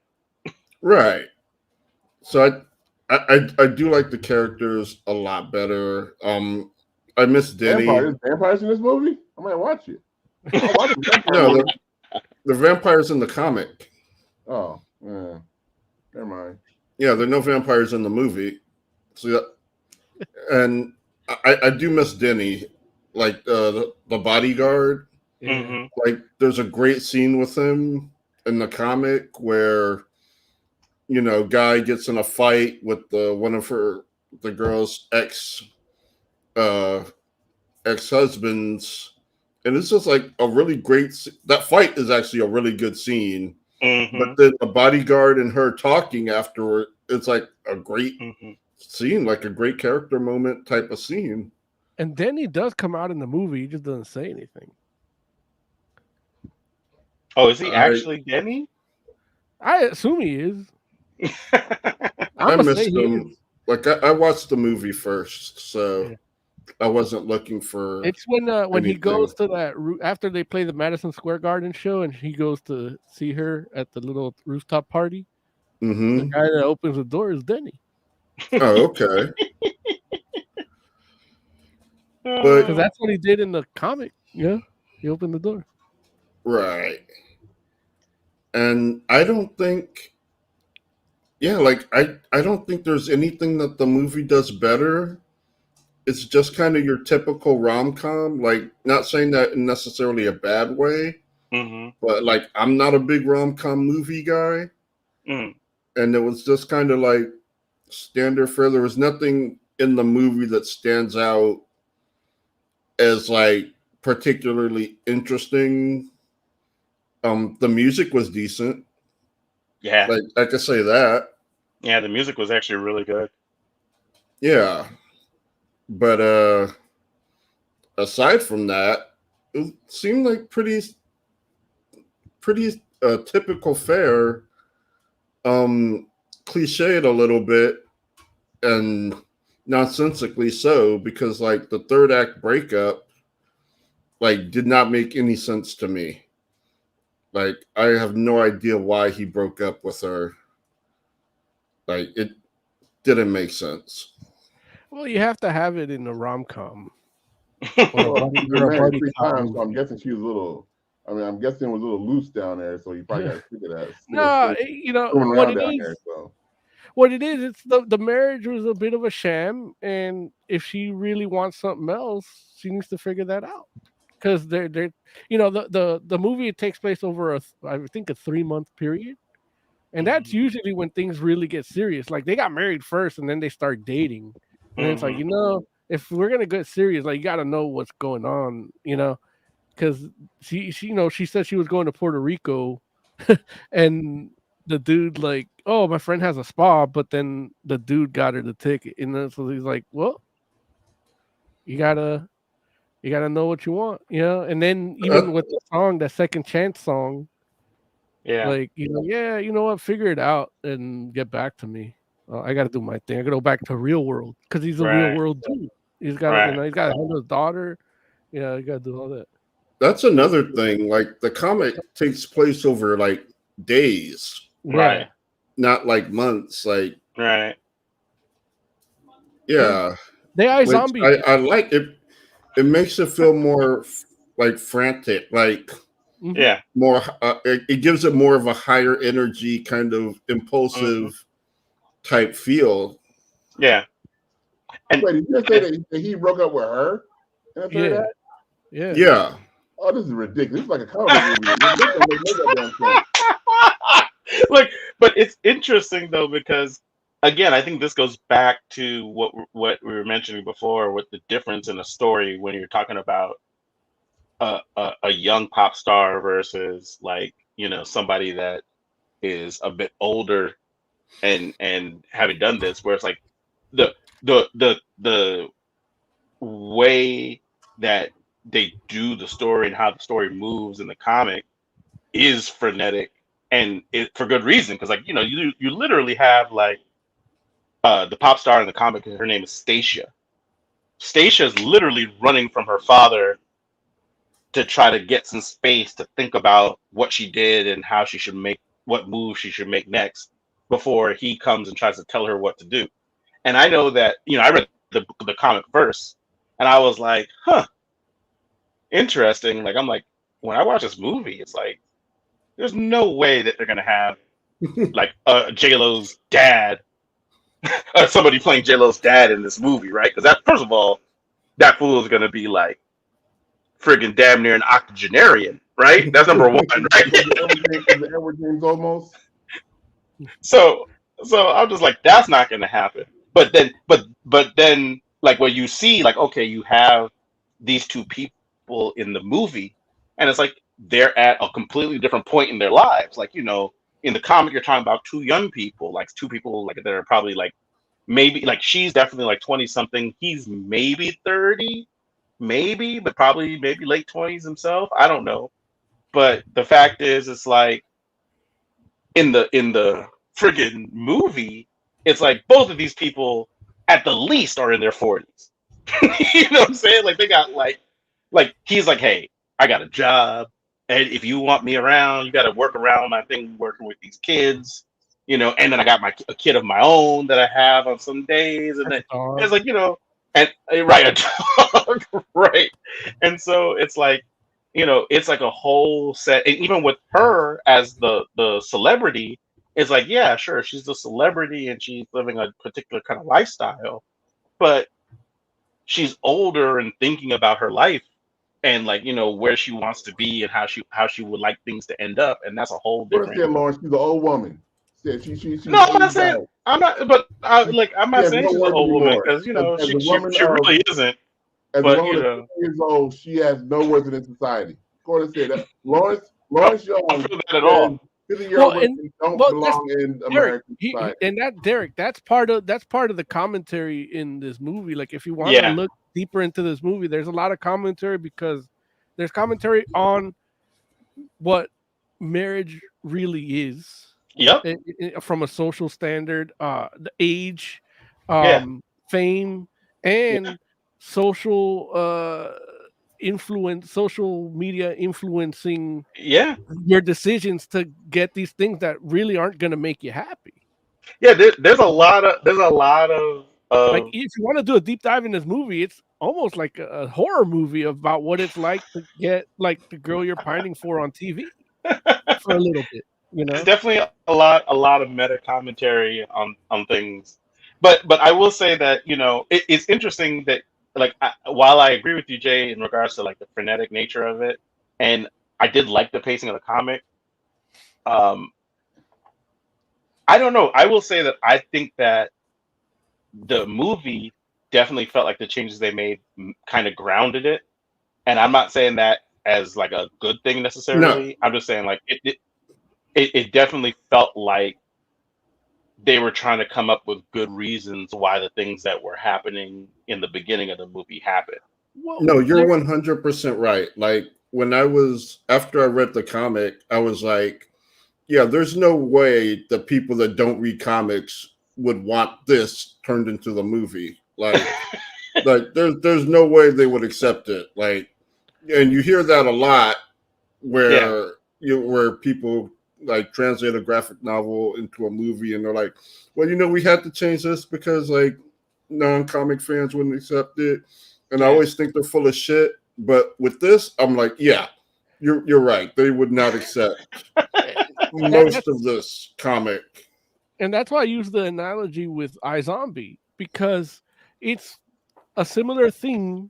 Right. So I do like the characters a lot better. I miss Denny. Vampires in this movie? I might watch it. No, the vampires in the comic. Oh, yeah. Never mind. Yeah, there are no vampires in the movie. So, and I do miss Denny, like the bodyguard. Mm-hmm. Like, there's a great scene with him in the comic where, guy gets in a fight with one of the girl's ex-husbands, and it's just like a really great. That fight is actually a really good scene. Mm-hmm. But then the bodyguard and her talking afterward, it's like a great scene, like a great character moment type of scene. And then he does come out in the movie. He just doesn't say anything. Oh, is he actually Denny? I assume he is. I I'm gonna say missed he him. is. Like I watched the movie first, so Yeah. I wasn't looking for It's when he goes anything. to that after they play the Madison Square Garden show, and he goes to see her at the little rooftop party. The Mm-hmm. guy that opens the door is Denny, Oh, okay. because But that's what he did in the comic. Yeah, he opened the door. right. And I don't think like I don't think there's anything that the movie does better. It's just kind of your typical rom-com, like not saying that in necessarily a bad way, Mm-hmm. but like I'm not a big rom-com movie guy, Mm. and it was just kind of like standard fare. There was nothing in the movie that stands out as like particularly interesting. The music was decent. Yeah. Like I could say that. Yeah, the music was actually really good. Yeah. But aside from that, it seemed like pretty typical fare. Cliched a little bit and nonsensically so, because like the third act breakup like did not make any sense to me. Like I have no idea why he broke up with her. Like it didn't make sense. Well, you have to have it in a rom com Well, she's been or a married buddy 3 cop times, so I'm movie. guessing she was a little. I mean, I'm guessing it was a little loose down there, so you probably Yeah. got to stick to that. No, Swimming what around it down is. there, so. What it is, it's the marriage was a bit of a sham, and if she really wants something else, she needs to figure that out. Because they're the movie, it takes place over I think a 3-month period, and that's Mm-hmm. usually when things really get serious. Like they got married first, and then they start dating, and then it's like, Mm-hmm. if we're gonna get serious, like you got to know what's going on, because she said she was going to Puerto Rico, and the dude like, oh, my friend has a spa, but then the dude got her the ticket, and then so he's like, well, you gotta know what you want, and then even Uh, with the song, that second chance song, Yeah. like, yeah, you know what, figure it out and get back to me. I gotta do my thing. I gotta go back to real world because he's a real Right. world dude. He's got Right. he's got to handle his daughter. Yeah, you gotta do all that. that's another thing. Like the comic takes place over like days, Yeah. Right. not like months. Like Right. yeah, They eye which zombie. I like it. It makes it feel more like frantic, like Mhm. Yeah. more. It gives it more of a higher energy, kind of impulsive Mm-hmm. type feel. Yeah. And Wait, did you just say that he broke up with her in the third Yeah. act? Yeah. Yeah, Oh, this is ridiculous. This is like a comic movie. This don't make no goddamn sense. like, but it's interesting though, because again, I think this goes back to what we were mentioning before, with the difference in a story when you're talking about a young pop star versus like, somebody that is a bit older and having done this, where it's like the way that they do the story and how the story moves in the comic is frenetic, and it for good reason, because like, you literally have like the pop star in the comic, her name is Stacia. Stacia is literally running from her father to try to get some space to think about what she did and how she should make what move she should make next before he comes and tries to tell her what to do. And I know that, I read the comic verse, and I was like, huh, interesting. Like, I'm like, when I watch this movie, it's like, there's no way that they're gonna have like J-Lo's dad, or somebody playing J-Lo's dad in this movie, right? Because that, first of all, that fool is gonna be like friggin' damn near an octogenarian, right? That's number one, right? Is the Edward James almost? So I'm just like, that's not gonna happen. But then, like, what you see, like, okay, you have these two people in the movie, and it's like they're at a completely different point in their lives. Like, in the comic, you're talking about two young people, like two people like that are probably like, maybe like, she's definitely like 20 something, he's maybe 30, maybe, but probably maybe late 20s himself. I don't know. But the fact is, it's like in the friggin' movie, it's like both of these people at the least are in their 40s. You know what I'm saying? Like they got like he's like, hey, I got a job, and if you want me around, you got to work around my thing, working with these kids, you know. And then I got a kid of my own that I have on some days, and then it's like, you know, and right, a dog, right. And so it's like, you know, it's like a whole set, and even with her as the celebrity, it's like, yeah, sure, she's the celebrity and she's living a particular kind of lifestyle, but she's older and thinking about her life and like, you know, where she wants to be and how she would like things to end up, and that's a whole What I different. said, Lawrence, she's an old woman. Said she's No, I'm not aged saying out. I'm not, but I'm She not has saying no she's an worth old woman anymore. because, you know, As she a woman she really isn't. as a But woman you of know, 50 years old, she has no worth in society. Gordon said that. Lawrence I don't Young feel that at says all. 50-year-old Well, and women don't well, that's belong in Derek. American society. And that Derek, that's part of the commentary in this movie. Like, if you want to Yeah. look deeper into this movie, there's a lot of commentary because there's commentary on what marriage really is. Yep. From a social standard, the age, Yeah. fame, and social influence, social media influencing Yeah. your decisions to get these things that really aren't going to make you happy. Yeah. There's a lot of Like, if you want to do a deep dive in this movie, it's almost like a horror movie about what it's like to get like the girl you're pining for on TV for a little bit, you there's know? definitely a lot of meta commentary on things, but I will say that, you know, it's interesting that like while I agree with you, Jay, in regards to like the frenetic nature of it, and I did like the pacing of the comic. um I don't know, I will say that I think that the movie definitely felt like the changes they made kind of grounded it, and I'm not saying that as like a good thing No, necessarily. I'm just saying like it definitely felt like they were trying to come up with good reasons why the things that were happening in the beginning of the movie happened. Well, no, you're 100% right. Like after I read the comic, I was like, yeah, there's no way the people that don't read comics would want this turned into the movie. Like there's no way they would accept it. Like, and you hear that a lot Yeah. where people like translate a graphic novel into a movie and they're like, well, we had to change this because like non-comic fans wouldn't accept it. And I Yeah. always think they're full of shit. But with this, I'm like, yeah, you're right. They would not accept most of this comic. and that's why I use the analogy with iZombie, because it's a similar theme,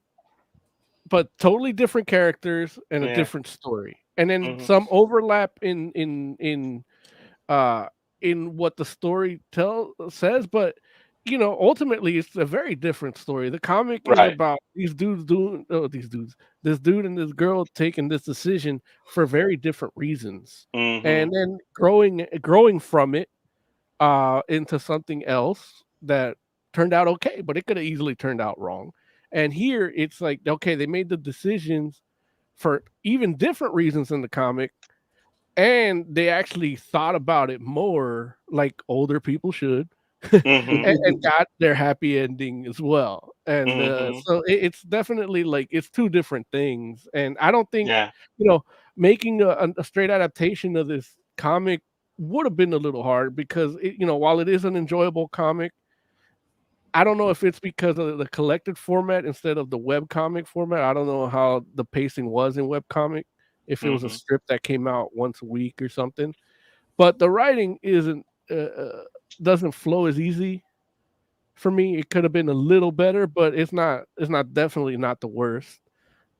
but totally different characters and a Yeah. different story, and then Mhm. some overlap in what the story says, but ultimately it's a very different story. The comic is Right. about these dudes doing this dude and this girl taking this decision for very different reasons, Mhm. and then growing from it into something else that turned out okay, but it could have easily turned out wrong. And here it's like, okay, they made the decisions for even different reasons in the comic, and they actually thought about it more like older people should, Mhm. and got their happy ending as well. And Mhm. so it's definitely like it's two different things. And I don't think Yeah. making a straight adaptation of this comic would have been a little hard because while it is an enjoyable comic, I don't know if it's because of the collected format instead of the webcomic format. I don't know how the pacing was in webcomic, if it was a Mhm. strip that came out once a week or something. But the writing doesn't flow as easy for me. It could have been a little better, but it's not definitely not the worst.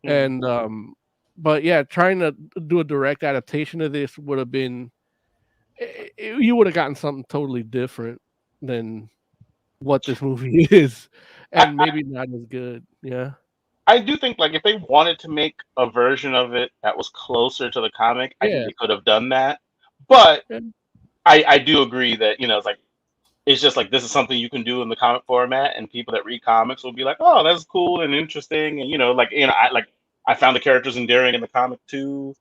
Mhm. And but yeah, trying to do a direct adaptation of this would have been you would have gotten something totally different than what this movie is, I, and I maybe not as good. Yeah. I do think like if they wanted to make a version of it that was closer to the comic, I think Yeah. they could have done that. But Yeah. I do agree that, you know, it's just like this is something you can do in the comic format, and people that read comics will be like, oh, that's cool and interesting, and I found the characters endearing in the comic too,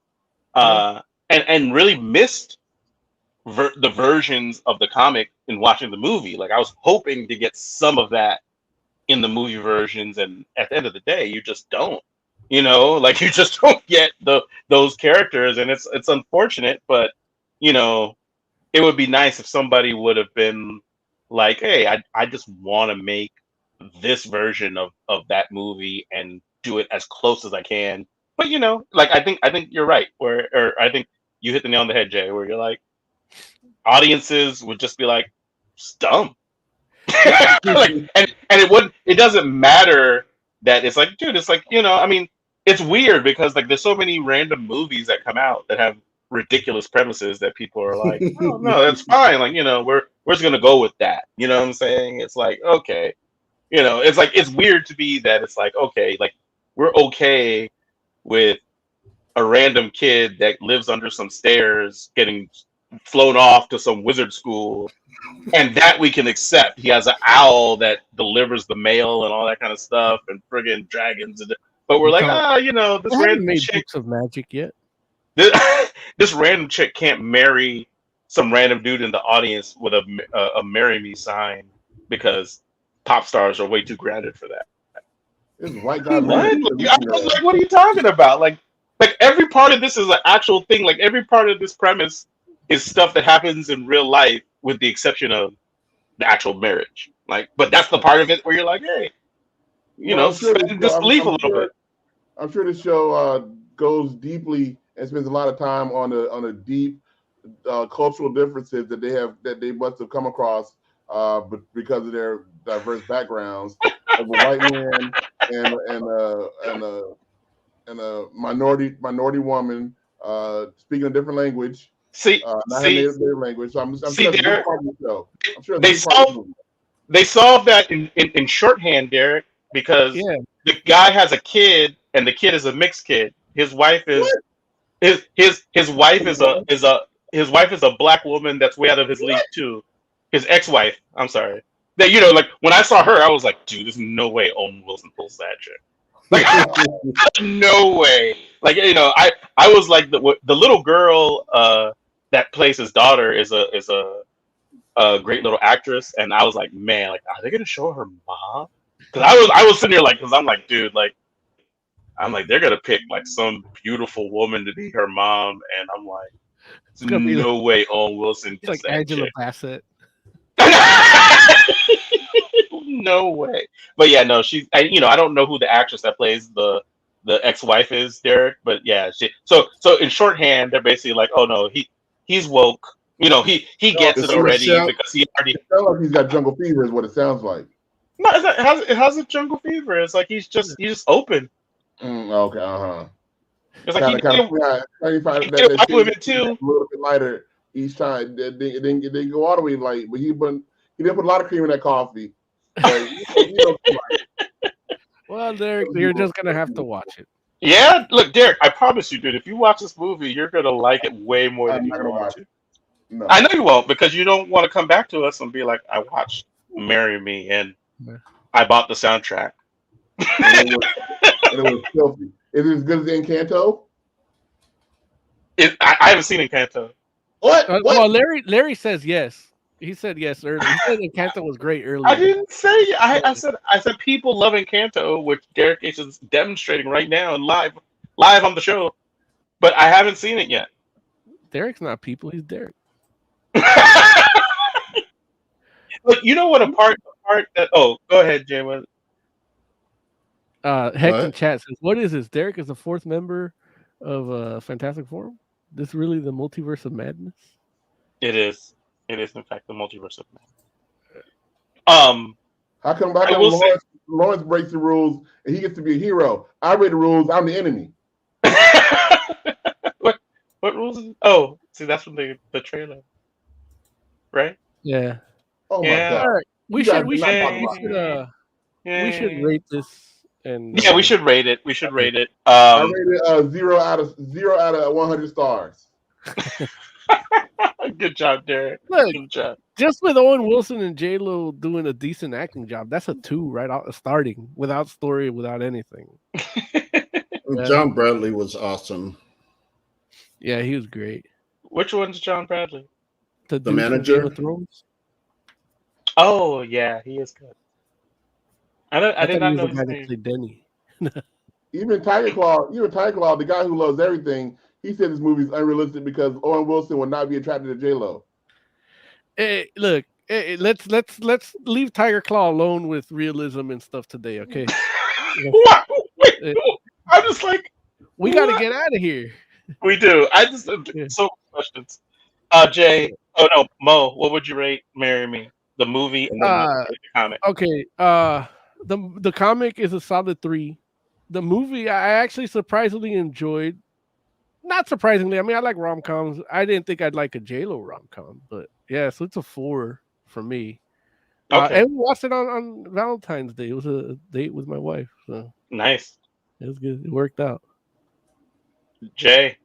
Yeah. and really missed the versions of the comic and watching the movie. Like I was hoping to get some of that in the movie versions, and at the end of the day, you just don't. Like you just don't get those characters, and it's unfortunate, but it would be nice if somebody would have been like, hey, I just want to make this version of that movie and do it as close as I can. But like I think you're right, or I think you hit the nail on the head, Jay, where you're like, audiences would just be like, it's dumb. Like, and it doesn't matter that it's like, dude, it's like, I mean, it's weird because like there's so many random movies that come out that have ridiculous premises that people are like, oh no, that's fine. Like, we're just gonna go with that. You know what I'm saying? It's like, okay. It's like it's weird to be that it's like, okay, like we're okay with a random kid that lives under some stairs getting flown off to some wizard school, and that we can accept. He has an owl that delivers the mail and all that kind of stuff, and friggin' dragons. But we're like, this I haven't random made chick, books of magic yet. this random chick can't marry some random dude in the audience with a "marry me" sign because pop stars are way too grounded for that. This white guy. What? I was like, what are you talking about? Like every part of this is an actual thing. Like every part of this premise is stuff that happens in real life, with the exception of the actual marriage. Like, but that's the part of it where you're like, hey, suspend disbelief a little bit. I'm sure this show goes deeply and spends a lot of time on a deep cultural differences that they must have come across, but because of their diverse backgrounds, of a white man and a minority woman speaking a different language. Not native language. So I'm sure that's a big part of the show. I'm sure they solved that in shorthand, Derek, because the guy has a kid and the kid is a mixed kid. His wife is his wife is a black woman that's way out of his league too. His ex-wife. I'm sorry. That like when I saw her, I was like, dude, there's no way Owen Wilson pulls that shit. Like, no way. Like I was like the little girl that plays his daughter is a great little actress, and I was like, man, like, are they gonna show her mom? Because I was sitting here like, because I'm like, dude, like, I'm like, they're gonna pick like some beautiful woman to be her mom, and I'm like, there's no way Owen Wilson gets like that Angela chick. Bassett. No way. But yeah, no, I don't know who the actress that plays the ex-wife is, Derek, but yeah, so in shorthand, they're basically like, oh no, he's woke. He gets it already because he already. It sounds like he's got jungle fever, is what it sounds like. No, it has a jungle fever. It's like he's just open. Okay, It's like that women too. A little bit lighter each time. They didn't go all the way light, but he didn't put a lot of cream in that coffee. Well, Derek, you're just gonna have to watch it. Yeah, look, Derek, I promise you, dude. If you watch this movie, you're gonna like it way more than you're gonna watch it. No. I know you won't, because you don't want to come back to us and be like, I watched "Marry Me" and I bought the soundtrack. And it was filthy. Is it as good as Encanto? I haven't seen Encanto. What? Well, Larry says yes. He said yes earlier. He said Encanto was great earlier. I didn't say. I said people love Encanto, which Derek is demonstrating right now and live on the show. But I haven't seen it yet. Derek's not people. He's Derek. Look, you know what a part that. Oh, go ahead, Jay. Heck in chat says, "What is this? Derek is the fourth member of Fantastic Forum. This really the multiverse of madness?" It is. It is in fact the multiverse of madness. How come Lawrence breaks the rules and he gets to be a hero? I break the rules. I'm the enemy. What rules? Oh, see, that's from the trailer, right? Yeah. Oh my god. All right. We should rate this. And yeah, we should rate it. I rated 0 out of 100 stars. Good job, Derek. Look, good job. Just with Owen Wilson and J-Lo doing a decent acting job, that's a 2 right out starting, without story, without anything. John Bradley was awesome. Yeah, he was great. Which one's John Bradley? The The dude from Game manager. of Thrones. Oh yeah, he is good. I I did thought he not was know the his guy that name. played Denny. Even Tiger Claw, the guy who loves everything, he said this movie is unrealistic because Owen Wilson would not be attracted to J-Lo. Hey, look, let's leave Tiger Claw alone with realism and stuff today, okay? What? Wait, Eh, I'm just like, we got to what? get out of here. We do. I just Yeah. so many questions. Jay. Oh no, Mo. What would you rate "Marry Me"? The movie and then Uh, the comic. okay. The comic is a solid 3. The movie I actually surprisingly enjoyed. Not surprisingly, I mean I like rom coms. I didn't think I'd like a JLo rom com, but yeah, so it's a 4 for me. Okay, And we watched it on Valentine's Day. It was a date with my wife, so nice. it was good. It worked out. Jay,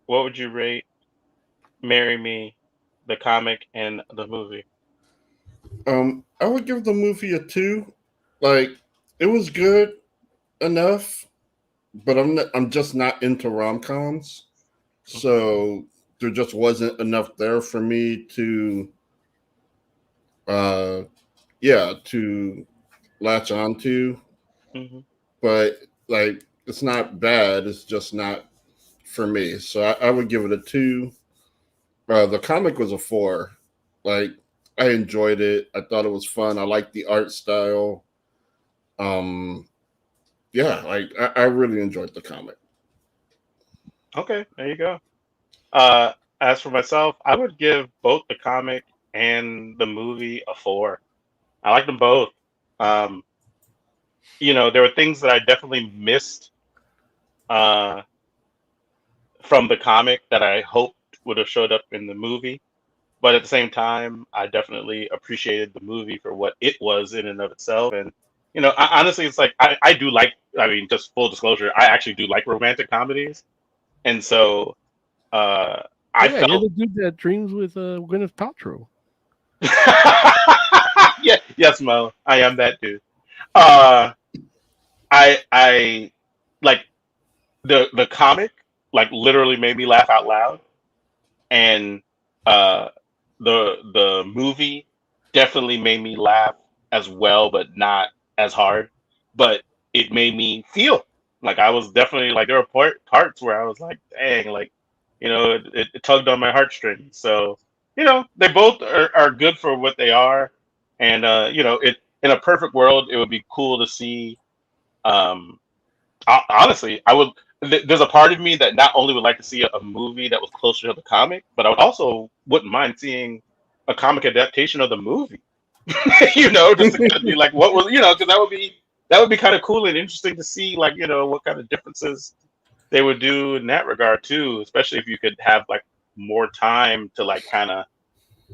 what would you rate "Marry Me," the comic and the movie? I would give the movie a 2. Like, it was good enough, but I'm just not into rom coms, so there just wasn't enough there for me to, to latch onto. Mm-hmm. But like, it's not bad. It's just not for me. So I would give it a 2. The comic was a 4. Like, I enjoyed it. I thought it was fun. I liked the art style. Yeah, like I really enjoyed the comic. Okay, there you go. As for myself, I would give both the comic and the movie a 4. I like them both. Um, there were things that I definitely missed uh, from the comic that I hoped would have showed up in the movie. But at the same time, I definitely appreciated the movie for what it was in and of itself. And honestly, it's like I do like. I mean, just full disclosure, I actually do like romantic comedies, and so uh, Oh I yeah, you're felt. the dude that dreams with Gwyneth Paltrow. Yeah, yes, Mo, I am that dude. Uh, I like the comic, like literally made me laugh out loud, and uh, the movie definitely made me laugh as well, but not as hard. But it made me feel like I was definitely like there were parts where I was like, dang, like it tugged on my heartstrings. So they both are good for what they are, and it in a perfect world it would be cool to see. Um, honestly, I would. There's a part of me that not only would like to see a movie that was closer to the comic, but I would also wouldn't mind seeing a comic adaptation of the movie. Just to kind of be like, what was, because that would be kind of cool and interesting to see, like, what kind of differences they would do in that regard too, especially if you could have like more time to like kind of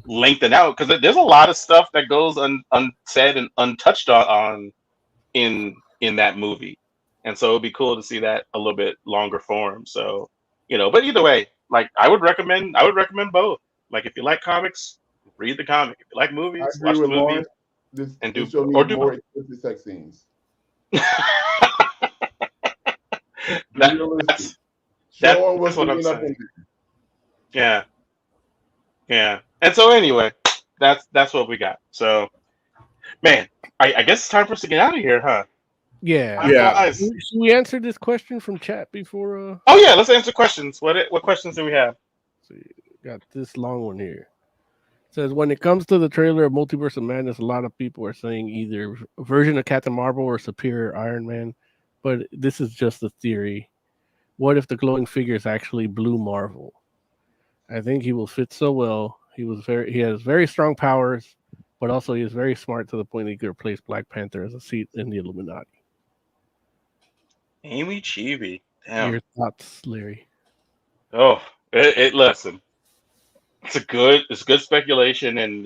lengthen out, because there's a lot of stuff that goes unsaid and untouched on in that movie, and so it'd be cool to see that a little bit longer form. So, but either way, like I would recommend both. Like if you like comics, read the comic. If you like I movies, agree watch the with movies Lawrence. This and this do show or needs do more both. explicit sex scenes. That Realistic. that's that Show that's what's what I'm getting up in saying. Yeah, yeah. And so anyway, that's what we got. So man, I guess it's time for us to get out of here, huh? Yeah. Time Yeah. flies. Should we answer this question from chat before? Oh yeah, let's answer questions. What questions do we have? See, got this long one here. It says when it comes to the trailer of Multiverse of Madness, a lot of people are saying either a version of Captain Marvel or superior Iron Man, but this is just a theory. What if the glowing figure is actually Blue Marvel? I think he will fit so well. He has very strong powers, but also he is very smart to the point that he could replace Black Panther as a seat in the Illuminati. Amy Chibi. Damn. Your thoughts, Larry? Oh, listen. It's good speculation, and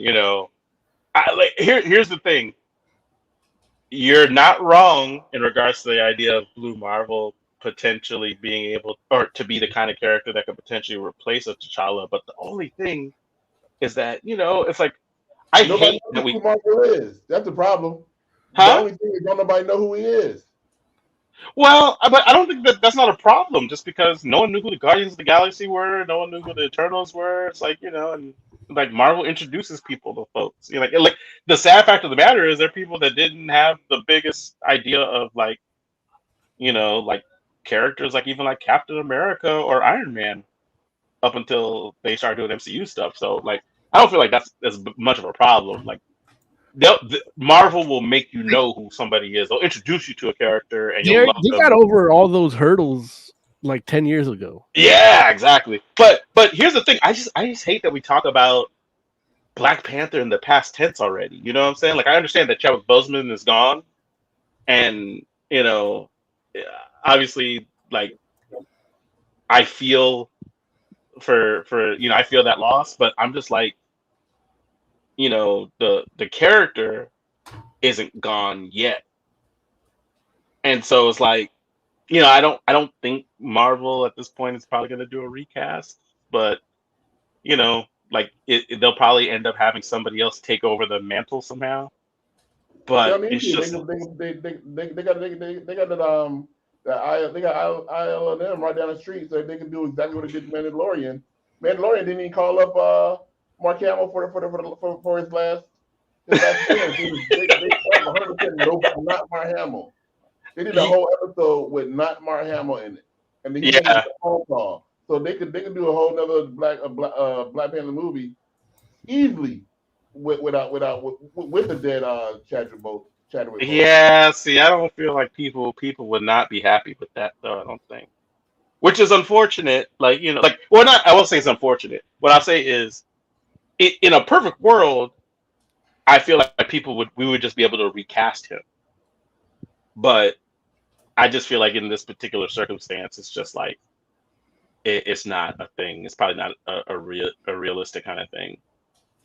here's the thing. You're not wrong in regards to the idea of Blue Marvel potentially being able or to be the kind of character that could potentially replace a T'Challa. But the only thing is that, it's like I Nobody hate that knows who Marvel is. That's the problem. The huh? only thing is don't nobody know who he is. Well, but I don't think that's not a problem just because no one knew who the Guardians of the Galaxy were, no one knew who the Eternals were. It's like, and like Marvel introduces people to folks. You know, like the sad fact of the matter is there are people that didn't have the biggest idea of like, like characters like even like Captain America or Iron Man up until they started doing MCU stuff. So like I don't feel like that's as much of a problem. Like Marvel will make you know who somebody is. They'll introduce you to a character and you'll love They them. got over all those hurdles like 10 years ago. Yeah, exactly. But here's the thing. I just hate that we talk about Black Panther in the past tense already. You know what I'm saying? Like I understand that Chadwick Boseman is gone, and obviously, like I feel for I feel that loss, but I'm just like, the character isn't gone yet, and so it's like, I don't think Marvel at this point is probably going to do a recast, but like they'll probably end up having somebody else take over the mantle somehow. They But don't need it's to. just They got ILM right down the street, so they can do exactly what they did to Mandalorian. Mandalorian didn't even call up Mark Hamill for his last appearance. They 100% nobody, not Mark Hamill. They did a whole episode with not Mark Hamill in it, and he made a phone call. So they could do a whole nother Black Panther movie easily with the dead Chadwick. Yeah, see, I don't feel like people would not be happy with that though. I don't think, which is unfortunate. Like well, not. I won't say it's unfortunate. What I'll say is, in a perfect world, I feel like we would just be able to recast him. But I just feel like in this particular circumstance, it's just like it's not a thing. It's probably not a realistic kind of thing.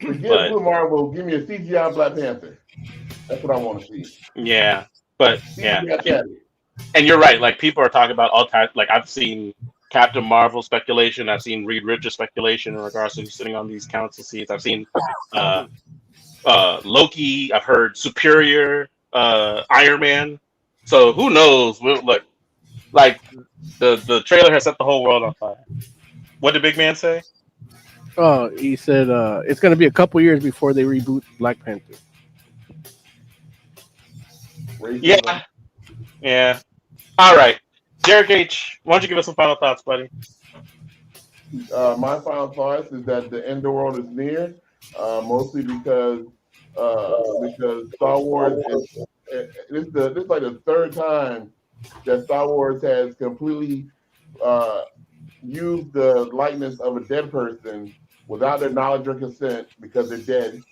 Forget Blue Marvel. Give me a CGI Black Panther. That's what I want to see. Yeah, but and you're right. Like people are talking about all types. Like I've seen Captain Marvel speculation. I've seen Reed Richards speculation in regards to sitting on these council seats. I've seen Loki. I've heard Superior, Iron Man. So who knows? Look, like the trailer has set the whole world on fire. What did Big Man say? Oh, he said it's going to be a couple years before they reboot Black Panther. Yeah. All right, Derek H. Why don't you give us some final thoughts, buddy? My final thoughts is that the end of the world is near, mostly because Star Wars this is like the third time that Star Wars has completely used the likeness of a dead person without their knowledge or consent because they're dead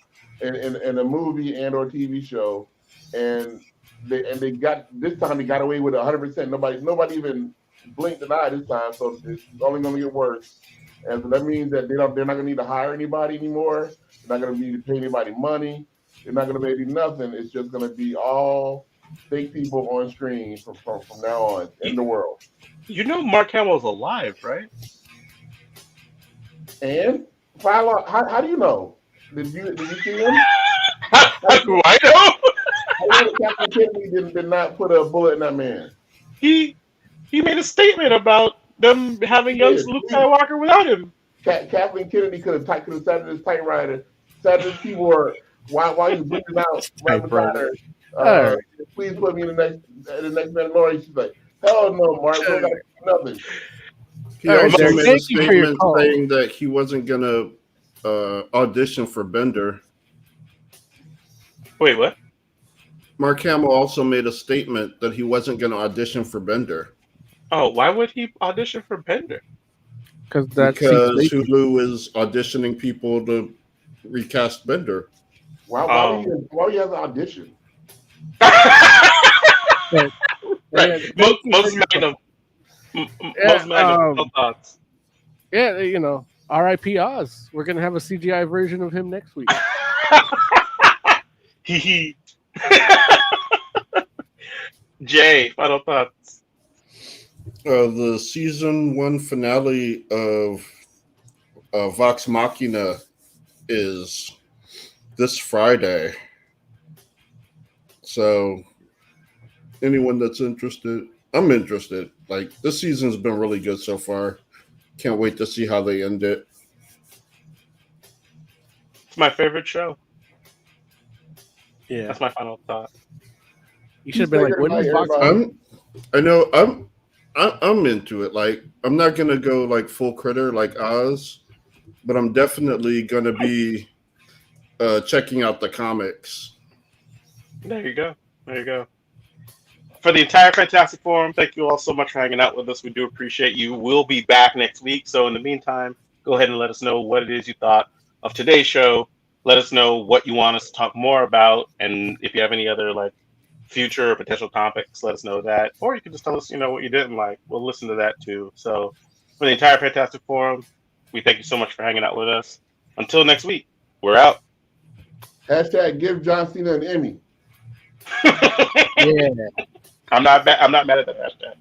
in a movie and or TV show, and they got this time they got away with 100%. Nobody even blinked an eye this time, so it's only going to get worse. And so that means that they're not going to need to hire anybody anymore. They're not going to need to pay anybody money. They're not going to pay nothing. It's just going to be all fake people on screen from now on in the world. Mark Hamill's alive, right? And how do you know? Did you see him? How do I know? Captain Kennedy did not put a bullet in that man. He made a statement about them having young Luke Skywalker without him. Kathleen Kennedy could have sat in his typewriter, sat in his keyboard while he was bringing out right beside her. Please put me in the next Mandalorian. She's like, hell no, Mark, we don't got to do nothing. He also made a statement saying that he wasn't going to audition for Bender. Wait, what? Mark Hamill also made a statement that he wasn't going to audition for Bender. Oh, why would he audition for Bender? Because Hulu is auditioning people to recast Bender. Why do you have an audition? Right. Most magnum thoughts. Yeah, R.I.P. Oz. We're gonna have a CGI version of him next week. Jay, final thoughts. The season 1 finale of Vox Machina is this Friday. So anyone that's interested, I'm interested. Like, this season's been really good so far. Can't wait to see how they end it. It's my favorite show. Yeah, That's my final thought. you should have been like, when does Fox? I'm into it. Like, I'm not gonna go like full critter like Oz, but I'm definitely gonna be checking out the comics. There you go. There you go. For the entire Fantastic Forum, thank you all so much for hanging out with us. We do appreciate you. We'll be back next week. So in the meantime, go ahead and let us know what it is you thought of today's show. Let us know what you want us to talk more about. And if you have any other like future or potential topics, let us know that. Or you can just tell us, what you didn't like. We'll listen to that too. So for the entire Fantastic Forum, we thank you so much for hanging out with us. Until next week, we're out. Hashtag give John Cena an Emmy. Yeah. I'm not mad at that hashtag.